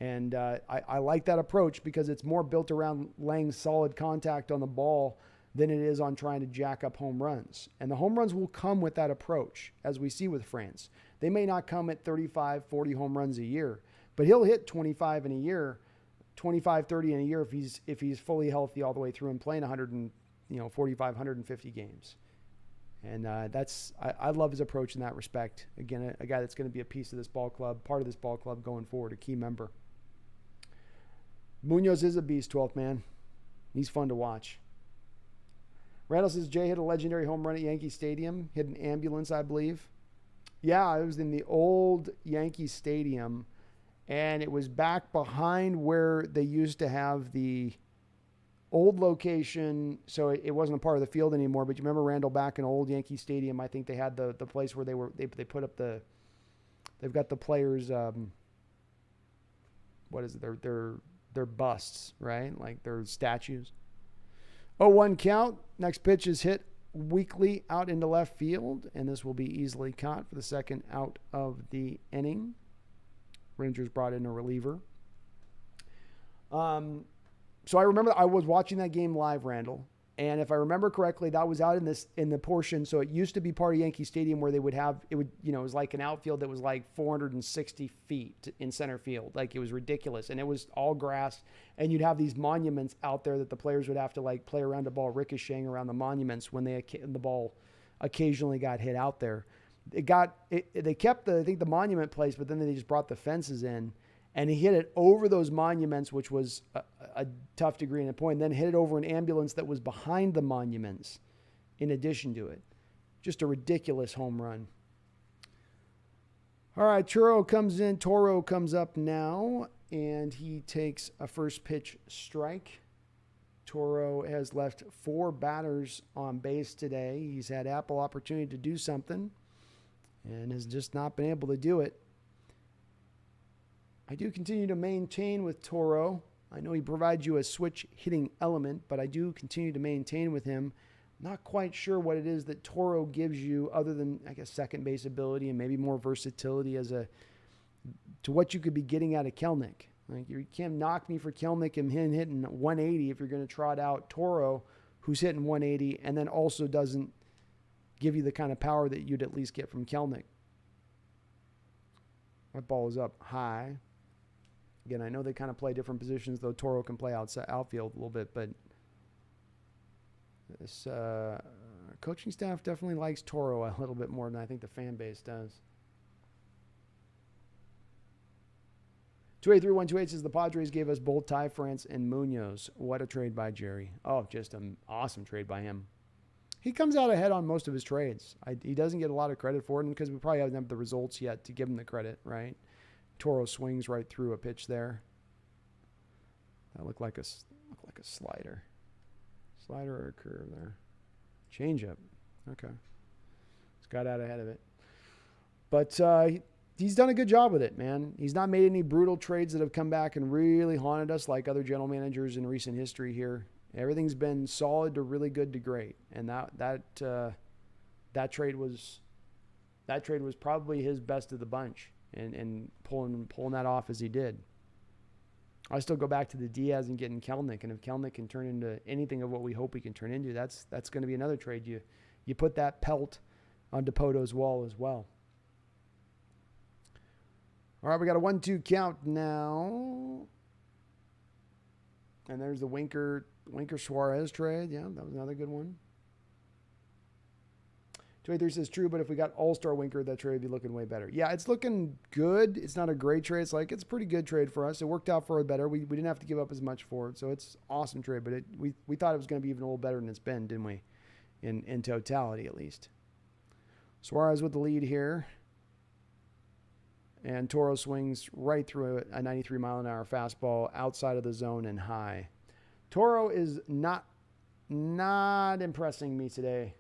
And I like that approach because it's more built around laying solid contact on the ball than it is on trying to jack up home runs. And the home runs will come with that approach, as we see with France. They may not come at 35, 40 home runs a year, but he'll hit 25 in a year, 25, 30 in a year if he's fully healthy all the way through and playing 45, 150 games. And I love his approach in that respect. Again, a guy that's going to be a piece of this ball club, part of this ball club going forward, a key member. Munoz is a beast, 12th man. He's fun to watch. Randall says Jay hit a legendary home run at Yankee Stadium. Hit an ambulance, I believe. Yeah, it was in the old Yankee Stadium, and it was back behind where they used to have the old location, so it wasn't a part of the field anymore. But you remember, Randall, back in old Yankee Stadium, I think they had the place where they put up they've got the players, what is it? They're busts, right? Like they're statues. 0-1 count. Next pitch is hit weakly out into left field, and this will be easily caught for the second out of the inning. Rangers brought in a reliever. So I remember I was watching that game live, Randall, and if I remember correctly, that was out in the portion. So it used to be part of Yankee Stadium where it was like an outfield that was like 460 feet in center field. Like, it was ridiculous, and it was all grass, and you'd have these monuments out there that the players would have to like play around the ball, ricocheting around the monuments when the ball occasionally got hit out there. They kept the monument place, but then they just brought the fences in. And he hit it over those monuments, which was a tough degree and a point, and then hit it over an ambulance that was behind the monuments in addition to it. Just a ridiculous home run. All right, Toro comes up now, and he takes a first pitch strike. Toro has left 4 batters on base today. He's had ample opportunity to do something and has just not been able to do it. I do continue to maintain with Toro. I know he provides you a switch hitting element, but I do continue to maintain with him. Not quite sure what it is that Toro gives you other than, I guess, second base ability and maybe more versatility to what you could be getting out of Kelenic. Like, you can't knock me for Kelenic and him hitting 180 if you're going to trot out Toro, who's hitting 180 and then also doesn't give you the kind of power that you'd at least get from Kelenic. That ball is up high. Again, I know they kind of play different positions, though Toro can play outfield a little bit, but this coaching staff definitely likes Toro a little bit more than I think the fan base does. 283-128 says the Padres gave us both Ty France and Munoz. What a trade by Jerry. Oh, just an awesome trade by him. He comes out ahead on most of his trades. He doesn't get a lot of credit for it because we probably haven't had the results yet to give him the credit, right? Toro swings right through a pitch there. That looked like a slider. Slider or a curve there. Changeup. Okay. He's got out ahead of it. But he's done a good job with it, man. He's not made any brutal trades that have come back and really haunted us like other general managers in recent history here. Everything's been solid to really good to great. And that trade was probably his best of the bunch. And pulling that off as he did. I still go back to the Diaz and getting Kelenic, and if Kelenic can turn into anything of what we hope he can turn into, that's going to be another trade. You put that pelt on DePoto's wall as well. All right, we got a 1-2 count now, and there's the Winker Suarez trade. Yeah, that was another good one. 283 says true, but if we got All-Star Winker, that trade would be looking way better. Yeah, it's looking good. It's not a great trade. It's a pretty good trade for us. It worked out for us better. We didn't have to give up as much for it, so it's an awesome trade. But we thought it was going to be even a little better than it's been, didn't we? In totality, at least. Suarez with the lead here. And Toro swings right through a 93-mile-an-hour fastball outside of the zone and high. Toro is not impressing me today.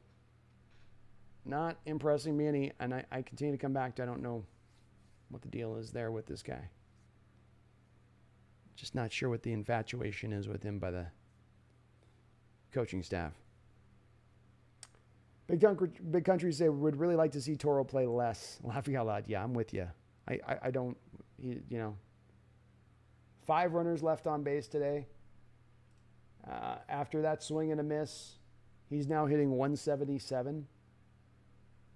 Not impressing me any, and I continue to come back to I don't know what the deal is there with this guy. Just not sure what the infatuation is with him by the coaching staff. Big Country say would really like to see Toro play less. Laughing out loud. Yeah, I'm with you. I don't, 5 runners left on base today. After that swing and a miss, he's now hitting 177.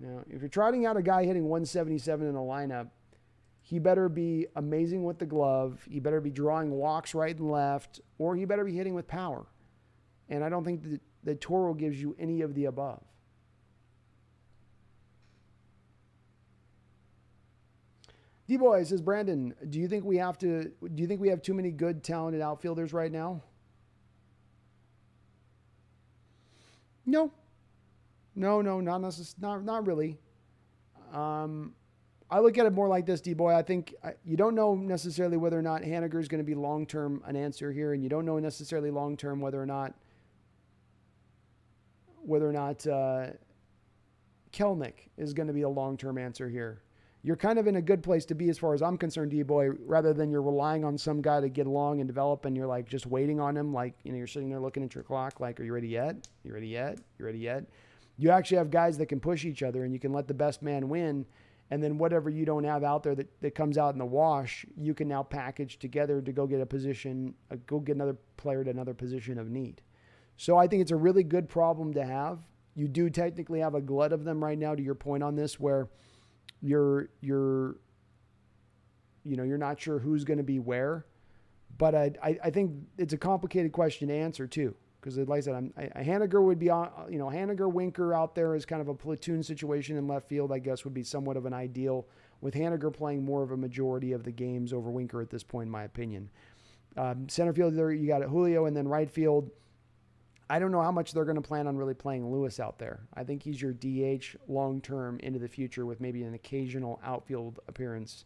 Now, if you're trotting out a guy hitting 177 in a lineup, he better be amazing with the glove. He better be drawing walks right and left, or he better be hitting with power. And I don't think that Toro gives you any of the above. D-Boy says, Brandon, do you think we have too many good, talented outfielders right now? No, not necessarily. Not really. I look at it more like this, D-Boy. I think you don't know necessarily whether or not Haniger is going to be long-term an answer here, and you don't know necessarily long-term whether or not Kelnick is going to be a long-term answer here. You're kind of in a good place to be as far as I'm concerned, D-Boy, rather than you're relying on some guy to get along and develop and you're like just waiting on him. Like, you're sitting there looking at your clock like, are you ready yet? You ready yet? You ready yet? You actually have guys that can push each other and you can let the best man win. And then whatever you don't have out there that comes out in the wash, you can now package together to go get go get another player to another position of need. So I think it's a really good problem to have. You do technically have a glut of them right now, to your point on this, where you're not sure who's going to be where. But I think it's a complicated question to answer too. Because like I said, Haniger would be on, Haniger, Winker out there is kind of a platoon situation in left field, I guess would be somewhat of an ideal, with Haniger playing more of a majority of the games over Winker at this point, in my opinion. Center field, there you got Julio, and then right field, I don't know how much they're going to plan on really playing Lewis out there. I think he's your DH long-term into the future with maybe an occasional outfield appearance.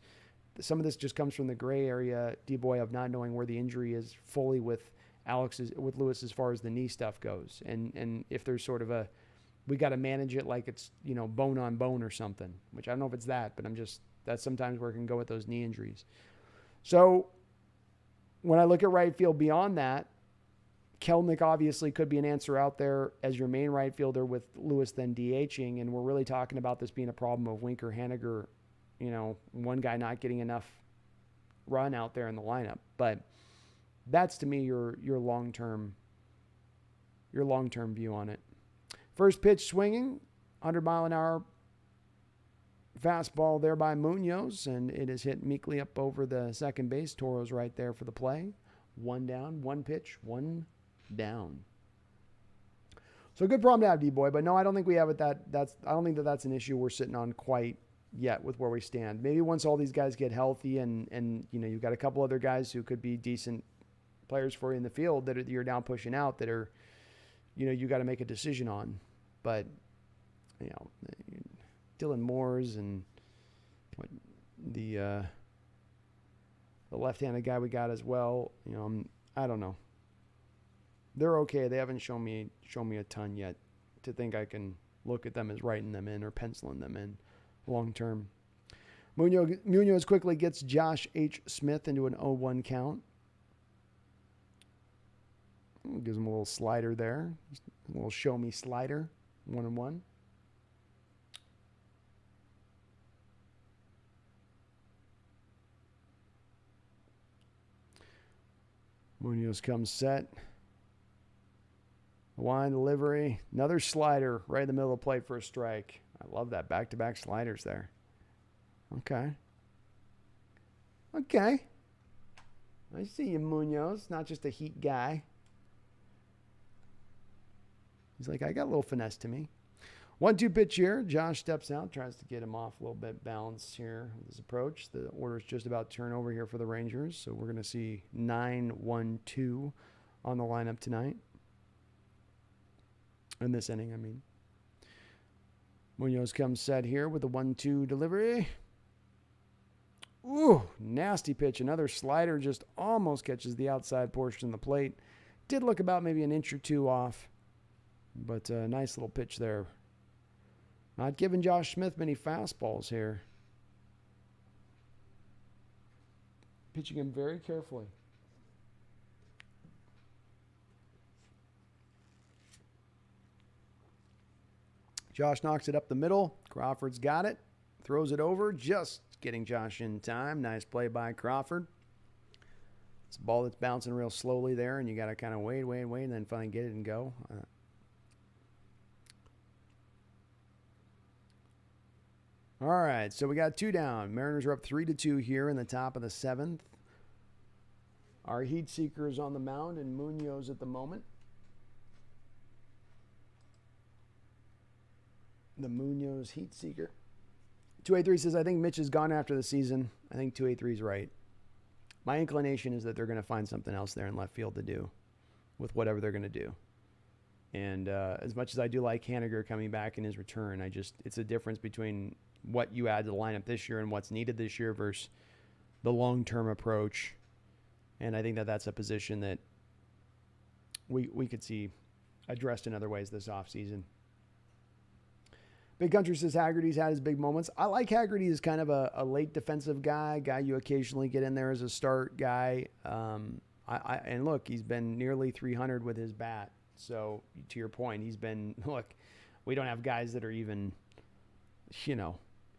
Some of this just comes from the gray area, D-Boy, of not knowing where the injury is fully with Lewis as far as the knee stuff goes. And if there's sort of we got to manage it like it's, bone on bone or something, which I don't know if it's that, but that's sometimes where it can go with those knee injuries. So when I look at right field beyond that, Kelnick obviously could be an answer out there as your main right fielder with Lewis then DHing. And we're really talking about this being a problem of Winker, Haniger, one guy not getting enough run out there in the lineup. But that's, to me, your long-term view on it. First pitch swinging, 100-mile-an-hour fastball there by Munoz, and it is hit meekly up over the second base. Toro's right there for the play. 1 down, 1 pitch, 1 down. So a good problem to have, D-Boy, but no, I don't think we have it. I don't think that's an issue we're sitting on quite yet with where we stand. Maybe once all these guys get healthy and you've got a couple other guys who could be decent players for you in the field that you're now pushing out that are, you got to make a decision on. But, Dylan Moores and the left-handed guy we got as well, I don't know. They're okay. They haven't shown me a ton yet to think I can look at them as writing them in or penciling them in long term. Munoz quickly gets Josh H. Smith into an 0-1 count. Gives him a little slider there. A little show me slider. 1-1. Munoz comes set. Line delivery. Another slider right in the middle of the plate for a strike. I love that. Back-to-back sliders there. Okay. I see you, Munoz. Not just a heat guy. He's like, I got a little finesse to me. 1-2 pitch here. Josh steps out, tries to get him off a little bit balanced here with his approach. The order is just about to turn over here for the Rangers, so we're going to see 9-1-2 on the lineup tonight. In this inning, I mean. Munoz comes set here with a 1-2 delivery. Ooh, nasty pitch. Another slider just almost catches the outside portion of the plate. Did look about maybe an inch or two off. But a nice little pitch there. Not giving Josh Smith many fastballs here. Pitching him very carefully. Josh knocks it up the middle. Crawford's got it. Throws it over. Just getting Josh in time. Nice play by Crawford. It's a ball that's bouncing real slowly there, and you got to kind of wait, and then finally get it and go. All right, so we got 2 down. Mariners are up 3-2 here in the top of the 7th. Our heat seeker is on the mound, and Munoz at the moment. The Munoz heat seeker. 283 says, I think Mitch is gone after the season. I think 283 is right. My inclination is that they're going to find something else there in left field to do with whatever they're going to do. And as much as I do like Haniger coming back in his return, it's a difference between what you add to the lineup this year and what's needed this year versus the long-term approach. And I think that that's a position that we could see addressed in other ways this offseason. Big Country says Haggerty's had his big moments. I like Haggerty as kind of a late defensive guy you occasionally get in there as a start guy. And look, he's been nearly 300 with his bat. So to your point, we don't have guys that are even,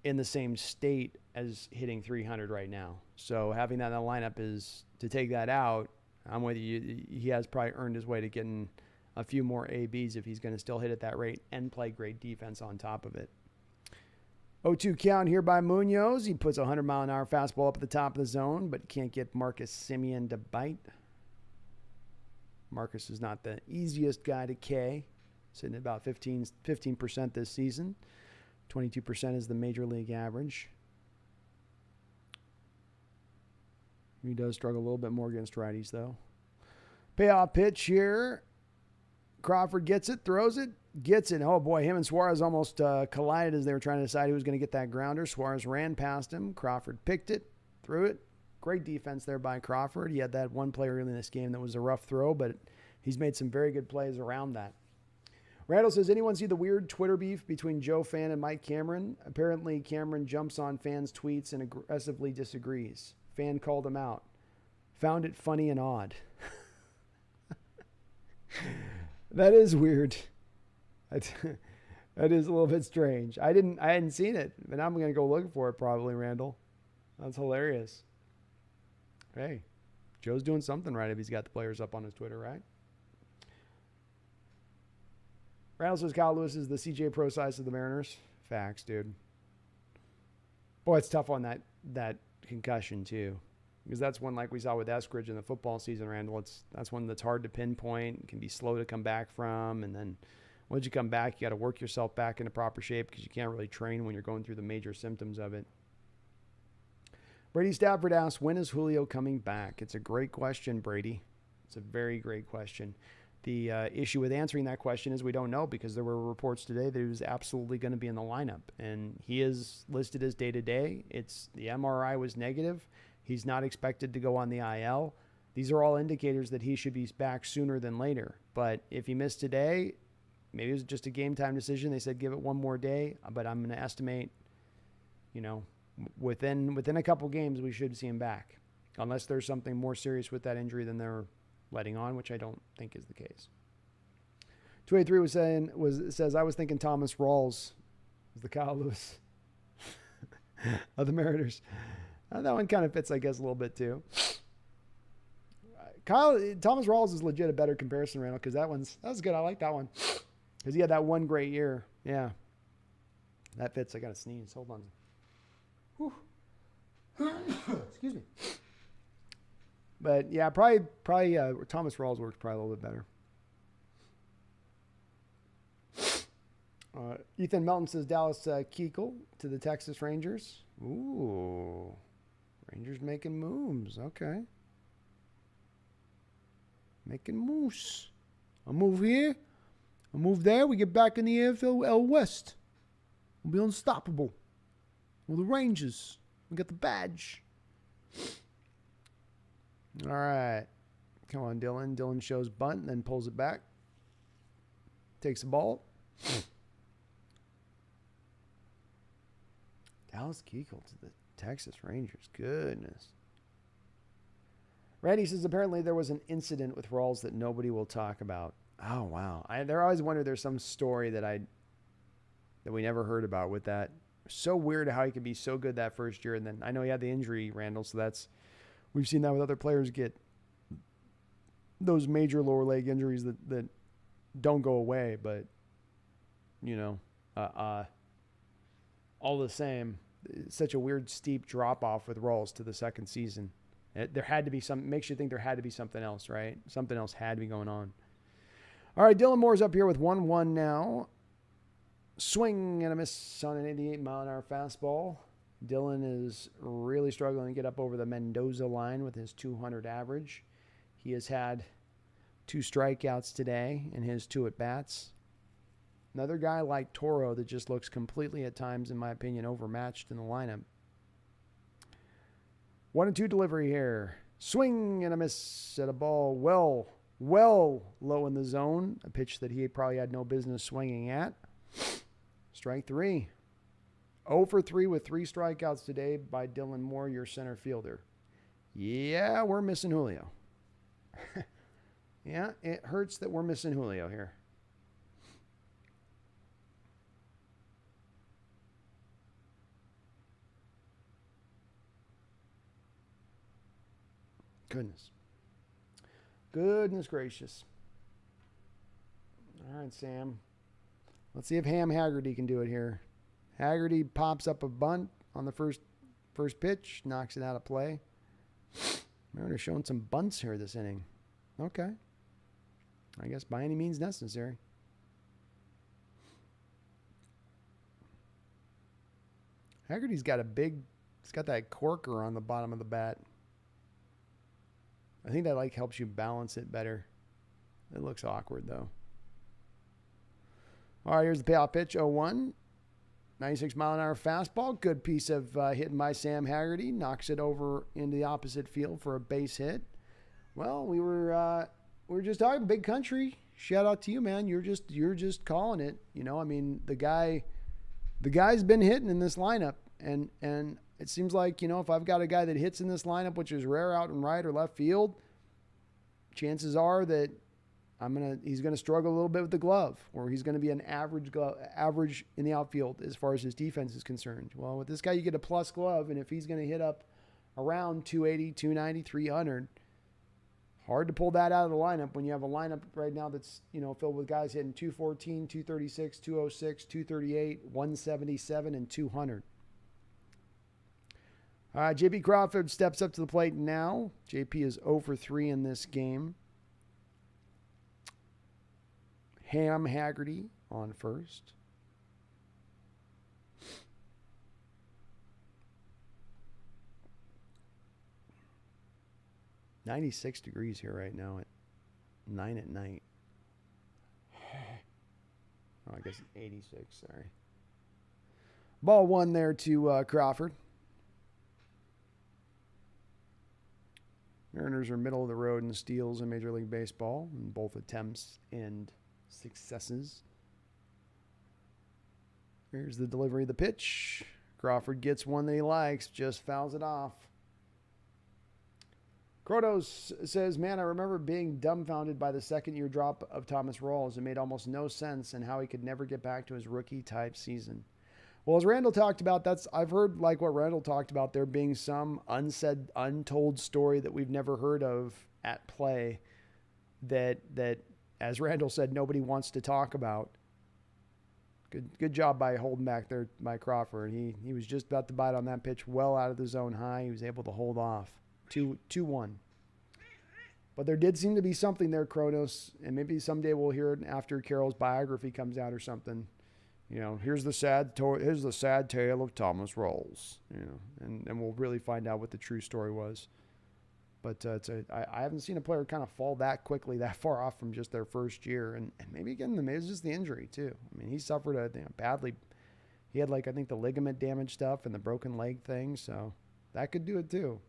in the same state as hitting 300 right now. So having that in the lineup is to take that out. I'm with you. He has probably earned his way to getting a few more ABs if he's going to still hit at that rate and play great defense on top of it. 0-2 count here by Munoz. He puts a 100-mile-an-hour fastball up at the top of the zone, but can't get Marcus Semien to bite. Marcus is not the easiest guy to K, sitting at about 15% this season. 22% is the major league average. He does struggle a little bit more against righties, though. Payoff pitch here. Crawford gets it, throws it, gets it. Oh, boy, him and Suarez almost collided as they were trying to decide who was going to get that grounder. Suarez ran past him. Crawford picked it, threw it. Great defense there by Crawford. He had that one play early in this game that was a rough throw, but he's made some very good plays around that. Randall says, anyone see the weird Twitter beef between Joe Fan and Mike Cameron? Apparently, Cameron jumps on Fan's tweets and aggressively disagrees. Fan called him out. Found it funny and odd. That is weird. That is a little bit strange. I hadn't seen it, but I'm going to go looking for it probably, Randall. That's hilarious. Hey, Joe's doing something right if he's got the players up on his Twitter, right? Randall says Kyle Lewis is the CJ Pro size of the Mariners. Facts, dude. Boy, it's tough on that concussion, too. Because that's one like we saw with Eskridge in the football season, Randall. That's one that's hard to pinpoint. It can be slow to come back from. And then once you come back, you got to work yourself back into proper shape because you can't really train when you're going through the major symptoms of it. Brady Stafford asks, when is Julio coming back? It's a great question, Brady. It's a very great question. The issue with answering that question is we don't know because there were reports today that he was absolutely going to be in the lineup. And he is listed as day-to-day. The MRI was negative. He's not expected to go on the IL. These are all indicators that he should be back sooner than later. But if he missed today, maybe it was just a game-time decision. They said give it one more day. But I'm going to estimate, within a couple games, we should see him back. Unless there's something more serious with that injury than they're letting on, which I don't think is the case. 283 says, I was thinking Thomas Rawls was the Kyle Lewis of the Mariners. That one kind of fits, I guess, a little bit too. Thomas Rawls is legit a better comparison, Randall, because that was good. I like that one because he had that one great year. Yeah, that fits. I got to sneeze. Hold on. Whew. Excuse me. But yeah, probably Thomas Rawls works probably a little bit better. Ethan Melton says Dallas Keuchel to the Texas Rangers. Ooh. Rangers making moves. Okay. Making moves. A move here. A move there. We get back in the AFL West. We'll be unstoppable. We're the Rangers. We got the badge. All right. Come on, Dylan. Dylan shows bunt, then pulls it back. Takes the ball. Dallas Keuchel to the Texas Rangers. Goodness. Randy says apparently there was an incident with Rawls that nobody will talk about. Oh, wow. I always wonder there's some story that that we never heard about with that. So weird how he could be so good that first year. And then I know he had the injury, Randall, so we've seen that with other players get those major lower leg injuries that don't go away. But, all the same, it's such a weird steep drop off with Rawls to the second season. There had to be makes you think there had to be something else, right? Something else had to be going on. All right, Dylan Moore's up here with 1-1 now. Swing and a miss on an 88-mile-an-hour fastball. Dylan is really struggling to get up over the Mendoza line with his 200 average. He has had 2 strikeouts today in his 2 at-bats. Another guy like Toro that just looks completely at times, in my opinion, overmatched in the lineup. 1-2 delivery here. Swing and a miss at a ball well low in the zone. A pitch that he probably had no business swinging at. Strike 3. 0 for 3 with 3 strikeouts today by Dylan Moore, your center fielder. Yeah, we're missing Julio. Yeah, it hurts that we're missing Julio here. Goodness gracious. All right, Sam. Let's see if Ham Haggerty can do it here. Haggerty pops up a bunt on the first pitch, knocks it out of play. Mariners showing some bunts here this inning. Okay. I guess by any means necessary. Haggerty's got he's got that corker on the bottom of the bat. I think that helps you balance it better. It looks awkward though. All right, here's the payoff pitch, 0-1. 96-mile-an-hour fastball. Good piece of hitting by Sam Haggerty. Knocks it over into the opposite field for a base hit. Well, we were just talking big country. Shout out to you, man. You're just calling it. The guy's been hitting in this lineup, and it seems like, if I've got a guy that hits in this lineup, which is rare out in right or left field, chances are that he's gonna struggle a little bit with the glove, or he's gonna be an average in the outfield as far as his defense is concerned. Well, with this guy, you get a plus glove, and if he's gonna hit up around 280, 290, 300, hard to pull that out of the lineup when you have a lineup right now that's, filled with guys hitting 214, 236, 206, 238, 177, and 200. All right, JP Crawford steps up to the plate now. JP is 0 for 3 in this game. Ham Haggerty on first. "96 degrees here right now at 9 at night. Oh, I guess 86, sorry. Ball 1 there to Crawford. Mariners are middle of the road in steals in Major League Baseball in both attempts and successes. Here's the delivery of the pitch. Crawford gets one that he likes, just fouls it off. Krotos says, "Man, I remember being dumbfounded by the second-year drop of Thomas Rawls. It made almost no sense and how he could never get back to his rookie-type season." Well, as Randall talked about, I've heard what Randall talked about, there being some unsaid, untold story that we've never heard of at play that as Randall said, nobody wants to talk about. Good job by holding back there by Crawford. He was just about to bite on that pitch well out of the zone high. He was able to hold off. 2-1. But there did seem to be something there, Kronos, and maybe someday we'll hear it after Carroll's biography comes out or something. Here's the sad tale of Thomas Rawls. And we'll really find out what the true story was. But I haven't seen a player kind of fall that quickly, that far off from just their first year. And maybe again, maybe it's just the injury too. I mean, he suffered badly. He had I think the ligament damage stuff and the broken leg thing. So that could do it too.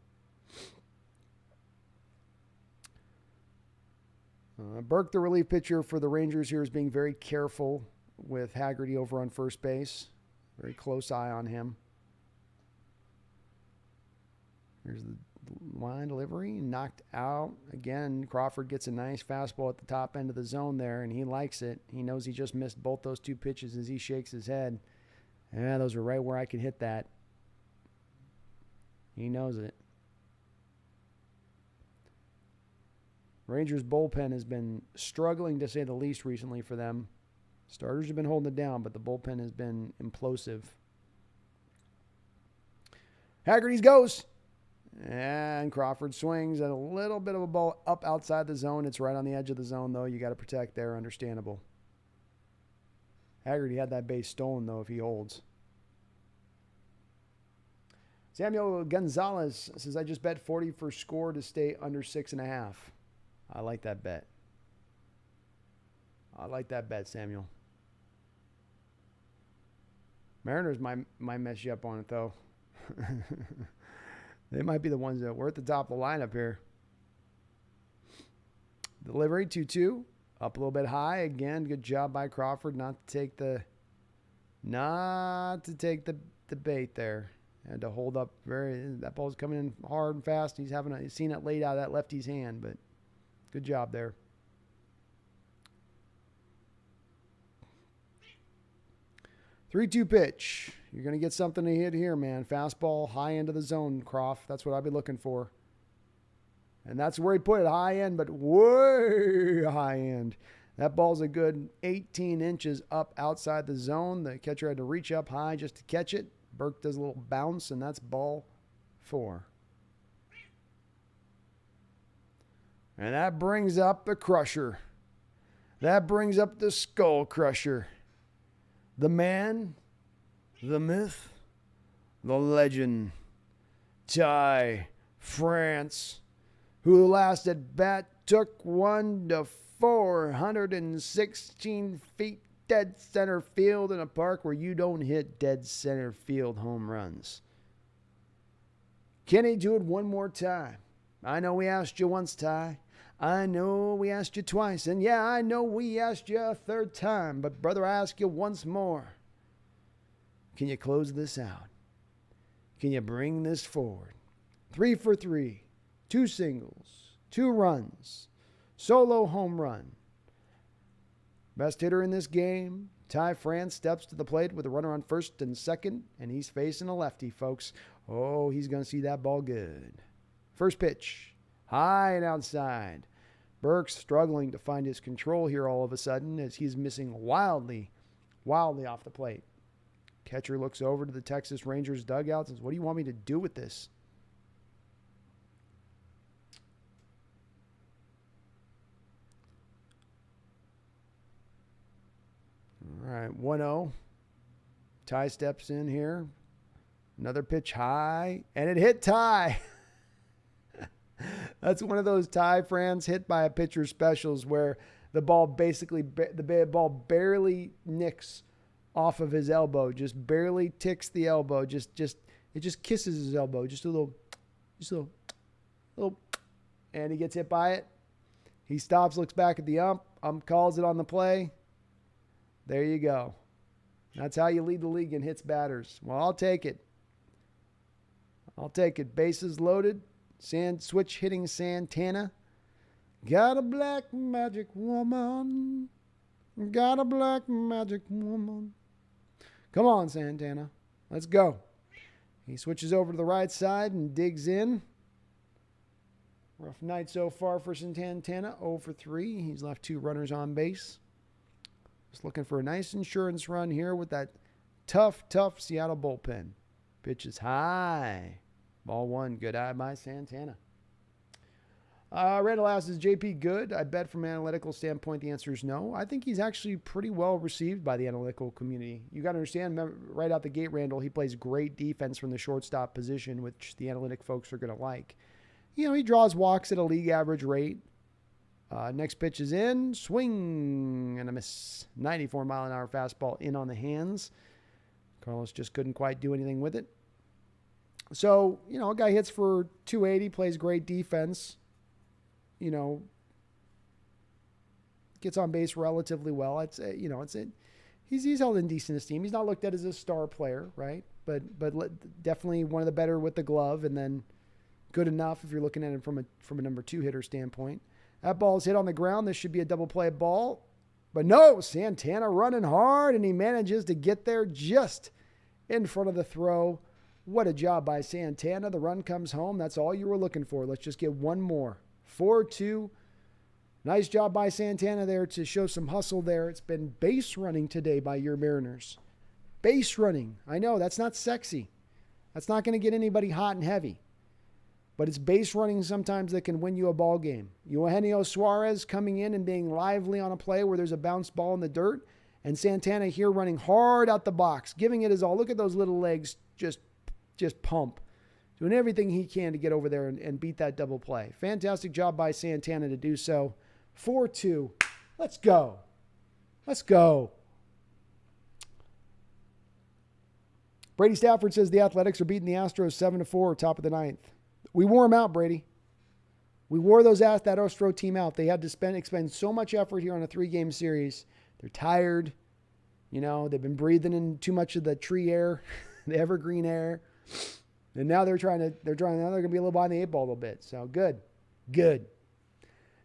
Burke, the relief pitcher for the Rangers here, is being very careful with Haggerty over on first base. Very close eye on him. Here's the line delivery, knocked out. Again, Crawford gets a nice fastball at the top end of the zone there, and he likes it. He knows he just missed both those two pitches as he shakes his head. Yeah, those are right where I could hit that. He knows it. Rangers bullpen has been struggling, to say the least, recently for them. Starters have been holding it down, but the bullpen has been implosive. Haggerty's goes. And Crawford swings at a little bit of a ball up outside the zone. It's right on the edge of the zone, though. You got to protect there. Understandable. Haggerty had that base stolen, though, if he holds. Samuel Gonzalez says, I just bet 40 for score to stay under 6.5. I like that bet. I like that bet, Samuel. Mariners might mess you up on it, though. They might be the ones that we're at the top of the lineup here. Delivery 2-2. Up a little bit high. Again, good job by Crawford not to take the bait there. And to hold up that ball's coming in hard and fast. He's seen it laid out of that lefty's hand, but good job there. Three-two pitch. You're going to get something to hit here, man. Fastball, high end of the zone, Croft. That's what I'll be looking for. And that's where he put it, high end, but way high end. That ball's a good 18 inches up outside the zone. The catcher had to reach up high just to catch it. Burke does a little bounce, and that's ball 4. And that brings up the crusher. That brings up the skull crusher. The man, the myth, the legend, Ty France, who last at bat took one to 416 feet dead center field in a park where you don't hit dead center field home runs. Can he do it one more time? I know we asked you once, Ty. I know we asked you twice. And yeah, I know we asked you a third time. But brother, I ask you once more. Can you close this out? Can you bring this forward? 3 for 3. 2 singles. 2 runs. Solo home run. Best hitter in this game. Ty France steps to the plate with a runner on first and second. And he's facing a lefty, folks. Oh, he's going to see that ball good. First pitch. High and outside. Burke's struggling to find his control here all of a sudden as he's missing wildly off the plate. Catcher looks over to the Texas Rangers dugout and says, what do you want me to do with this? All right, 1-0. Ty steps in here. Another pitch high, and it hit Ty. That's one of those Ty France hit by a pitcher specials where the ball barely nicks off of his elbow, just barely ticks the elbow, it just kisses his elbow, just a little, and he gets hit by it. He stops, looks back at the ump calls it on the play. There you go. That's how you lead the league in hits batters. Well, I'll take it. Bases loaded. Switch hitting Santana. Got a black magic woman. Got a black magic woman. Come on, Santana. Let's go. He switches over to the right side and digs in. Rough night so far for Santana. 0 for 3. He's left 2 runners on base. Just looking for a nice insurance run here with that tough Seattle bullpen. Pitch is high. Ball 1. Good eye by Santana. Randall asks, is JP good? I bet from an analytical standpoint, the answer is no. I think he's actually pretty well received by the analytical community. You got to understand, right out the gate, Randall, he plays great defense from the shortstop position, which the analytic folks are going to like. You know, he draws walks at a league average rate. Next pitch is in. Swing and a miss. 94-mile-an-hour fastball in on the hands. Carlos just couldn't quite do anything with it. So, you know, a guy hits for 280, plays great defense. You know, gets on base relatively well. He's held in decent esteem. He's not looked at as a star player, right? But definitely one of the better with the glove. And then, good enough if you're looking at it from a number 2 hitter standpoint. That ball is hit on the ground. This should be a double play ball. But no, Santana running hard, and he manages to get there just in front of the throw. What a job by Santana. The run comes home. That's all you were looking for. Let's just get one more. 4-2. Nice job by Santana there to show some hustle there. It's been base running today by your Mariners. Base running. I know, that's not sexy. That's not going to get anybody hot and heavy. But it's base running sometimes that can win you a ball game. Eugenio Suarez coming in and being lively on a play where there's a bounce ball in the dirt. And Santana here running hard out the box, giving it his all. Look at those little legs just pump. Doing everything he can to get over there and beat that double play. Fantastic job by Santana to do so. 4-2. Let's go. Let's go. Brady Stafford says the Athletics are beating the Astros 7-4, top of the 9th. We wore them out, Brady. We wore that Astro team out. They had to expend so much effort here on a 3-game series. They're tired. You know, they've been breathing in too much of the tree air, the evergreen air. And now now they're going to be a little behind the 8 ball a little bit. So good.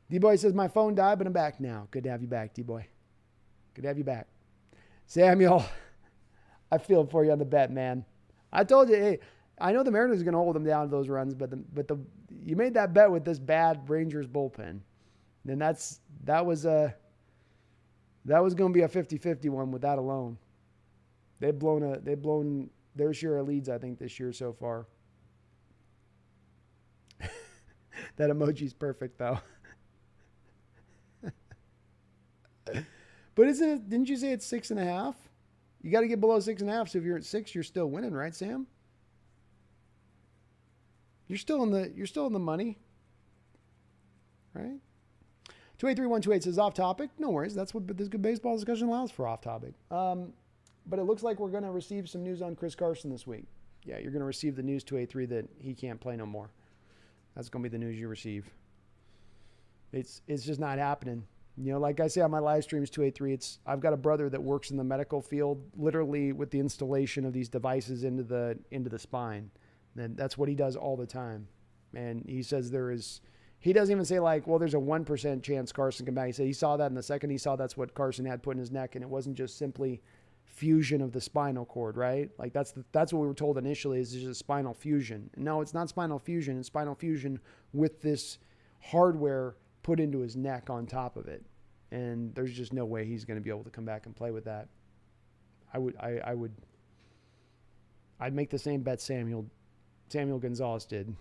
D-Boy says, my phone died, but I'm back now. Good to have you back, D-Boy. Good to have you back. Samuel, I feel for you on the bet, man. I told you, hey, I know the Mariners are going to hold them down to those runs, but you made that bet with this bad Rangers bullpen. Then that was going to be a 50-50 one with that alone. They've blown their share of leads, I think, this year so far. That emoji's perfect, though. But didn't you say it's 6.5? You got to get below 6.5. So if you're at 6, you're still winning, right, Sam? You're still in the money, right? 283-128 says off topic. No worries. That's what this good baseball discussion allows for, off topic. But it looks like we're going to receive some news on Chris Carson this week. Yeah, you're going to receive the news 283 that he can't play no more. That's going to be the news you receive. It's just not happening. You know, like I say on my live streams 283, I've got a brother that works in the medical field, literally with the installation of these devices into the spine. And that's what he does all the time. And he says he doesn't even say like, well, there's a 1% chance Carson can back. He said he saw that in the second he saw that's what Carson had put in his neck, and it wasn't just simply fusion of the spinal cord, right? Like that's what we were told initially is just a spinal fusion. No, it's not spinal fusion. It's spinal fusion with this hardware put into his neck on top of it. And there's just no way he's going to be able to come back and play with that. I'd make the same bet Samuel Gonzalez did,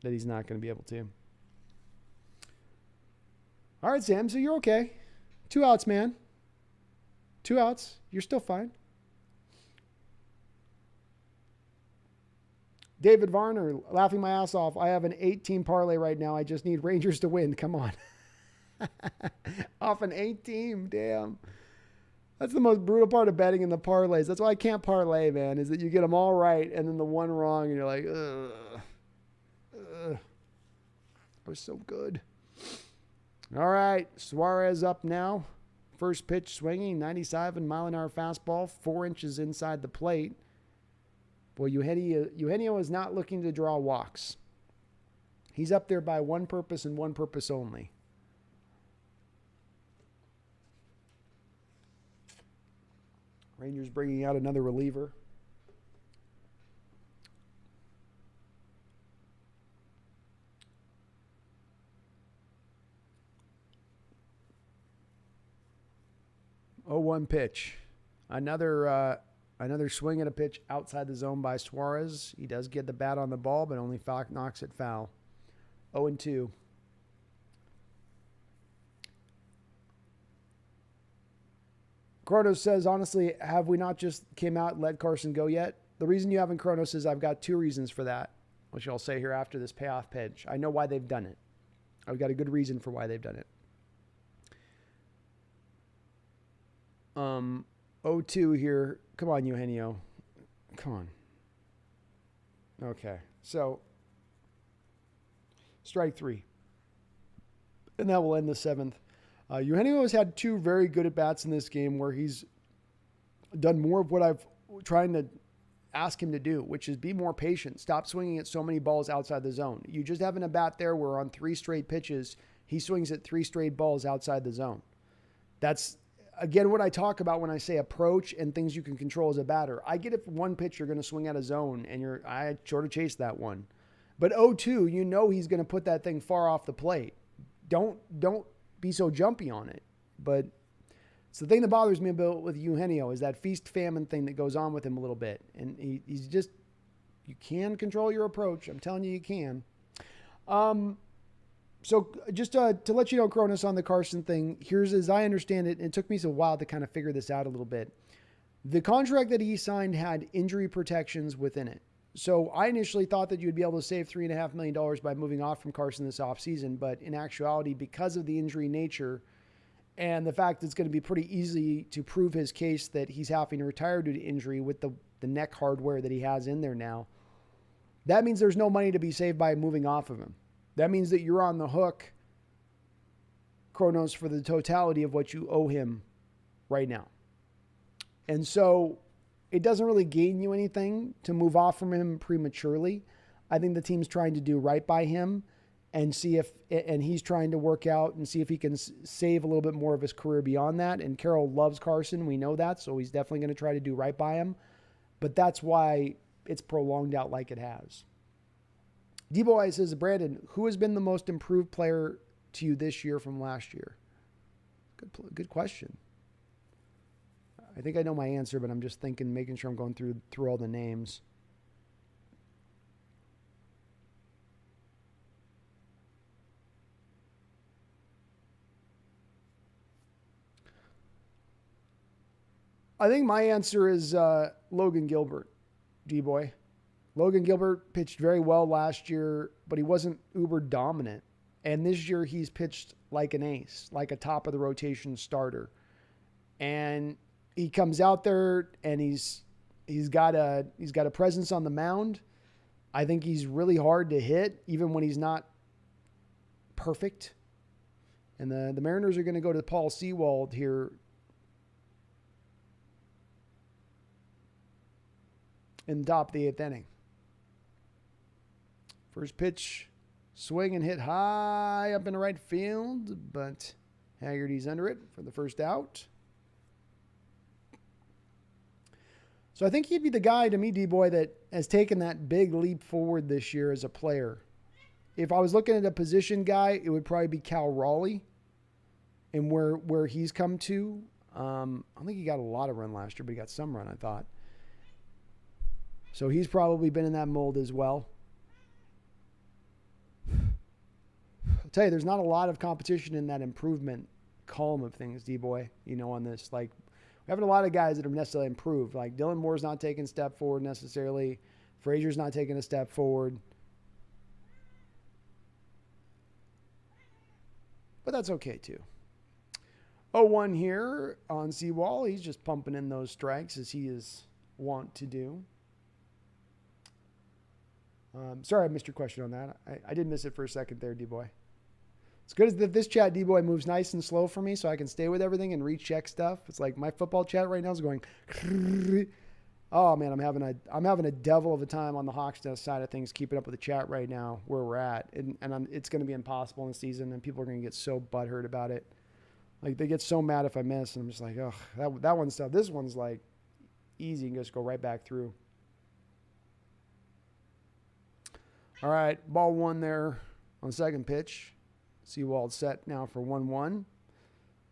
that he's not going to be able to. All right, Sam, so you're okay. 2 outs, man. 2 outs. You're still fine. David Varner, laughing my ass off. I have an 8-team parlay right now. I just need Rangers to win. Come on. Off an 8-team. Damn. That's the most brutal part of betting in the parlays. That's why I can't parlay, man, is that you get them all right and then the one wrong and you're like, ugh. I was so good. All right. Suarez up now. First pitch swinging, 97-mile-an-hour fastball, 4 inches inside the plate. Boy, Eugenio is not looking to draw walks. He's up there by one purpose and one purpose only. Rangers bringing out another reliever. Oh, 1 pitch. Another swing at a pitch outside the zone by Suarez. He does get the bat on the ball, but only knocks it foul. 0-2. Kronos says, honestly, have we not just came out and let Carson go yet? The reason you haven't, Kronos, is I've got 2 reasons for that, which I'll say here after this payoff pitch. I know why they've done it. I've got a good reason for why they've done it. 0-2 here. Come on, Eugenio. Come on. Okay. So, strike 3. And that will end the 7th. Eugenio has had 2 very good at-bats in this game where he's done more of what I've trying to ask him to do, which is be more patient. Stop swinging at so many balls outside the zone. You just have an at-bat there where on 3 straight pitches, he swings at 3 straight balls outside the zone. That's, again, what I talk about when I say approach and things you can control as a batter. I get if one pitch you're going to swing out of zone and I sort of chase that one. But 0-2, you know he's going to put that thing far off the plate. Don't be so jumpy on it. But it's the thing that bothers me about with Eugenio is that feast-famine thing that goes on with him a little bit. And he's just, you can control your approach. I'm telling you, you can. So just to let you know, Cronus, on the Carson thing, here's, as I understand it, and it took me a while to kind of figure this out a little bit. The contract that he signed had injury protections within it. So I initially thought that you'd be able to save $3.5 million by moving off from Carson this offseason. But in actuality, because of the injury nature and the fact that it's going to be pretty easy to prove his case that he's having to retire due to injury with the neck hardware that he has in there now, that means there's no money to be saved by moving off of him. That means that you're on the hook, Kronos, for the totality of what you owe him right now. And so it doesn't really gain you anything to move off from him prematurely. I think the team's trying to do right by him and see if, and he's trying to work out and see if he can save a little bit more of his career beyond that. And Carroll loves Carson. We know that. So he's definitely going to try to do right by him. But that's why it's prolonged out like it has. D-Boy says, Brandon, who has been the most improved player to you this year from last year? Good question. I think I know my answer, but I'm just thinking, making sure I'm going through all the names. I think my answer is Logan Gilbert, D-Boy. Logan Gilbert pitched very well last year, but he wasn't uber dominant. And this year he's pitched like an ace, like a top of the rotation starter. And he comes out there and he's got a presence on the mound. I think he's really hard to hit, even when he's not perfect. And the Mariners are going to go to Paul Sewald here in the top of the 8th inning. First pitch, swing and hit high up in the right field, but Haggerty's under it for the first out. So I think he'd be the guy to me, D-Boy, that has taken that big leap forward this year as a player. If I was looking at a position guy, it would probably be Cal Raleigh and where he's come to. I don't think he got a lot of run last year, but he got some run, I thought. So he's probably been in that mold as well. I'll tell you, there's not a lot of competition in that improvement column of things, D-Boy, on this. Like, we have a lot of guys that have necessarily improved. Like, Dylan Moore's not taking a step forward necessarily. Frazier's not taking a step forward. But that's okay, too. 0-1 here on Seawall. He's just pumping in those strikes as he is wont to do. Sorry I missed your question on that. I did miss it for a second there, D-Boy. It's good as that this chat, D-Boy, moves nice and slow for me so I can stay with everything and recheck stuff. It's like my football chat right now is going, oh man, I'm having a devil of a time on the Hawks side of things, keeping up with the chat right now where we're at. And it's going to be impossible in the season, and people are going to get so butthurt about it. Like, they get so mad if I miss, and I'm just like, oh, that one's tough. This one's like easy and just go right back through. All right, ball one there on second pitch. Seawald set now for 1-1.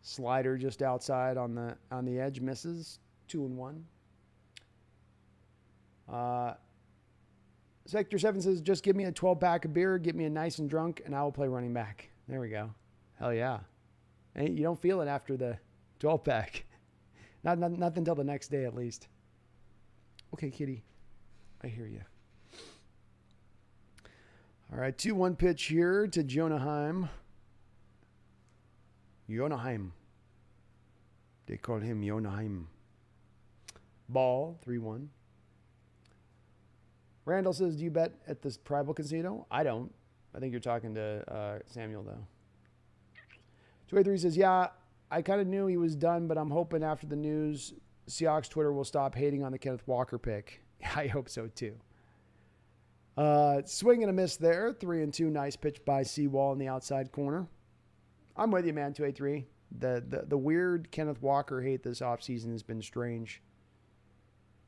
Slider just outside on the edge, misses. 2-1. Sector 7 says, just give me a 12-pack of beer, get me a nice and drunk, and I will play running back. There we go. Hell yeah. And you don't feel it after the 12-pack. Not until the next day, at least. Okay, kitty. I hear you. All right, 2-1 pitch here to Jonaheim. Jonaheim. They call him Jonaheim. Ball, 3-1. Randall says, do you bet at this tribal casino? I don't. I think you're talking to Samuel, though. 283 says, yeah, I kind of knew he was done, but I'm hoping after the news, Seahawks Twitter will stop hating on the Kenneth Walker pick. I hope so too. Swing and a miss there. 3-2. Nice pitch by Seawall in the outside corner. I'm with you, man. 2-8-3. The weird Kenneth Walker hate this offseason has been strange.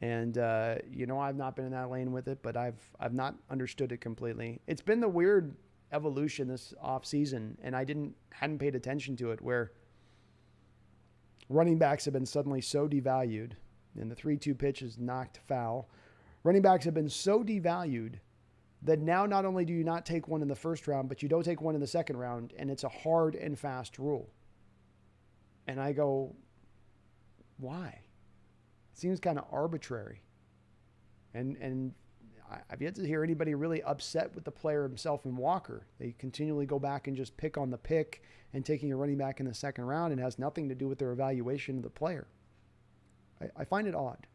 And, I've not been in that lane with it, but I've not understood it completely. It's been the weird evolution this offseason, and I hadn't paid attention to it, where running backs have been suddenly so devalued, and the 3-2 pitch is knocked foul. Running backs have been so devalued that now not only do you not take one in the first round, but you don't take one in the second round, and it's a hard and fast rule. And I go, why? It seems kind of arbitrary. And I've yet to hear anybody really upset with the player himself in Walker. They continually go back and just pick on the pick and taking a running back in the second round, and has nothing to do with their evaluation of the player. I find it odd.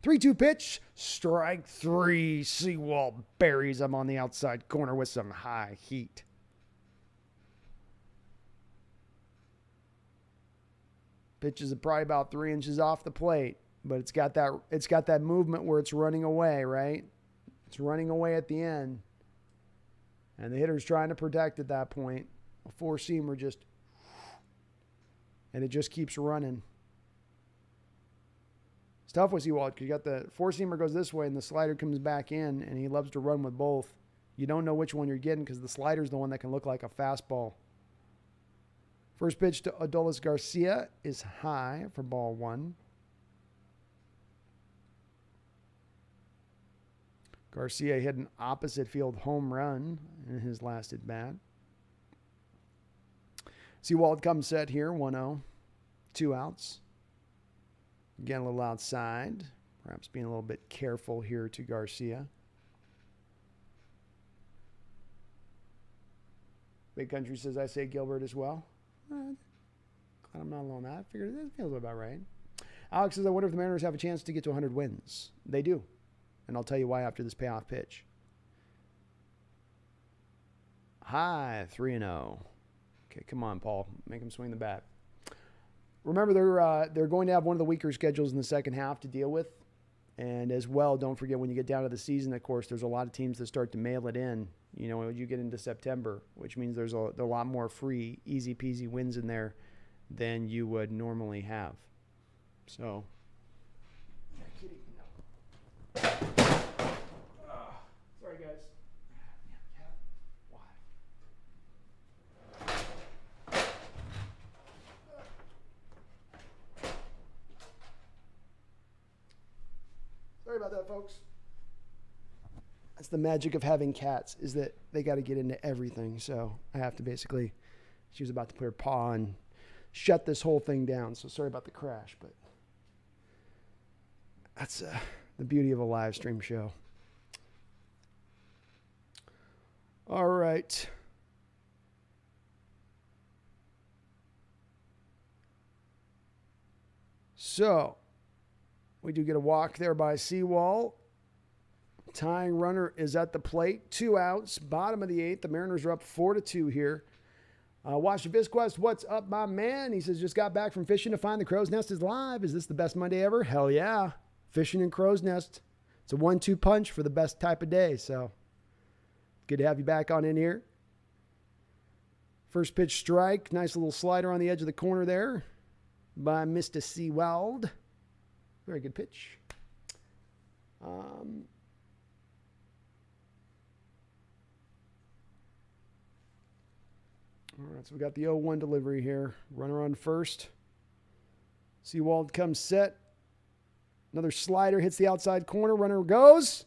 3-2 pitch, strike 3. Seawall buries him on the outside corner with some high heat. Pitch is probably about 3 inches off the plate, but it's got that movement where it's running away, right? It's running away at the end. And the hitter's trying to protect at that point. A four-seamer and it just keeps running. It's tough with Seawald because you got the four-seamer goes this way and the slider comes back in, and he loves to run with both. You don't know which one you're getting because the slider's the one that can look like a fastball. First pitch to Adolis Garcia is high for ball 1. Garcia hit an opposite field home run in his last at bat. Seawald comes set here, 1-0. 2 outs. Again, a little outside. Perhaps being a little bit careful here to Garcia. Big Country says, I say Gilbert as well. Glad I'm not alone on that. I figured that feels about right. Alex says, I wonder if the Mariners have a chance to get to 100 wins. They do. And I'll tell you why after this payoff pitch. High, 3-0. Okay, come on, Paul. Make him swing the bat. Remember, they're going to have one of the weaker schedules in the second half to deal with. And as well, don't forget when you get down to the season, of course, there's a lot of teams that start to mail it in. When you get into September, which means there's a lot more free, easy-peasy wins in there than you would normally have. So, sorry, guys. Why? Sorry about that, folks. That's the magic of having cats, is that they got to get into everything. So I have to basically, she was about to put her paw and shut this whole thing down. So sorry about the crash, but that's the beauty of a live stream show. All right. So we do get a walk there by Seawall. Tying runner is at the plate. 2 outs. Bottom of the 8th. The Mariners are up 4-2 here. Watch Visquest. What's up, my man? He says, just got back from fishing to find the crow's nest is live. Is this the best Monday ever? Hell yeah. Fishing and crow's nest. It's a 1-2 punch for the best type of day. So good to have you back on in here. First pitch strike. Nice little slider on the edge of the corner there by Mr. Seawald. Very good pitch. All right, so we got the 0-1 delivery here. Runner on first. Seawald comes set. Another slider hits the outside corner. Runner goes.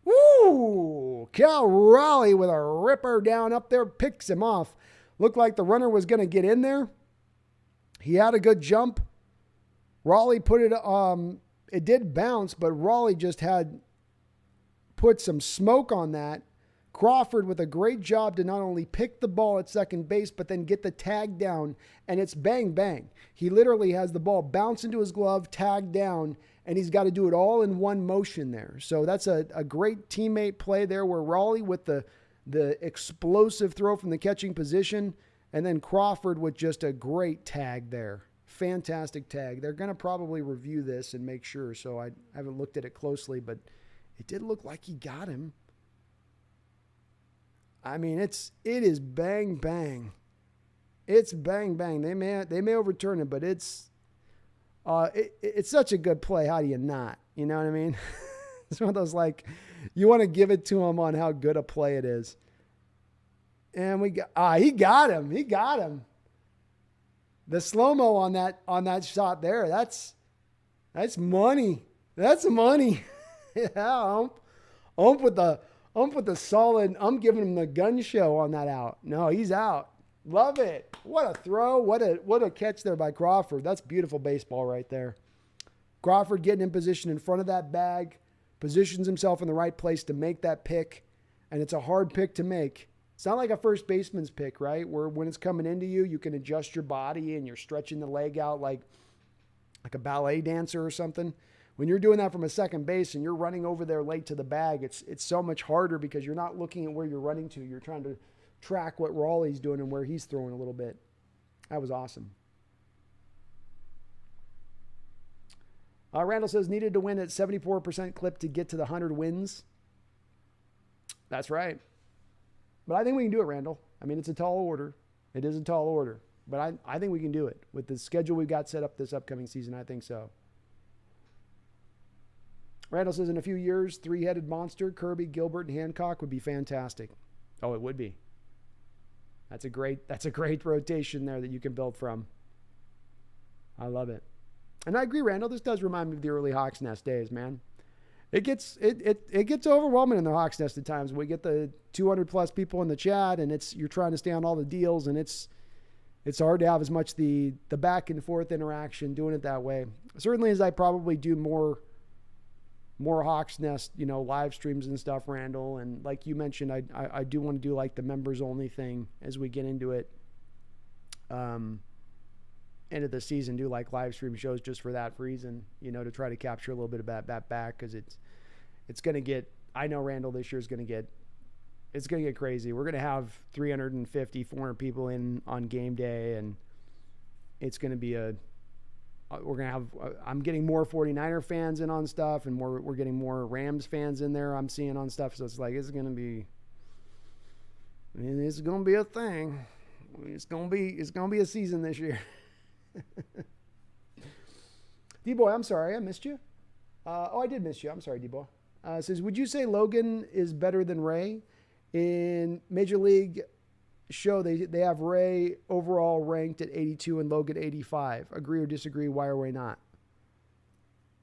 Woo! Cal Raleigh with a ripper down up there. Picks him off. Looked like the runner was going to get in there. He had a good jump. Raleigh put it, it did bounce, but Raleigh just had put some smoke on that. Crawford with a great job to not only pick the ball at second base, but then get the tag down, and it's bang, bang. He literally has the ball bounce into his glove, tag down, and he's got to do it all in one motion there. So that's a great teammate play there where Raleigh with the explosive throw from the catching position, and then Crawford with just a great tag there. fantastic tag. They're going to probably review this and make sure, so I haven't looked at it closely, but it did look like he got him. I mean, it is bang, bang. It's bang, bang. They may overturn it, but it's such a good play. How do you not? You know what I mean? It's one of those, like, you want to give it to him on how good a play it is. And he got him. He got him. The slow-mo on that shot there, that's money. That's money. Yeah, ump with the solid. I'm giving him the gun show on that out. No, he's out. Love it. What a throw. What a catch there by Crawford. That's beautiful baseball right there. Crawford getting in position in front of that bag, positions himself in the right place to make that pick, and it's a hard pick to make. It's not like a first baseman's pick, right? Where when it's coming into you, you can adjust your body and you're stretching the leg out like a ballet dancer or something. When you're doing that from a second base and you're running over there late to the bag, it's so much harder because you're not looking at where you're running to. You're trying to track what Raleigh's doing and where he's throwing a little bit. That was awesome. Randall says, needed to win at 74% clip to get to the 100 wins. That's right. But I think we can do it, Randall. I mean, it's a tall order. It is a tall order. But I think we can do it. With the schedule we've got set up this upcoming season, I think so. Randall says, in a few years, three-headed monster, Kirby, Gilbert, and Hancock would be fantastic. Oh, it would be. That's a great rotation there that you can build from. I love it. And I agree, Randall. This does remind me of the early Hawks Nest days, man. It gets overwhelming in the Hawks Nest at times. We get the 200 plus people in the chat, and you're trying to stay on all the deals, and it's hard to have as much the back and forth interaction doing it that way. Certainly, as I probably do more Hawks Nest, live streams and stuff, Randall. And like you mentioned, I do want to do like the members only thing as we get into it. End of the season, do like live stream shows just for that reason, to try to capture a little bit of that back, because it's going to get, I know Randall this year is going to get, it's going to get crazy. We're going to have 350, 400 people in on game day, and it's going to be we're going to have, I'm getting more 49er fans in on stuff, and we're getting more Rams fans in there I'm seeing on stuff. So it's like, it's going to be a thing. It's going to be a season this year. D-Boy, I'm sorry, I missed you. I did miss you. I'm sorry, D-Boy. Says, would you say Logan is better than Ray? In Major League show, they have Ray overall ranked at 82 and Logan 85. Agree or disagree? Why or why not?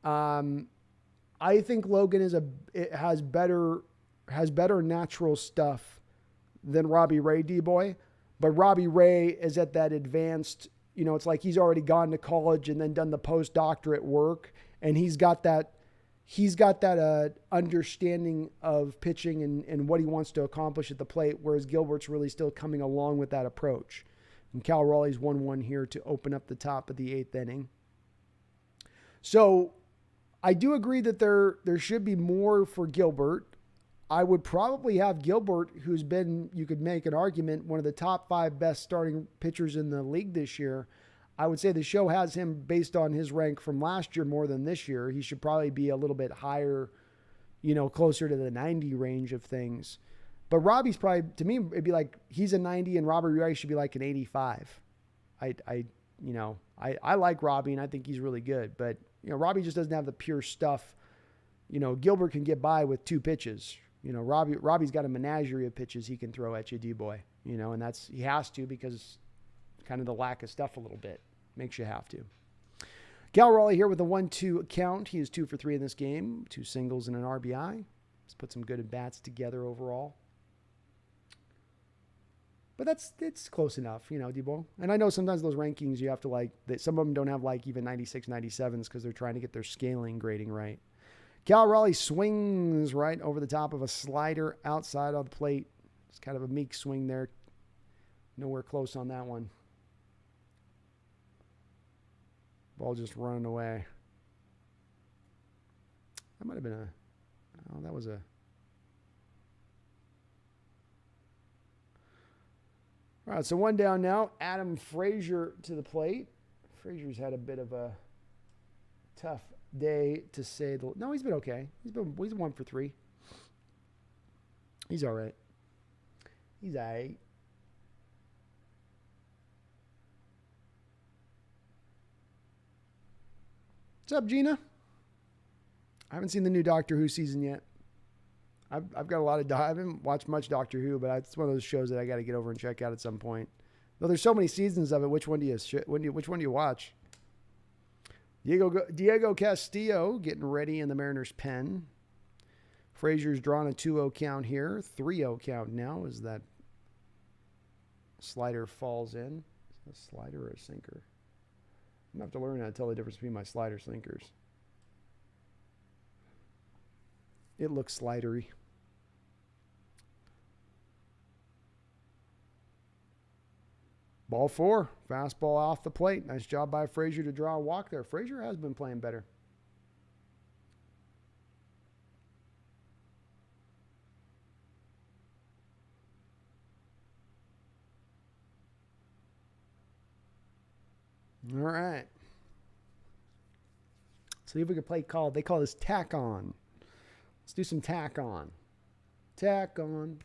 I think Logan has better natural stuff than Robbie Ray, D-Boy. But Robbie Ray is at that advanced, it's like he's already gone to college and then done the postdoctorate work, and he's got that understanding of pitching and what he wants to accomplish at the plate, whereas Gilbert's really still coming along with that approach. And Cal Raleigh's 1-1 here to open up the top of the 8th inning. So I do agree that there should be more for Gilbert. I would probably have Gilbert, who's been, you could make an argument, one of the top 5 best starting pitchers in the league this year. I would say the show has him based on his rank from last year more than this year. He should probably be a little bit higher, closer to the 90 range of things. But Robbie's probably, to me, it'd be like he's a 90 and Robbie Ray should be like an 85. I like Robbie and I think he's really good. But, Robbie just doesn't have the pure stuff. Gilbert can get by with 2 pitches. Robbie's got a menagerie of pitches he can throw at you, D-Boy. And he has to, because kind of the lack of stuff a little bit makes you have to. Cal Raleigh here with a 1-2 count. He is 2 for 3 in this game, 2 singles and an RBI. Let's put some good at-bats together overall. But it's close enough, D-Boy. And I know sometimes those rankings you have to some of them don't have even 96, 97s because they're trying to get their scaling grading right. Cal Raleigh swings right over the top of a slider outside of the plate. It's kind of a meek swing there. Nowhere close on that one. Ball just running away. That might have been that was a... All right, so 1 down now. Adam Frazier to the plate. Frazier's had a bit of a tough day to say the... No, he's been okay. He's 1 for 3. He's all right. He's all right. What's up, Gina? I haven't seen the new Doctor Who season yet. I've got a lot of... I haven't watched much Doctor Who, but it's one of those shows that I got to get over and check out at some point. Though there's so many seasons of it, which one do you watch? Diego Castillo getting ready in the Mariners' pen. Frazier's drawn a 2-0 count here. 3-0 count now as that slider falls in. Is it a slider or a sinker? I'm going to have to learn how to tell the difference between my slider sinkers. It looks slidery. Ball 4. Fastball off the plate. Nice job by Frazier to draw a walk there. Frazier has been playing better. All right. See if we can play call. They call this tack on. Let's do some tack on. Tack on.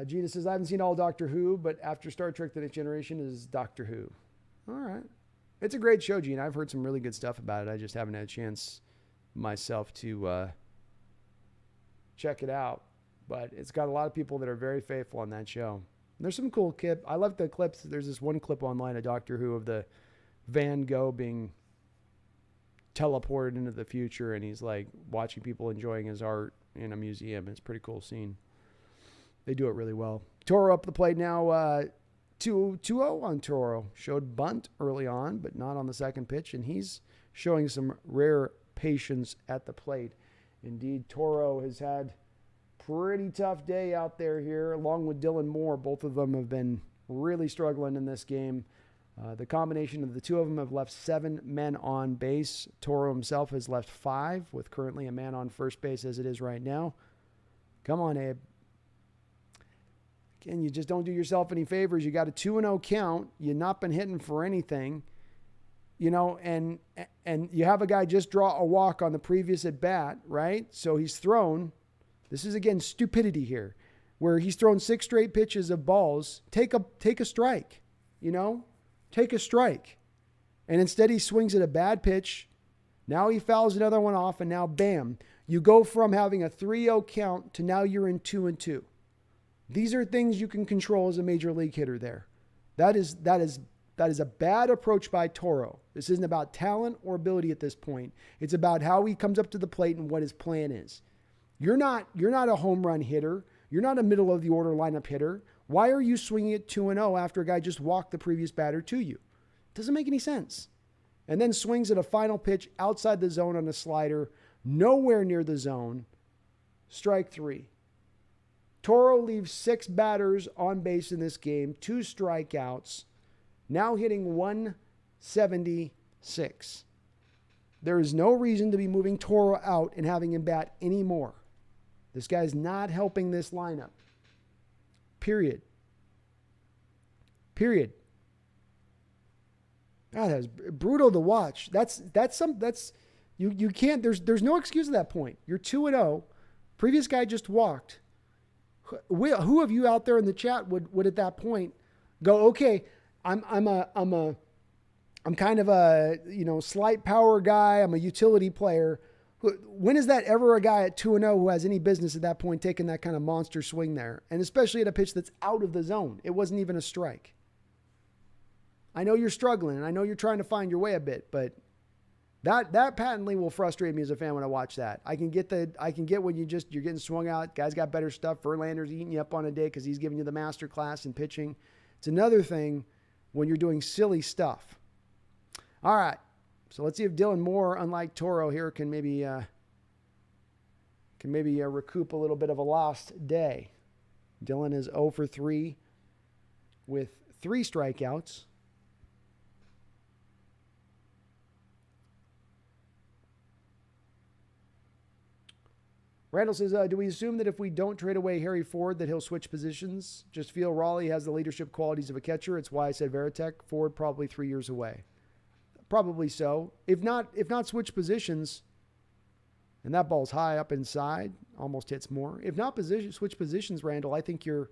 Gina says, I haven't seen all Doctor Who, but after Star Trek The Next Generation is Doctor Who. All right. It's a great show, Gina. I've heard some really good stuff about it. I just haven't had a chance myself to check it out. But it's got a lot of people that are very faithful on that show. And there's some cool clips. I love the clips. There's this one clip online of Doctor Who of the Van Gogh being teleported into the future, and he's like watching people enjoying his art in a museum. It's a pretty cool scene. They do it really well. Toro up the plate now, 2-0 on Toro. Showed bunt early on, but not on the second pitch, and he's showing some rare patience at the plate. Indeed, Toro has had pretty tough day out there here, along with Dylan Moore. Both of them have been really struggling in this game. The combination of the two of them have left 7 men on base. Toro himself has left 5, with currently a man on first base as it is right now. Come on, Abe. Again, you just don't do yourself any favors. You got a 2-0 count. You've not been hitting for anything. You know, and you have a guy just draw a walk on the previous at bat, right? So he's thrown. This is, again, stupidity here, where he's thrown 6 straight pitches of balls. Take a strike, you know? Take a strike. And instead he swings at a bad pitch. Now he fouls another one off, and now, bam, you go from having a 3-0 count to now you're in 2-2. These are things you can control as a major league hitter there. That is a bad approach by Toro. This isn't about talent or ability at this point. It's about how he comes up to the plate and what his plan is. You're not a home run hitter. You're not a middle of the order lineup hitter. Why are you swinging at 2-0 after a guy just walked the previous batter to you? Doesn't make any sense. And then swings at a final pitch outside the zone on a slider, nowhere near the zone. Strike 3. Toro leaves 6 batters on base in this game, 2 strikeouts, now hitting 176. There is no reason to be moving Toro out and having him bat anymore. This guy's not helping this lineup. Period. God, that was brutal to watch. You can't, there's no excuse at that point. You're 2-0. Previous guy just walked. Who of you out there in the chat would at that point go, okay, I'm kind of a, slight power guy. I'm a utility player. When is that ever a guy at 2-0 who has any business at that point taking that kind of monster swing there? And especially at a pitch that's out of the zone. It wasn't even a strike. I know you're struggling, and I know you're trying to find your way a bit, but that patently will frustrate me as a fan when I watch that. I can get when you're getting swung out. Guys got better stuff. Verlander's eating you up on a day because he's giving you the master class in pitching. It's another thing when you're doing silly stuff. All right. So let's see if Dylan Moore, unlike Toro here, can maybe recoup a little bit of a lost day. Dylan is 0 for 3 with 3 strikeouts. Randall says, do we assume that if we don't trade away Harry Ford that he'll switch positions? Just feel Raleigh has the leadership qualities of a catcher. It's why I said Veritek. Ford probably 3 years away. Probably so. If not switch positions, and that ball's high up inside, almost hits more. If not switch positions, Randall, I think you're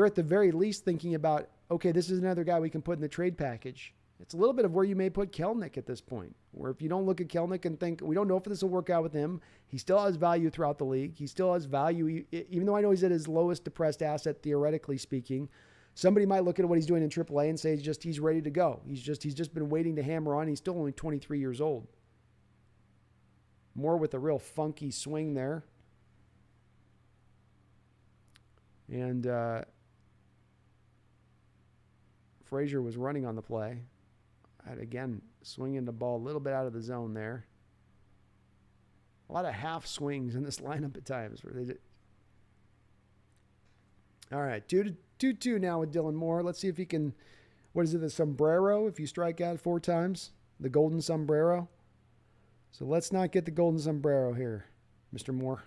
at the very least thinking about, okay, this is another guy we can put in the trade package. It's a little bit of where you may put Kelnick at this point, where if you don't look at Kelnick and think, we don't know if this will work out with him, he still has value throughout the league. He still has value, even though I know he's at his lowest depressed asset, theoretically speaking. Somebody might look at what he's doing in AAA and say he's ready to go. He's just been waiting to hammer on. He's still only 23 years old. Moore with a real funky swing there. And Frazier was running on the play. And again, swinging the ball a little bit out of the zone there. A lot of half swings in this lineup at times. All right, 2-2 now with Dylan Moore. Let's see if he can, what is it, the sombrero, if you strike out 4 times? The golden sombrero. So let's not get the golden sombrero here, Mr. Moore.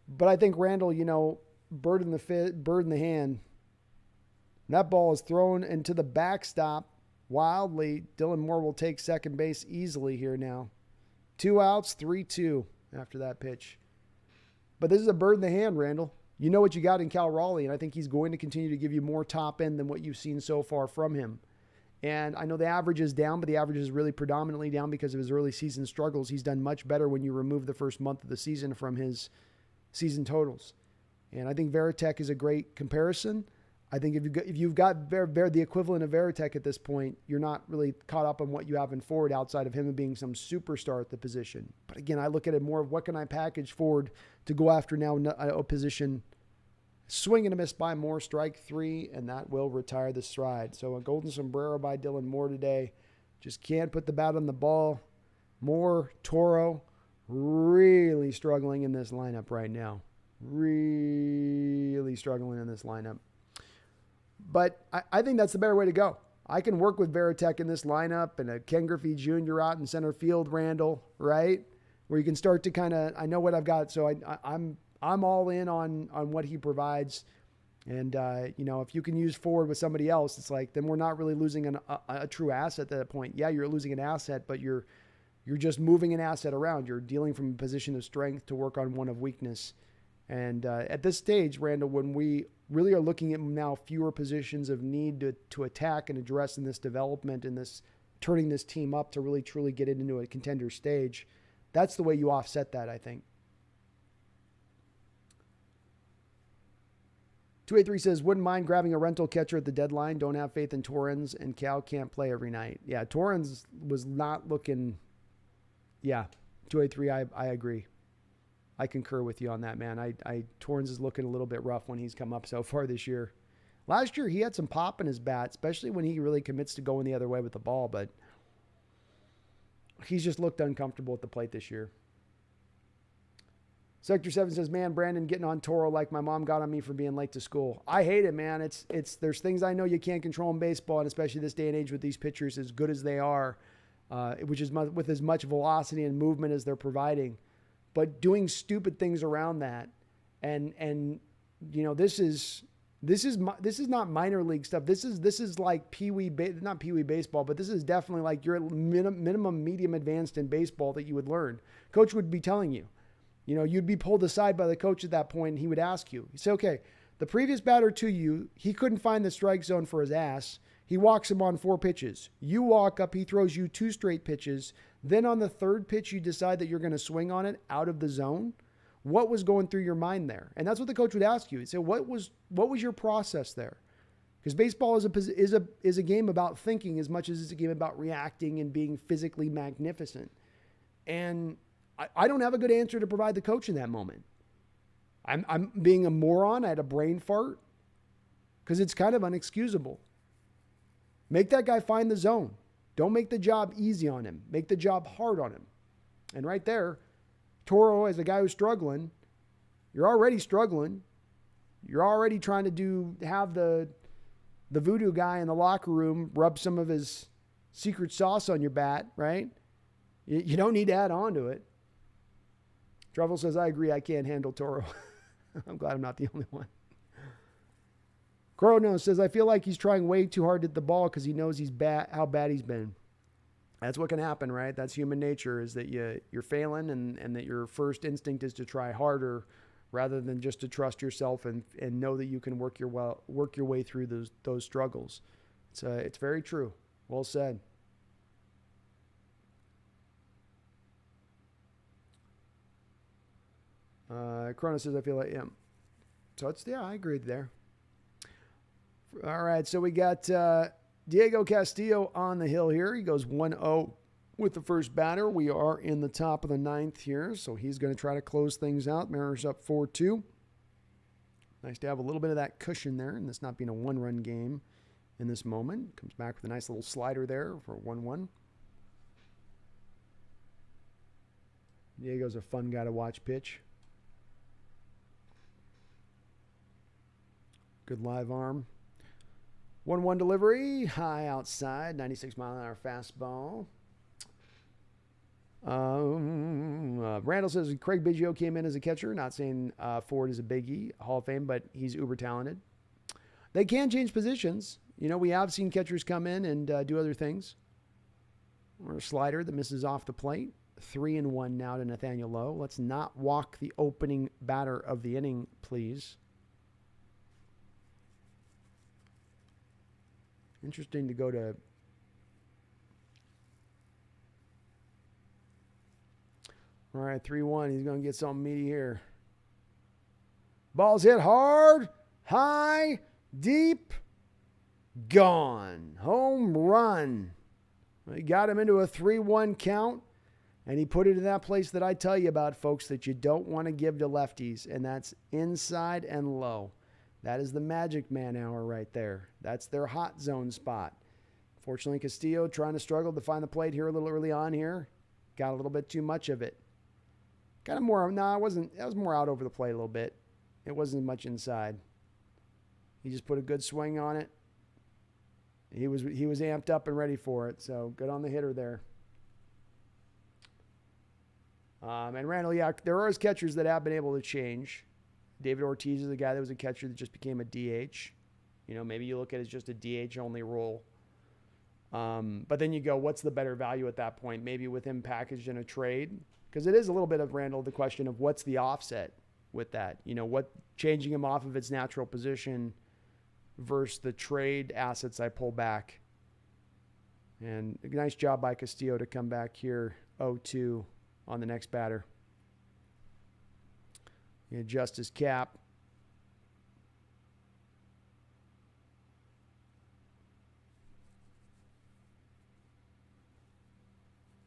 But I think Randall, bird in the hand. That ball is thrown into the backstop wildly. Dylan Moore will take second base easily here now. 2 outs, 3-2 after that pitch. But this is a bird in the hand, Randall. You know what you got in Cal Raleigh, and I think he's going to continue to give you more top end than what you've seen so far from him. And I know the average is down, but the average is really predominantly down because of his early season struggles. He's done much better when you remove the first month of the season from his season totals. And I think Veritek is a great comparison. I think if you've got the equivalent of Veritek at this point, you're not really caught up on what you have in Ford outside of him being some superstar at the position. But again, I look at it more of what can I package Ford to go after now a position. Swing and a miss by Moore, strike 3, and that will retire the stride. So a golden sombrero by Dylan Moore today. Just can't put the bat on the ball. Moore, Toro, really struggling in this lineup right now. Really struggling in this lineup. But I think that's the better way to go. I can work with Veritek in this lineup and a Ken Griffey Jr. out in center field, Randall, right? Where you can start to kind of, I know what I've got, so I'm all in on what he provides. And, if you can use Ford with somebody else, it's like, then we're not really losing a true asset at that point. Yeah, you're losing an asset, but you're just moving an asset around. You're dealing from a position of strength to work on one of weakness. And at this stage, Randall, when we really are looking at now fewer positions of need to attack and address in this development and this turning this team up to really truly get it into a contender stage, that's the way you offset that, I think. 283 says, wouldn't mind grabbing a rental catcher at the deadline. Don't have faith in Torrens, and Cal can't play every night. Yeah, Torrens was not looking. Yeah, 283, I agree. I concur with you on that, man. Torrens is looking a little bit rough when he's come up so far this year. Last year, he had some pop in his bat, especially when he really commits to going the other way with the ball, but he's just looked uncomfortable at the plate this year. Sector 7 says, man, Brandon getting on Toro like my mom got on me for being late to school. I hate it, man. There's things I know you can't control in baseball, and especially this day and age with these pitchers as good as they are, which is with as much velocity and movement as they're providing. But doing stupid things around that, and this is not minor league stuff. This is like not Pee Wee baseball, but this is definitely like your minimum medium advanced in baseball that you would learn. Coach would be telling you, you'd be pulled aside by the coach at that point, and he would ask you. He'd say, okay, the previous batter to you, he couldn't find the strike zone for his ass. He walks him on 4 pitches. You walk up, he throws you 2 straight pitches. Then on the 3rd pitch, you decide that you're going to swing on it out of the zone. What was going through your mind there? And that's what the coach would ask you. He'd say, what was your process there? Because baseball is a game about thinking as much as it's a game about reacting and being physically magnificent. And I don't have a good answer to provide the coach in that moment. I'm being a moron. I had a brain fart because it's kind of unexcusable. Make that guy find the zone. Don't make the job easy on him. Make the job hard on him. And right there, Toro, as a guy who's struggling, you're already struggling. You're already trying to have the voodoo guy in the locker room rub some of his secret sauce on your bat, right? You don't need to add on to it. Truffle says, I agree. I can't handle Toro. I'm glad I'm not the only one. Chrono says, I feel like he's trying way too hard at the ball because he knows he's bad, how bad he's been. That's what can happen, right? That's human nature, is that you're failing and that your first instinct is to try harder rather than just to trust yourself and know that you can work your way through those struggles. It's very true. Well said. Chrono says, I feel like, yeah. So I agree there. All right, so we got Diego Castillo on the hill here. He goes 1-0 with the first batter. We are in the top of the ninth here, so he's going to try to close things out. Mariners up 4-2. Nice to have a little bit of that cushion there, and this not being a one-run game in this moment. Comes back with a nice little slider there for 1-1. Diego's a fun guy to watch pitch. Good live arm. 1-1 delivery, high outside, 96-mile-an-hour fastball. Randall says Craig Biggio came in as a catcher. Not saying Ford is a biggie, Hall of Fame, but he's uber talented. They can change positions. You know, we have seen catchers come in and do other things. Or a slider that misses off the plate. 3-1 now to Nathaniel Lowe. Let's not walk the opening batter of the inning, please. Interesting to go to. All right, 3-1. He's going to get something meaty here. Ball's hit hard, high, deep, gone. Home run. He got him into a 3-1 count, and he put it in that place that I tell you about, folks, that you don't want to give to lefties, and that's inside and low. That is the magic man hour right there. That's their hot zone spot. Fortunately, Castillo trying to struggle to find the plate here a little early on here. Got a little bit too much of it. Kind of more, no, it wasn't. That was more out over the plate a little bit. It wasn't much inside. He just put a good swing on it. He was amped up and ready for it. So good on the hitter there. And Randall, yeah, there are catchers that have been able to change. David Ortiz is a guy that was a catcher that just became a DH. You know, maybe you look at it as just a DH-only role. But then you go, what's the better value at that point? Maybe with him packaged in a trade. Because it is a little bit of, Randall, the question of what's the offset with that? You know, what changing him off of its natural position versus the trade assets I pull back. And a nice job by Castillo to come back here 0-2 on the next batter. He adjusts his cap.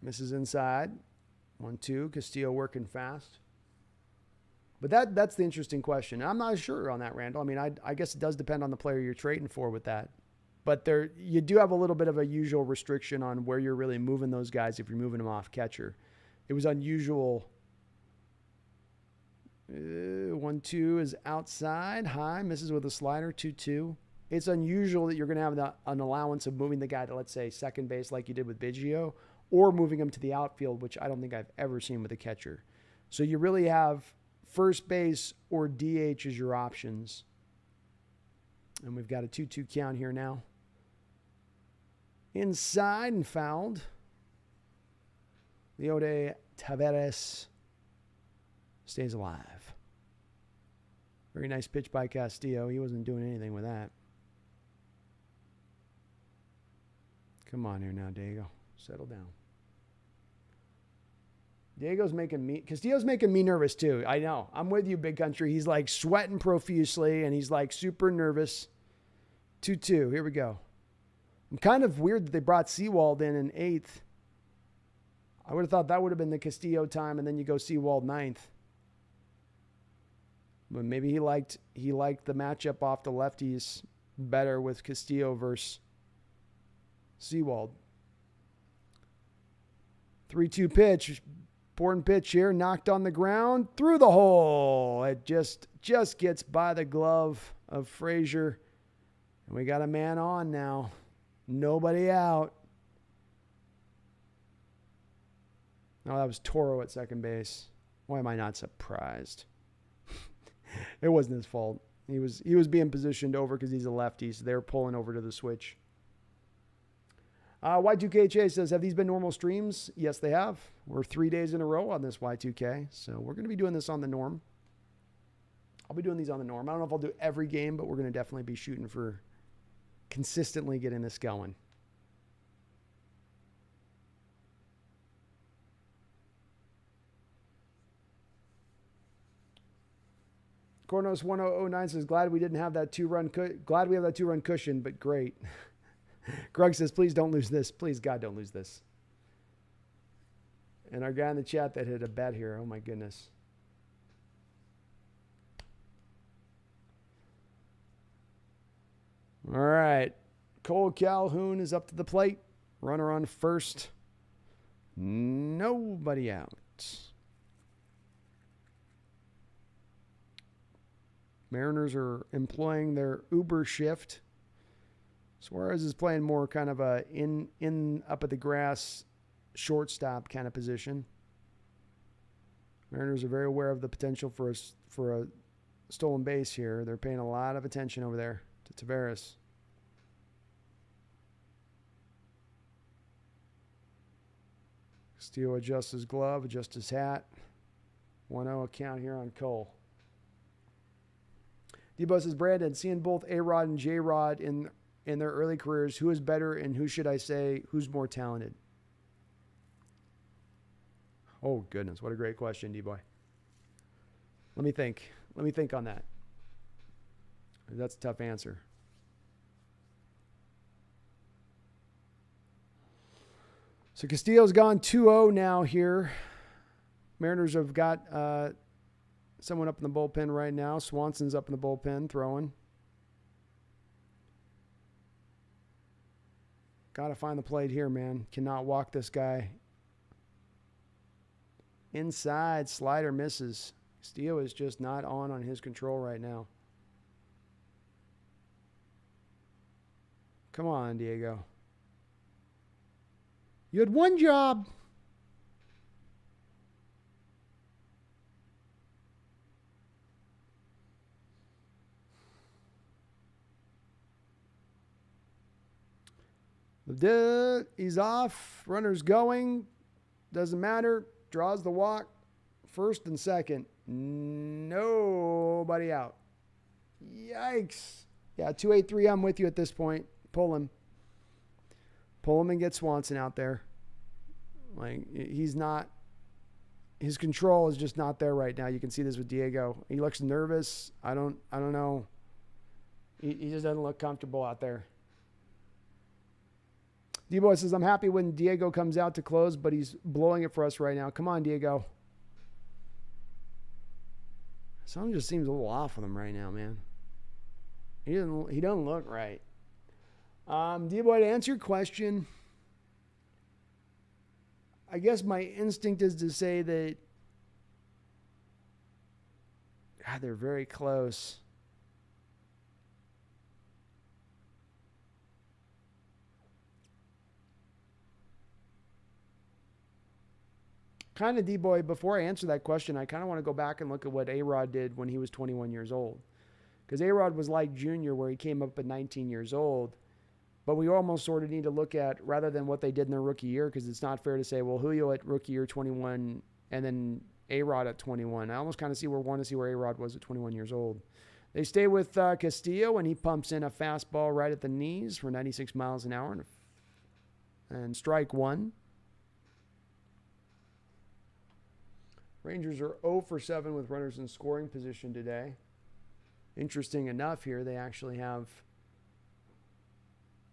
Misses inside. 1-2. Castillo working fast. But that's the interesting question. I'm not sure on that, Randall. I mean, I guess it does depend on the player you're trading for with that. But you do have a little bit of a usual restriction on where you're really moving those guys if you're moving them off catcher. It was unusual. 1-2 is outside. High. Misses with a slider. 2-2. It's unusual that you're going to have an allowance of moving the guy to, let's say, second base like you did with Biggio, or moving him to the outfield, which I don't think I've ever seen with a catcher. So you really have first base or DH as your options. And we've got a 2-2 count here now. Inside and fouled. Leode Taveras stays alive. Very nice pitch by Castillo. He wasn't doing anything with that. Come on here now, Diego. Settle down. Castillo's making me nervous too. I know. I'm with you, Big Country. He's like sweating profusely and he's like super nervous. 2-2. Here we go. I'm kind of weird that they brought Sewald in 8th. I would have thought that would have been the Castillo time, and then you go Sewald 9th. But maybe he liked the matchup off the lefties better with Castillo versus Sewald. 3-2 pitch. Important pitch here. Knocked on the ground. Through the hole. It just gets by the glove of Frazier. And we got a man on now. Nobody out. No, that was Toro at second base. Why am I not surprised? It wasn't his fault. He was being positioned over because he's a lefty, so they were pulling over to the switch. Y2KHA says, have these been normal streams? Yes, they have. We're 3 days in a row on this Y2K, so we're going to be doing this on the norm. I'll be doing these on the norm. I don't know if I'll do every game, but we're going to definitely be shooting for consistently getting this going. Cornos 1009 says, glad we didn't have that glad we have that 2-run cushion, but great. Greg says, please don't lose this. Please, God, don't lose this. And our guy in the chat that hit a bet here. Oh, my goodness. All right. Cole Calhoun is up to the plate. Runner on first. Nobody out. Mariners are employing their Uber shift. Suarez is playing more kind of a in up at the grass shortstop kind of position. Mariners are very aware of the potential for a stolen base here. They're paying a lot of attention over there to Taveras. Castillo adjusts his glove, adjusts his hat. 1-0 account here on Cole. Debo says, Brandon, seeing both A-Rod and J-Rod in their early careers, who is better and who should I say, who's more talented? Oh, goodness. What a great question, D-Boy. Let me think. Let me think on that. That's a tough answer. So Castillo's gone 2-0 now here. Mariners have got someone up in the bullpen right now. Swanson's up in the bullpen throwing. Got to find the plate here, man. Cannot walk this guy. Inside, slider misses. Castillo is just not on his control right now. Come on, Diego. You had one job. He's off. Runner's going. Doesn't matter. Draws the walk. First and second. Nobody out. Yikes. Yeah, 2-8-3. I'm with you at this point. Pull him. Pull him and get Swanson out there. Like, he's not. His control is just not there right now. You can see this with Diego. He looks nervous. I don't know. He just doesn't look comfortable out there. D-Boy says, I'm happy when Diego comes out to close, but he's blowing it for us right now. Come on, Diego. Something just seems a little off with him right now, man. He doesn't look right. D-Boy, to answer your question, I guess my instinct is to say that God, they're very close. Kind of, D-Boy, before I answer that question, I kind of want to go back and look at what A-Rod did when he was 21 years old. Because A-Rod was like Junior, where he came up at 19 years old. But we almost sort of need to look at, rather than what they did in their rookie year, because it's not fair to say, well, Julio at rookie year 21 and then A-Rod at 21. I almost kind of want to see where A-Rod was at 21 years old. They stay with Castillo, and he pumps in a fastball right at the knees for 96 miles an hour. And strike one. Rangers are 0 for 7 with runners in scoring position today. Interesting enough here, they actually have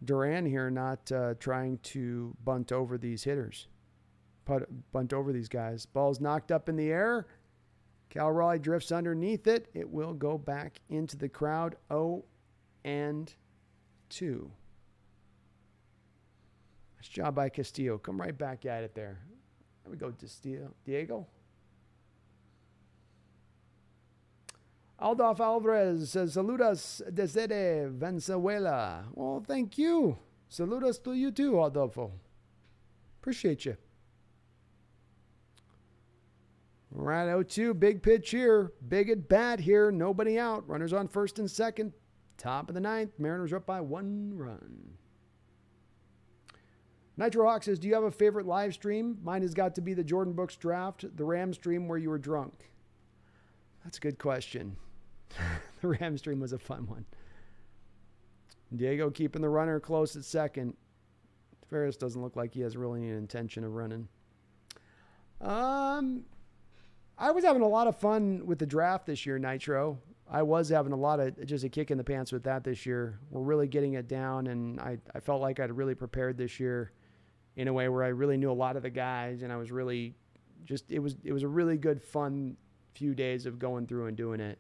Duran here not trying to bunt over these hitters. Bunt over these guys. Ball's knocked up in the air. Cal Raleigh drifts underneath it. It will go back into the crowd. 0-2. Nice job by Castillo. Come right back at it there. There we go, Diego. Aldolfo Alvarez says, saludos desde Venezuela. Well, thank you. Saludos to you too, Aldolfo. Appreciate you. All right, 0-2, big pitch here. Big at bat here. Nobody out. Runners on first and second. Top of the ninth. Mariners are up by 1 run. Nitro Hawk says, do you have a favorite live stream? Mine has got to be the Jordan Brooks draft, the Ram stream where you were drunk. That's a good question. The Ram stream was a fun one. Diego keeping the runner close at second. Ferris doesn't look like he has really any intention of running. I was having a lot of fun with the draft this year, Nitro. I was having a lot of just a kick in the pants with that this year. We're really getting it down, and I felt like I'd really prepared this year in a way where I really knew a lot of the guys, and I was really just, it was a really good, fun few days of going through and doing it.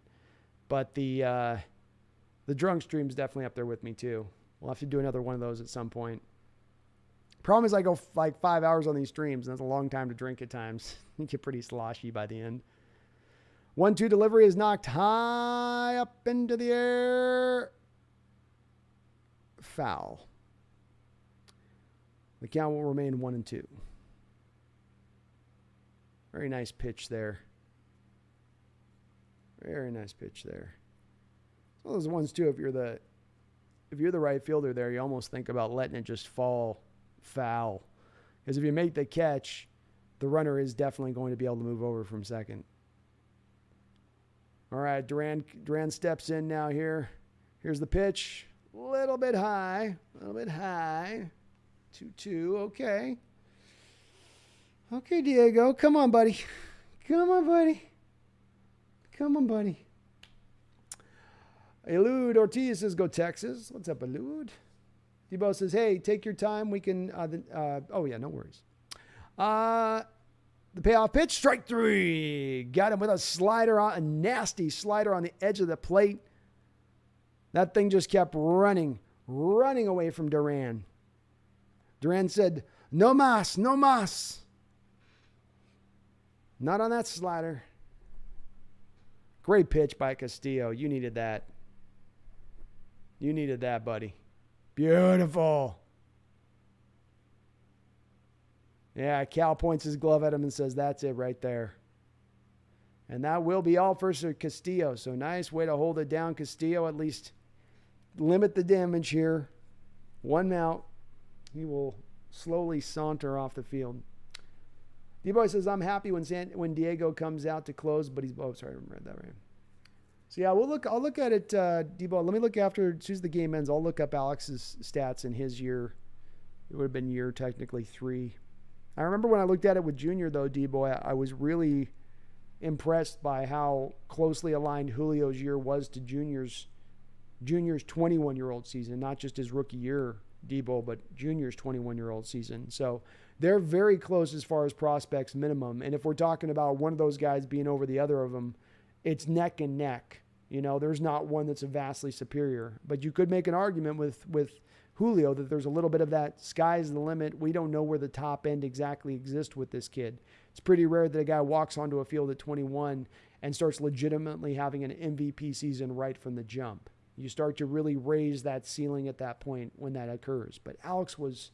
But the drunk stream's definitely up there with me too. We'll have to do another one of those at some point. Problem is I go like 5 hours on these streams, and that's a long time to drink at times. You get pretty sloshy by the end. 1-2 delivery is knocked high up into the air. Foul. The count will remain 1-2. Very nice pitch there. Very nice pitch there. It's one of those ones too, if you're the right fielder there, you almost think about letting it just fall foul. Because if you make the catch, the runner is definitely going to be able to move over from second. All right, Duran steps in now here. Here's the pitch. A little bit high. 2-2. Okay. Okay, Diego. Come on, buddy. Come on, buddy. Elude Ortiz says, go Texas. What's up, Elude? Debo says, hey, take your time. We can, oh yeah, no worries. The payoff pitch, strike 3. Got him with a nasty slider on the edge of the plate. That thing just kept running away from Duran. Duran said, no mas. Not on that slider. Great pitch by Castillo. You needed that. You needed that, buddy. Beautiful. Yeah, Cal points his glove at him and says, that's it right there. And that will be all for Sir Castillo. So nice way to hold it down, Castillo. At least limit the damage here. 1 out. He will slowly saunter off the field. D-Boy says, I'm happy when Diego comes out to close, but he's, oh, sorry, I read that right. So yeah, I'll look at it, D-Boy. Let me look after, as soon as the game ends, I'll look up Alex's stats in his year. It would have been year technically 3. I remember when I looked at it with Junior, though, D-Boy, I was really impressed by how closely aligned Julio's year was to Junior's 21-year-old season, not just his rookie year, D-Boy, but Junior's 21-year-old season. So they're very close as far as prospects minimum. And if we're talking about one of those guys being over the other of them, it's neck and neck. You know, there's not one that's vastly superior. But you could make an argument with Julio that there's a little bit of that sky's the limit. We don't know where the top end exactly exists with this kid. It's pretty rare that a guy walks onto a field at 21 and starts legitimately having an MVP season right from the jump. You start to really raise that ceiling at that point when that occurs. But Alex was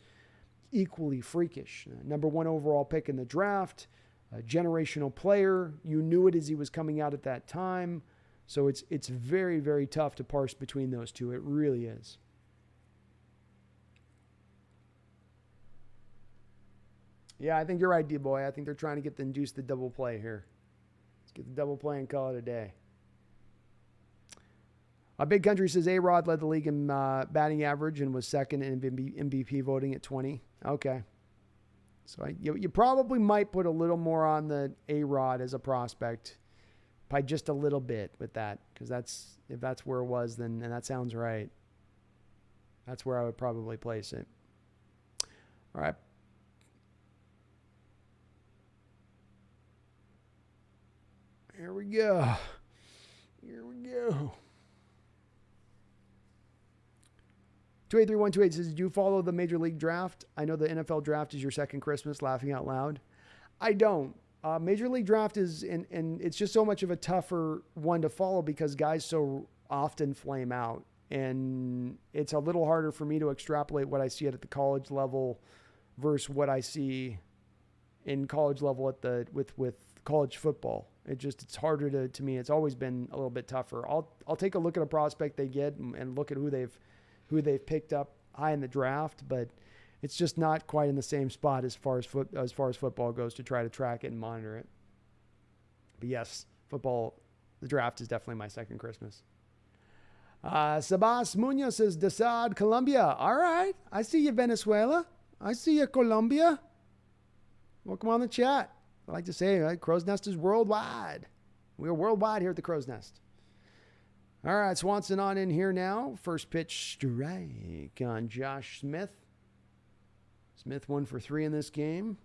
equally freakish. Number 1 overall pick in the draft, a generational player. You knew it as he was coming out at that time. So it's very, very tough to parse between those two. It really is. Yeah, I think you're right, D-Boy. I think they're trying to induce the double play here. Let's get the double play and call it a day. Big Country says A-Rod led the league in batting average and was second in MVP voting at 20. Okay. So you probably might put a little more on the A-Rod as a prospect by just a little bit with that, because if that's where it was, then and that sounds right. That's where I would probably place it. All right. Here we go. 283128 says, did you follow the Major League Draft? I know the NFL Draft is your second Christmas, laughing out loud. I don't. Major League Draft is, and it's just so much of a tougher one to follow because guys so often flame out. And it's a little harder for me to extrapolate what I see at the college level versus what I see in college level with college football. It's harder to me. It's always been a little bit tougher. I'll take a look at a prospect they get and look at who they've picked up high in the draft, but it's just not quite in the same spot as far as football goes to try to track it and monitor it. But yes, football, the draft is definitely my second Christmas. Sabas Munoz says, Desad, Colombia. All right. I see you, Venezuela. I see you, Colombia. Welcome on the chat. I like to say, Crow's Nest is worldwide. We are worldwide here at the Crow's Nest. All right, Swanson on in here now. First pitch strike on Josh Smith. Smith 1 for 3 in this game.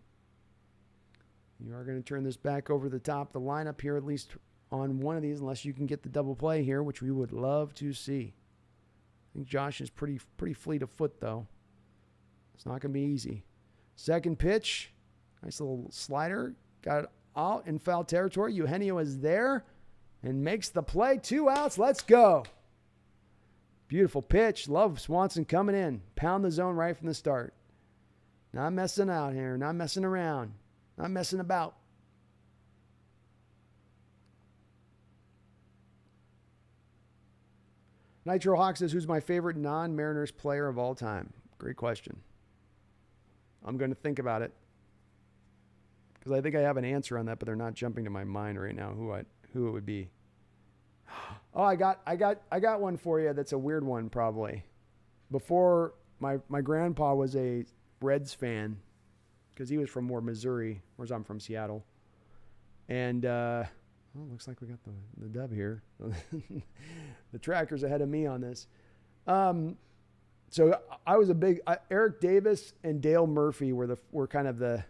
You are going to turn this back over the top of the lineup here, at least on one of these, unless you can get the double play here, which we would love to see. I think Josh is pretty fleet of foot, though. It's not going to be easy. Second pitch, nice little slider. Got it out in foul territory. Eugenio is there and makes the play. 2 outs. Let's go. Beautiful pitch. Love Swanson coming in. Pound the zone right from the start. Not messing out here. Not messing around. Not messing about. Nitro Hawk says, who's my favorite non-Mariners player of all time? Great question. I'm going to think about it, because I think I have an answer on that, but they're not jumping to my mind right now who it would be. Oh, I got one for you that's a weird one probably. Before, my grandpa was a Reds fan, because he was from Missouri, whereas I'm from Seattle. And looks like we got the dub here. The tracker's ahead of me on this. So I was a big Eric Davis and Dale Murphy were kind of the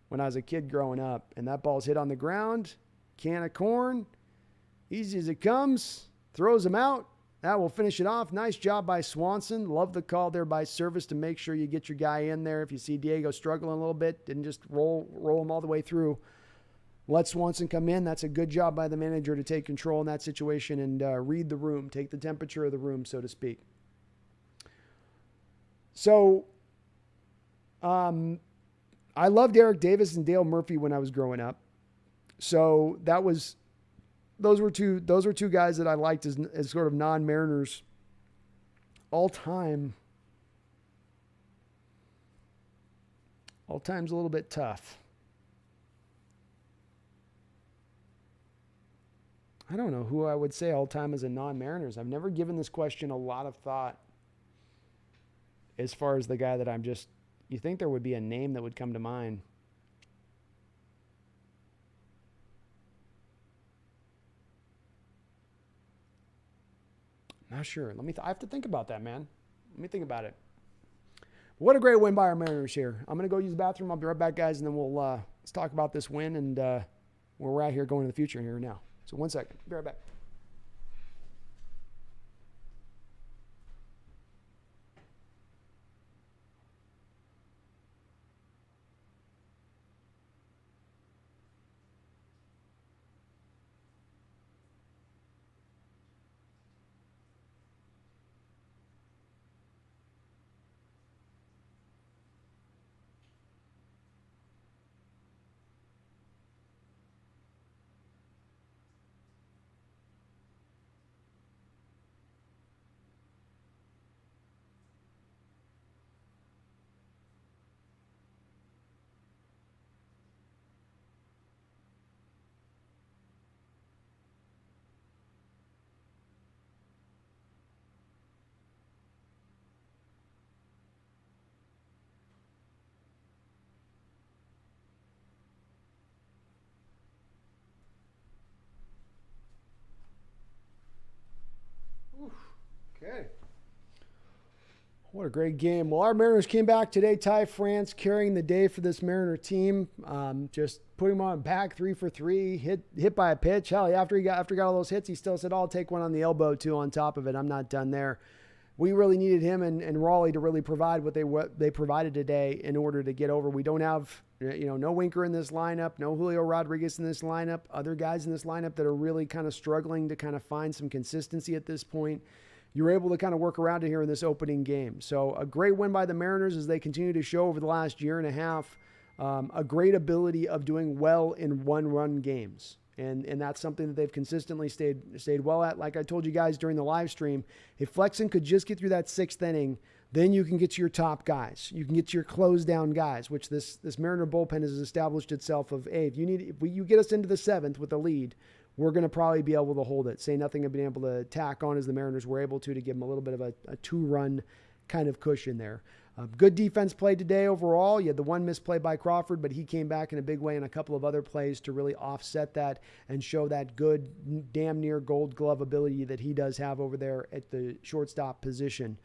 when I was a kid growing up, and that ball's hit on the ground, can of corn, easy as it comes, throws him out. That will finish it off. Nice job by Swanson. Love the call there by Service to make sure you get your guy in there. If you see Diego struggling a little bit, didn't just roll him all the way through. Let Swanson come in. That's a good job by the manager to take control in that situation and read the room, take the temperature of the room, so to speak. So I loved Eric Davis and Dale Murphy when I was growing up. So those were two guys that I liked as sort of non-Mariners all time. All time's a little bit tough. I don't know who I would say all time as a non-Mariners. I've never given this question a lot of thought as far as the guy that you think there would be a name that would come to mind. Not sure. I have to think about that, man. Let me think about it. What a great win by our Mariners here. I'm going to go use the bathroom. I'll be right back, guys, and then we'll let's talk about this win and where we're at here going in the future here now. So 1 second. Be right back. Okay. What a great game. Well, our Mariners came back today. Ty France carrying the day for this Mariner team. Just put him on back 3 for 3, hit by a pitch. Hell, after he got all those hits, he still said, I'll take one on the elbow too on top of it. I'm not done there. We really needed him and Raleigh to really provide what they provided today in order to get over. We don't have, no Winker in this lineup, no Julio Rodriguez in this lineup, other guys in this lineup that are really kind of struggling to kind of find some consistency at this point. You're able to kind of work around it here in this opening game. So a great win by the Mariners as they continue to show over the last year and a half a great ability of doing well in one-run games. And that's something that they've consistently stayed well at. Like I told you guys during the live stream, if Flexen could just get through that 6th inning, then you can get to your top guys. You can get to your close down guys, which this Mariner bullpen has established itself of, hey, if you get us into the 7th with a lead, we're going to probably be able to hold it. Say nothing of being able to tack on as the Mariners were able to give them a little bit of a 2-run kind of cushion there. Good defense play today overall. You had the one misplay by Crawford, but he came back in a big way in a couple of other plays to really offset that and show that good, damn near gold glove ability that he does have over there at the shortstop position.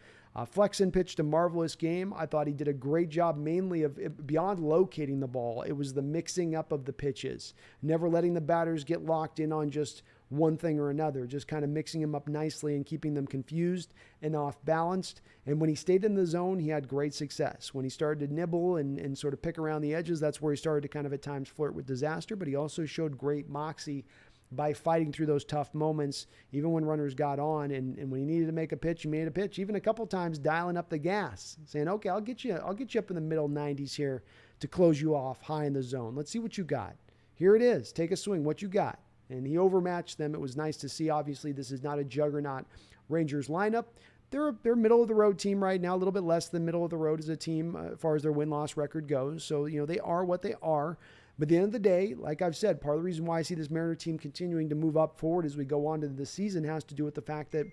Flexen pitched a marvelous game. I thought he did a great job mainly of beyond locating the ball. It was the mixing up of the pitches, never letting the batters get locked in on just one thing or another, just kind of mixing them up nicely and keeping them confused and off balanced. And when he stayed in the zone, he had great success. When he started to nibble and sort of pick around the edges, that's where he started to kind of at times flirt with disaster, but he also showed great moxie by fighting through those tough moments, even when runners got on. And when he needed to make a pitch, he made a pitch, even a couple times dialing up the gas, saying, okay, I'll get you up in the middle 90s here to close you off high in the zone. Let's see what you got. Here it is. Take a swing. What you got? And he overmatched them. It was nice to see. Obviously, this is not a juggernaut Rangers lineup. They're middle of the road team right now, a little bit less than middle of the road as a team as far as their win-loss record goes. So, they are what they are. But at the end of the day, like I've said, part of the reason why I see this Mariner team continuing to move up forward as we go on to the season has to do with the fact that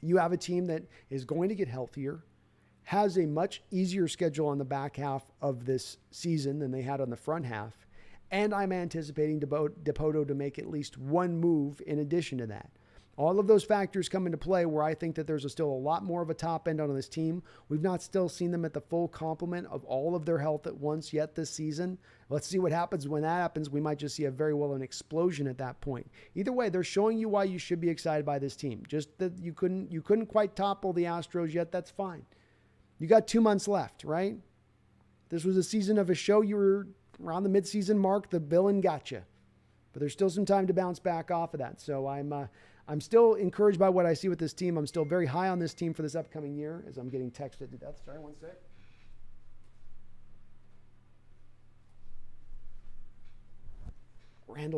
you have a team that is going to get healthier, has a much easier schedule on the back half of this season than they had on the front half. And I'm anticipating Dipoto to make at least one move in addition to that. All of those factors come into play where I think that there's still a lot more of a top end on this team. We've not still seen them at the full complement of all of their health at once yet this season. Let's see what happens when that happens. We might just see an explosion at that point. Either way, they're showing you why you should be excited by this team. Just that you couldn't quite topple the Astros yet. That's fine. You got 2 months left, right? This was a season of a show. You were around the midseason mark, the villain got you. But there's still some time to bounce back off of that. So I'm still encouraged by what I see with this team. I'm still very high on this team for this upcoming year as I'm getting texted to death. Sorry, one sec. Randall